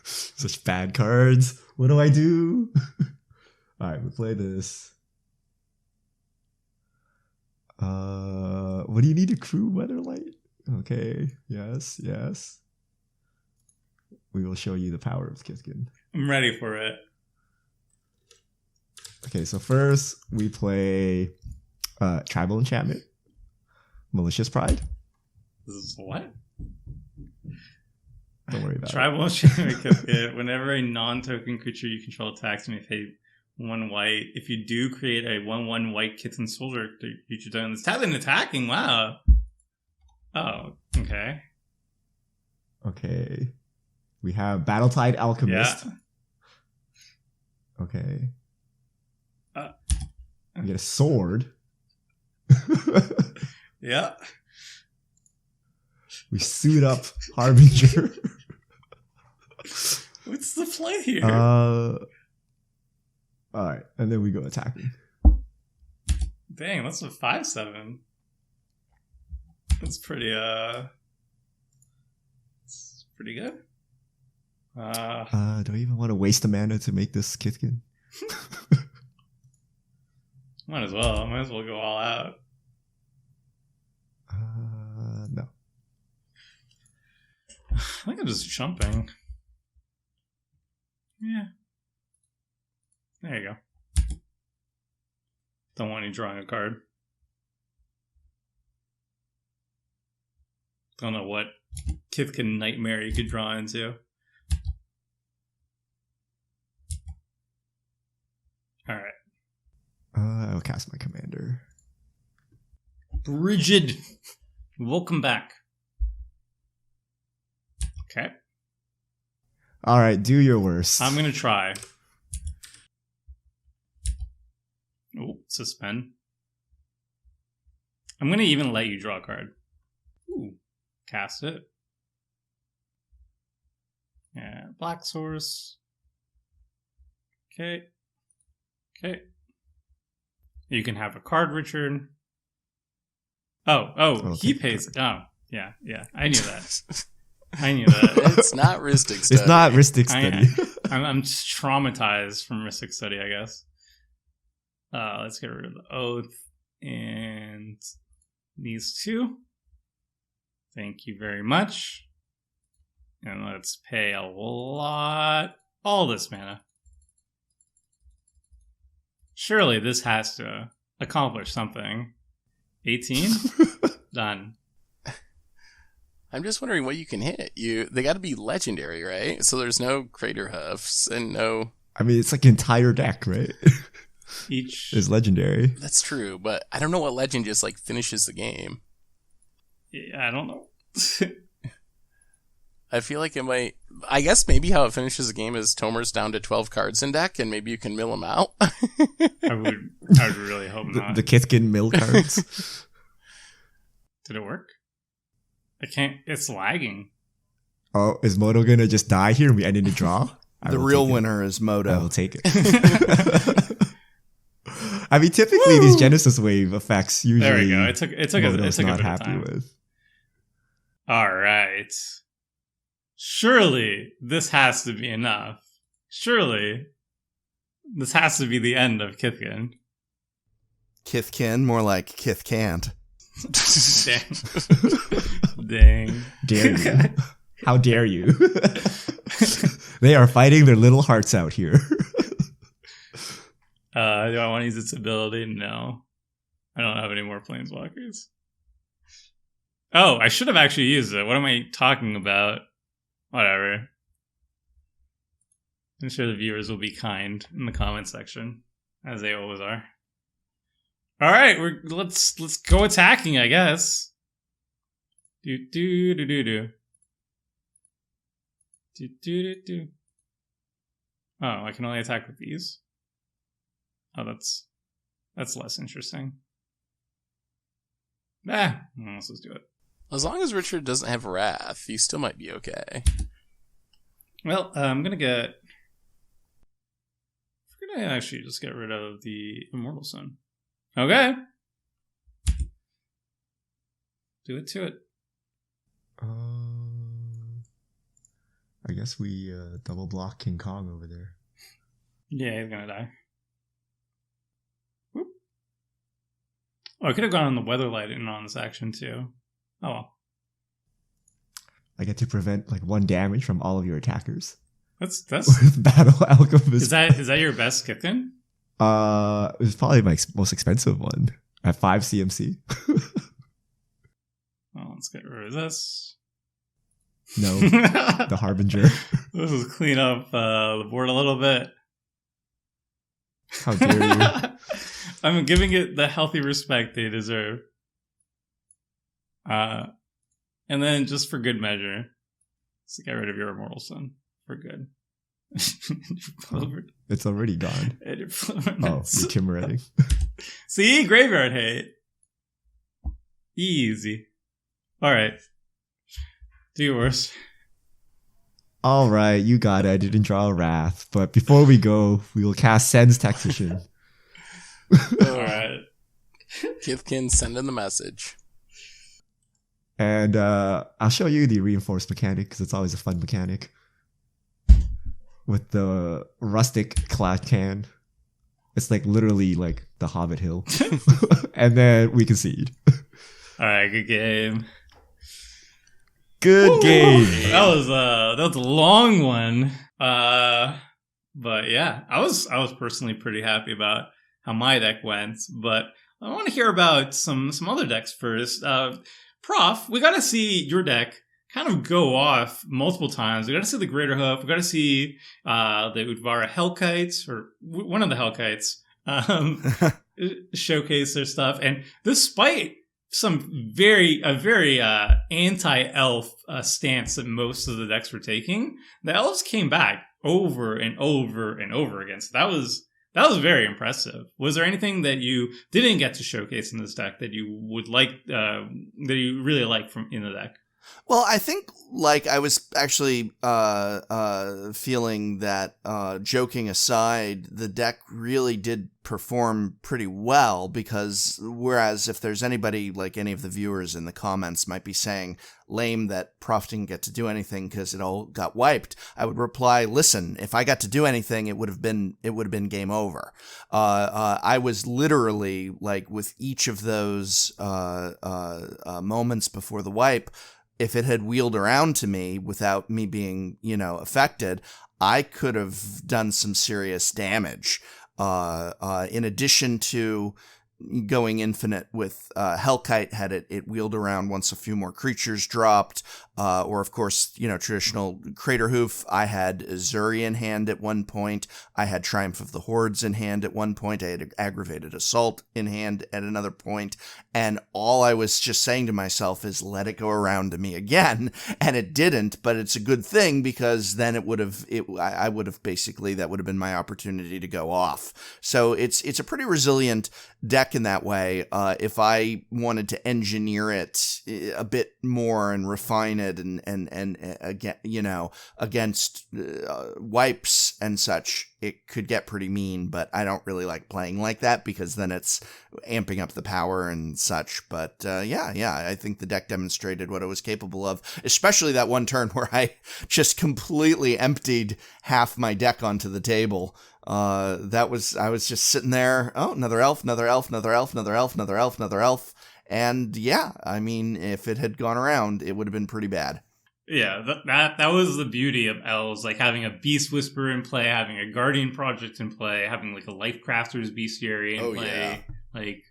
D: Such bad cards. What do I do? Alright, we play this. What do you need to crew Weatherlight? Okay, yes. We will show you the power of Kithkin.
A: I'm ready for it.
D: Okay, so first we play Tribal Enchantment, Malicious Pride.
A: This is what?
D: Don't worry about
A: Tribal Enchantment. Whenever a non-token creature you control attacks me, pay 1 white. If you do create a 1/1 white kitten soldier creature done this tapped and attacking. Wow. Oh, okay.
D: it. Okay. We have Battletide Alchemist.
A: Yeah.
D: Okay. We get a sword.
A: Yeah.
D: We suit up Harbinger.
A: What's the play here?
D: Alright, and then we go attacking.
A: Dang, that's a 5/7. That's pretty it's pretty good.
D: Do I even want to waste a mana to make this Kithkin?
A: Might as well. Might as well go all out.
D: No.
A: I think I'm just jumping. Yeah. There you go. Don't want you drawing a card. Don't know what Kithkin nightmare you could draw into. Alright.
D: I'll cast my commander.
A: Brigid. Welcome back. Okay.
D: Alright, do your worst.
A: I'm gonna try. Oh, suspend. I'm going to even let you draw a card. Ooh, cast it. Yeah, black source. Okay. You can have a card, Richard. Oh, he pays. Oh, yeah. I knew that.
C: It's not Rhystic Study.
D: It's not Rhystic Study.
A: I'm traumatized from Rhystic Study, I guess. Let's get rid of the oath and these two. Thank you very much. And let's pay all this mana. Surely this has to accomplish something. 18? Done.
C: I'm just wondering what you can hit. They got to be legendary, right? So there's no Crater Hoofs and no...
D: I mean, it's like an entire deck, right?
A: Each
D: is legendary.
C: That's true, but I don't know what legend just like finishes the game.
A: Yeah, I don't know.
C: I feel like it might... I guess maybe how it finishes the game is Tomer's down to 12 cards in deck, and maybe you can mill them out.
A: I would really hope not.
D: The Kithkin mill cards.
A: Did it work? I can't... It's lagging.
D: Oh, is Moto gonna just die here and we end in a draw?
B: The real winner is Moto.
D: I will take it. I mean, typically these Genesis Wave effects usually...
A: There we go. It took
D: Moto's
A: a
D: not
A: bit of
D: happy
A: time.
D: with.
A: All right. Surely this has to be enough. Surely this has to be the end of Kithkin.
B: Kithkin, more like Kith can't.
A: Dang.
D: Dare you? How dare you? They are fighting their little hearts out here.
A: Do I want to use its ability? No. I don't have any more planeswalkers. Oh, I should have actually used it. What am I talking about? Whatever. I'm sure the viewers will be kind in the comment section, as they always are. All right, let's go attacking, I guess. Do. Oh, I can only attack with these. Oh, that's less interesting. Let's just do it.
C: As long as Richard doesn't have Wrath, you still might be okay.
A: Well, I'm gonna actually just get rid of the Immortal Sun. Okay. Do it to it.
D: I guess we double block King Kong over there.
A: Yeah, he's gonna die. Whoop. Oh, I could have gone on the Weatherlight and on this action too. Oh well.
D: I get to prevent like 1 damage from all of your attackers.
A: That's
D: with Battle Alchemist.
A: Is that your best Kithkin?
D: It was probably my most expensive one at 5 CMC.
A: Well, let's get rid of this.
D: No, the Harbinger.
A: Let's just clean up the board a little bit.
D: How dare you?
A: I'm giving it the healthy respect they deserve. And then just for good measure, let's get rid of your Immortal Sun for good.
D: It's already gone. Oh, you're Kimerating.
A: See? Graveyard hate. Easy. Alright. Do yours.
D: Alright, you got it. I didn't draw a Wrath. But before we go, we will cast Sen's Tactician.
A: Alright.
C: Kithkin, send in the message.
D: And I'll show you the reinforced mechanic because it's always a fun mechanic. With the rustic clad can. It's like literally like the Hobbit Hill. And then we concede.
A: Alright, good game.
D: Good game.
A: That was a long one. But yeah, I was personally pretty happy about how my deck went. But I want to hear about some other decks first. Prof, we got to see your deck kind of go off multiple times. We got to see the Greater Hoof. We got to see the Udvara Hellkites, or one of the Hellkites, showcase their stuff. And despite some very anti-elf stance that most of the decks were taking, the elves came back over and over and over again. So that That was very impressive. Was there anything that you didn't get to showcase in this deck that you would like, that you really like from in the deck?
B: Well, I think like I was actually feeling that, joking aside, the deck really did perform pretty well, because whereas if there's anybody, like any of the viewers in the comments might be saying lame that Prof didn't get to do anything because it all got wiped, I would reply, listen, if I got to do anything, it would have been game over. I was literally like with each of those moments before the wipe, if it had wheeled around to me without me being, affected, I could have done some serious damage. In addition to going infinite with Hellkite, had it wheeled around once a few more creatures dropped, or of course, traditional Crater Hoof. I had Zuri in hand at one point. I had Triumph of the Hordes in hand at one point. I had Aggravated Assault in hand at another point. And all I was just saying to myself is, let it go around to me again. And it didn't, but it's a good thing, because then that would have been my opportunity to go off. So it's a pretty resilient deck in that way. If I wanted to engineer it a bit more and refine it and again, against wipes and such, it could get pretty mean, but I don't really like playing like that, because then it's amping up the power and such. But I think the deck demonstrated what it was capable of, especially that one turn where I just completely emptied half my deck onto the table. I was just sitting there. Oh, another elf, another elf, another elf, another elf, another elf, another elf. And I mean, if it had gone around, it would have been pretty bad.
A: Yeah, that was the beauty of elves, like having a Beast Whisperer in play, having a Guardian Project in play, having like a Life Crafter's Bestiary in play, like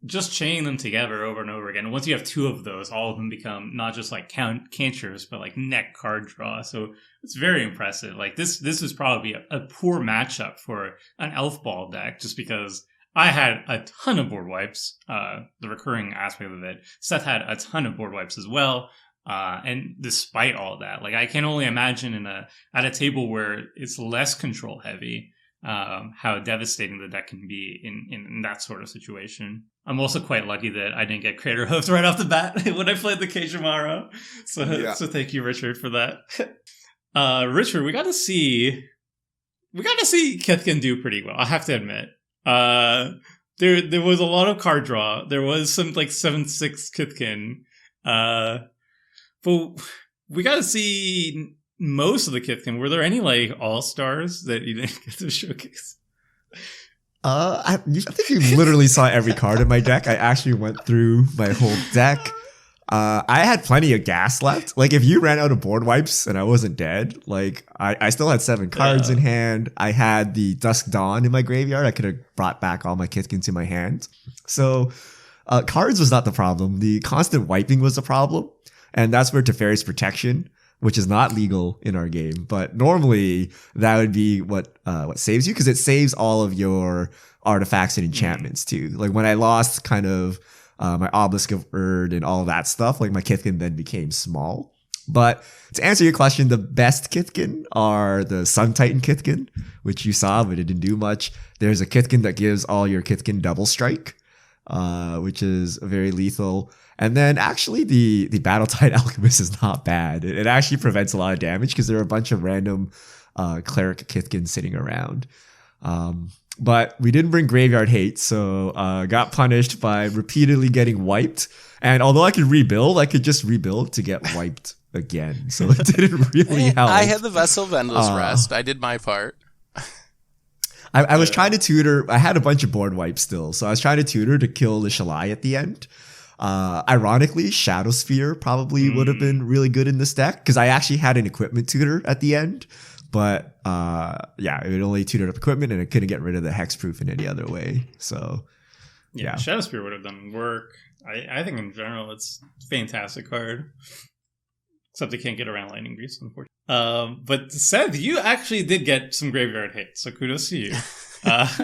A: just chaining them together over and over again. And once you have two of those, all of them become not just like cantrips, but like neck card draw. So it's very impressive. Like this is probably a poor matchup for an Elf Ball deck, just because I had a ton of board wipes, the recurring aspect of it. Seth had a ton of board wipes as well. And despite all that, like I can only imagine at a table where it's less control heavy, how devastating the deck can be in that sort of situation. I'm also quite lucky that I didn't get Crater Hoofs right off the bat when I played the Kejimaro. So thank you, Richard, for that. Richard, we got to see Kithkin do pretty well, I have to admit. There was a lot of card draw. There was some like 7/6 Kithkin. But we got to see most of the Kithkin. Were there any like all-stars that you didn't get to showcase?
D: I think you literally saw every card in my deck. I actually went through my whole deck. I had plenty of gas left. Like if you ran out of board wipes and I wasn't dead, like I still had 7 cards in hand. I had the Dusk Dawn in my graveyard. I could have brought back all my Kithkin to my hand. So cards was not the problem. The constant wiping was the problem. And that's where Teferi's Protection, which is not legal in our game, but normally that would be what saves you, because it saves all of your artifacts and enchantments too. Like when I lost kind of my Obelisk of Erd and all of that stuff, like my Kithkin then became small. But to answer your question, the best Kithkin are the Sun Titan Kithkin, which you saw, but it didn't do much. There's a Kithkin that gives all your Kithkin double strike, which is very lethal. And then actually the Battletide Alchemist is not bad. It actually prevents a lot of damage because there are a bunch of random Cleric Kithkin sitting around. But we didn't bring Graveyard Hate, so got punished by repeatedly getting wiped. And although I could rebuild, I could just rebuild to get wiped again. So it didn't really help.
C: I had the Vessel of Endless Rest. I did my part.
D: I was trying to tutor. I had a bunch of board wipes still, so I was trying to tutor to kill the Shalai at the end. Ironically, Shadow Sphere probably would have been really good in this deck, because I actually had an equipment tutor at the end. But it only tutored up equipment, and it couldn't get rid of the hexproof in any other way. So yeah.
A: Shadow Spear would have done work. I think in general it's a fantastic card. Except they can't get around Lightning Grease, unfortunately. But Seth, you actually did get some Graveyard Hate, so kudos to you.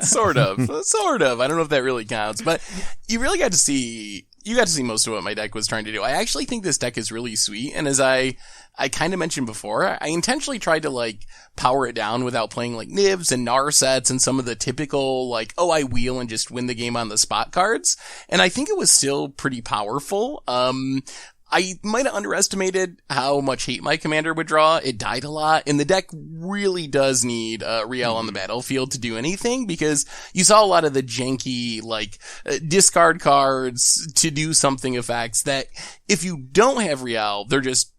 C: Sort of. I don't know if that really counts, but you really got to see you got to see most of what my deck was trying to do. I actually think this deck is really sweet, and as I kind of mentioned before, I intentionally tried to like power it down without playing like Nibs and Gnar sets and some of the typical like, oh, I wheel and just win the game on the spot cards. And I think it was still pretty powerful. I might have underestimated how much hate my commander would draw. It died a lot, and the deck really does need Rielle on the battlefield to do anything, because you saw a lot of the janky, like, discard cards to do something effects that, if you don't have Rielle, they're just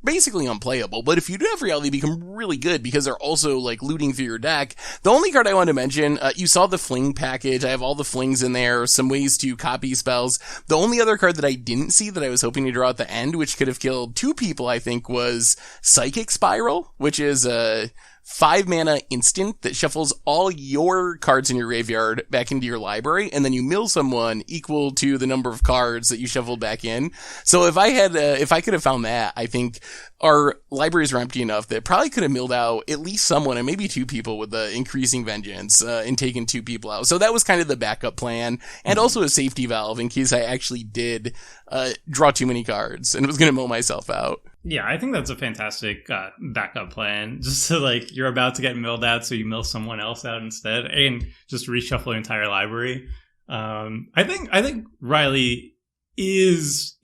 C: basically unplayable. But if you do have Rielle, they become really good because they're also like looting through your deck. The only card I wanted to mention, you saw the fling package. I have all the flings in there, some ways to copy spells. The only other card that I didn't see that I was hoping to draw at the end, which could have killed 2 people, I think, was Psychic Spiral, which is a 5 mana instant that shuffles all your cards in your graveyard back into your library, and then you mill someone equal to the number of cards that you shuffled back in. So if I could have found that, I think our libraries were empty enough that probably could have milled out at least someone, and maybe 2 people with the increasing vengeance, and taken 2 people out. So that was kind of the backup plan, and also a safety valve in case I actually did draw too many cards and was going to mill myself out.
A: Yeah, I think that's a fantastic backup plan. Just so like you're about to get milled out, so you mill someone else out instead, and just reshuffle the entire library. I think Riley is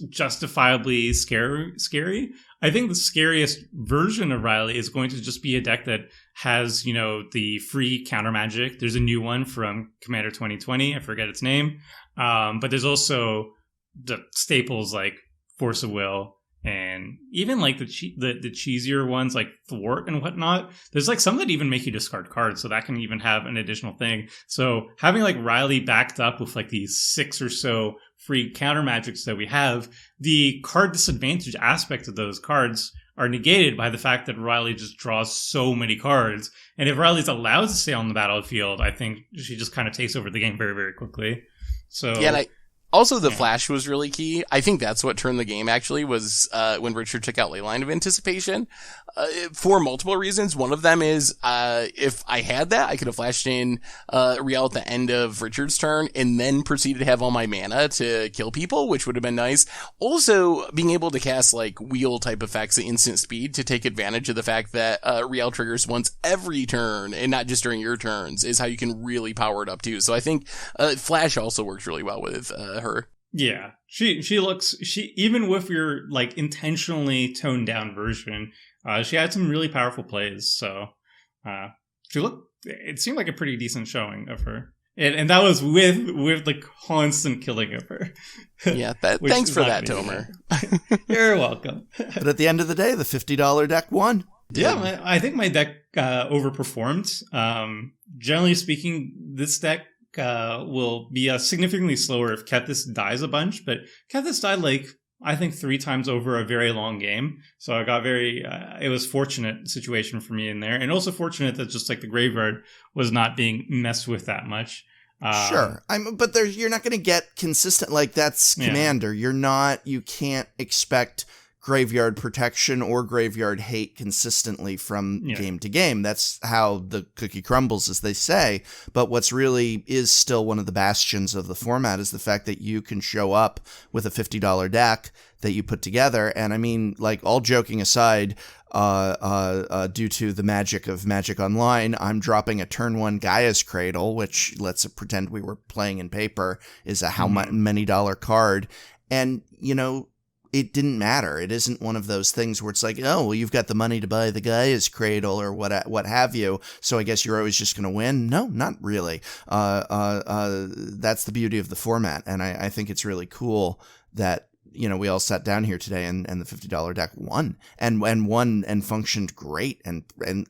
A: justifiably scary. I think the scariest version of Riley is going to just be a deck that has, you know, the free counter magic. There's a new one from Commander 2020. I forget its name. But there's also the staples like Force of Will, and even like the cheesier ones like Thwart and whatnot. There's like some that even make you discard cards, so that can even have an additional thing. So having like Riley backed up with like these 6 or so free counter magics that we have, the card disadvantage aspect of those cards are negated by the fact that Riley just draws so many cards. And if Riley's allowed to stay on the battlefield, I think she just kind of takes over the game very, very quickly. So
C: yeah, also, the flash was really key. I think that's what turned the game, actually, was when Richard took out Leyline of Anticipation. For multiple reasons. One of them is, if I had that, I could have flashed in Rielle at the end of Richard's turn and then proceeded to have all my mana to kill people, which would have been nice. Also, being able to cast, like, wheel-type effects at instant speed to take advantage of the fact that Rielle triggers once every turn and not just during your turns is how you can really power it up, too. So I think flash also works really well with her.
A: Yeah, she even with your like intentionally toned down version, she had some really powerful plays. So it seemed like a pretty decent showing of her, and that was with the constant killing of her.
C: Yeah, thanks for that, Tomer.
A: You're welcome.
B: But at the end of the day, the $50 deck won.
A: Yeah, I think my deck overperformed. Generally speaking, this deck will be significantly slower if Kethis dies a bunch, but Kethis died like I think 3 times over a very long game, so I got it was fortunate situation for me in there, and also fortunate that just like the graveyard was not being messed with that much.
B: Sure, but you're not going to get consistent, like that's Commander. You can't expect graveyard protection or graveyard hate consistently from game to game. That's how the cookie crumbles, as they say. But what's really is still one of the bastions of the format is the fact that you can show up with a $50 deck that you put together. And I mean, like, all joking aside, due to the magic of Magic Online, I'm dropping a turn 1 Gaia's Cradle, which, let's pretend we were playing in paper, is a many dollar card. And, you know, it didn't matter. It isn't one of those things where it's like, oh, well, you've got the money to buy the Gaia's Cradle or what have you, so I guess you're always just going to win. No, not really. That's the beauty of the format, and I think it's really cool that, you know, we all sat down here today and the $50 deck won and functioned great and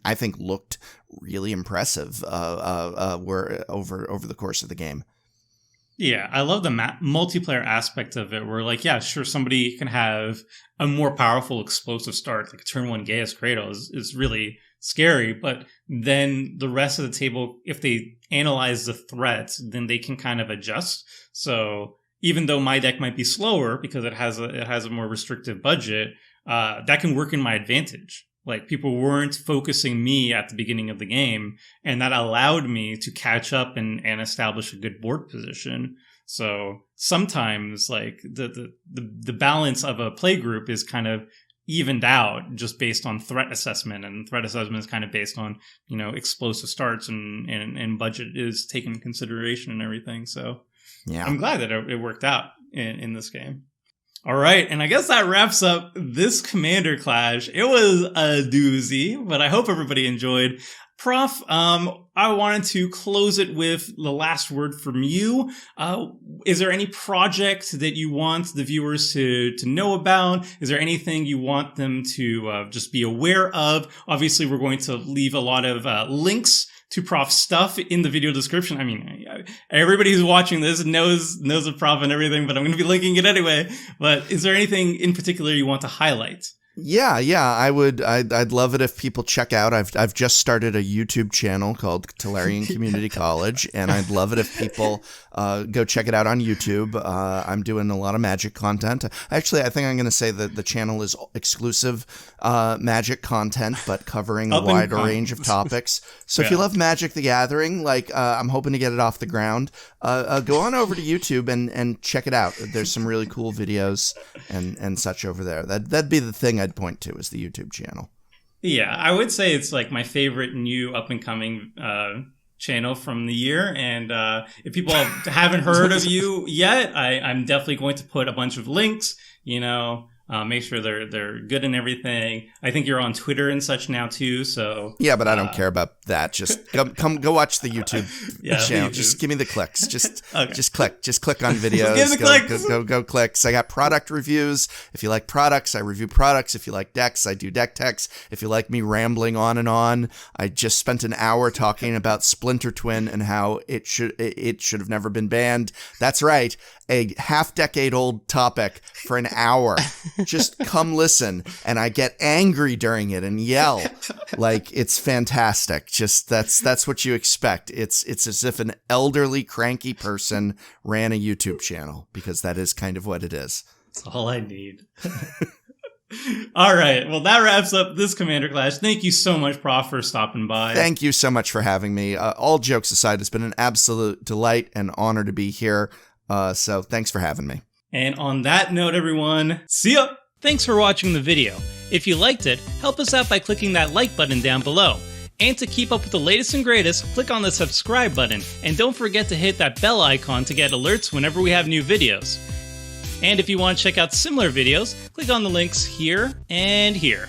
B: I think looked really impressive over the course of the game.
A: Yeah, I love the multiplayer aspect of it where, like, yeah, sure, somebody can have a more powerful explosive start, like a turn 1 Gaia's Cradle is really scary, but then the rest of the table, if they analyze the threats, then they can kind of adjust. So even though my deck might be slower because it has a more restrictive budget, that can work in my advantage. Like, people weren't focusing me at the beginning of the game, and that allowed me to catch up and establish a good board position. So sometimes, like, the balance of a play group is kind of evened out just based on threat assessment, and threat assessment is kind of based on, you know, explosive starts and budget is taken into consideration and everything. So yeah, I'm glad that it worked out in this game. All right, and I guess that wraps up this Commander Clash. It was a doozy, but I hope everybody enjoyed. Prof, I wanted to close it with the last word from you. Is there any project that you want the viewers to know about? Is there anything you want them to just be aware of? Obviously, we're going to leave a lot of links to Prof's stuff in the video description. I mean, everybody who's watching this knows of Prof and everything, but I'm going to be linking it anyway. But is there anything in particular you want to highlight?
B: Yeah, I'd love it if people check out. I've just started a YouTube channel called Tolarian Community College, and I'd love it if people go check it out on YouTube. I'm doing a lot of Magic content. Actually, I think I'm going to say that the channel is exclusive Magic content, but covering a wider range of topics. So if you love Magic the Gathering, like I'm hoping to get it off the ground, go on over to YouTube and check it out. There's some really cool videos and such over there. That'd be the thing I'd point to, is the YouTube channel.
A: Yeah, I would say it's like my favorite new up and coming channel from the year. And if people haven't heard of you yet, I'm definitely going to put a bunch of links, you know, make sure they're good and everything. I think you're on Twitter and such now too. So
B: yeah, but I don't care about that. Just go watch the YouTube channel. Just give me the clicks. Just click on videos.
A: Give me the
B: go clicks. I got product reviews. If you like products, I review products. If you like decks, I do deck techs. If you like me rambling on and on, I just spent an hour talking about Splinter Twin and how it should have never been banned. That's right. A half-decade-old topic for an hour. Just come listen, and I get angry during it and yell. Like, it's fantastic. Just that's what you expect. It's as if an elderly, cranky person ran a YouTube channel, because that is kind of what it is.
A: That's all I need. All right. Well, that wraps up this Commander Clash. Thank you so much, Prof, for stopping by.
B: Thank you so much for having me. All jokes aside, it's been an absolute delight and honor to be here. So thanks for having me.
A: And on that note, everyone, see ya! Thanks for watching the video. If you liked it, help us out by clicking that like button down below. And to keep up with the latest and greatest, click on the subscribe button. And don't forget to hit that bell icon to get alerts whenever we have new videos. And if you want to check out similar videos, click on the links here and here.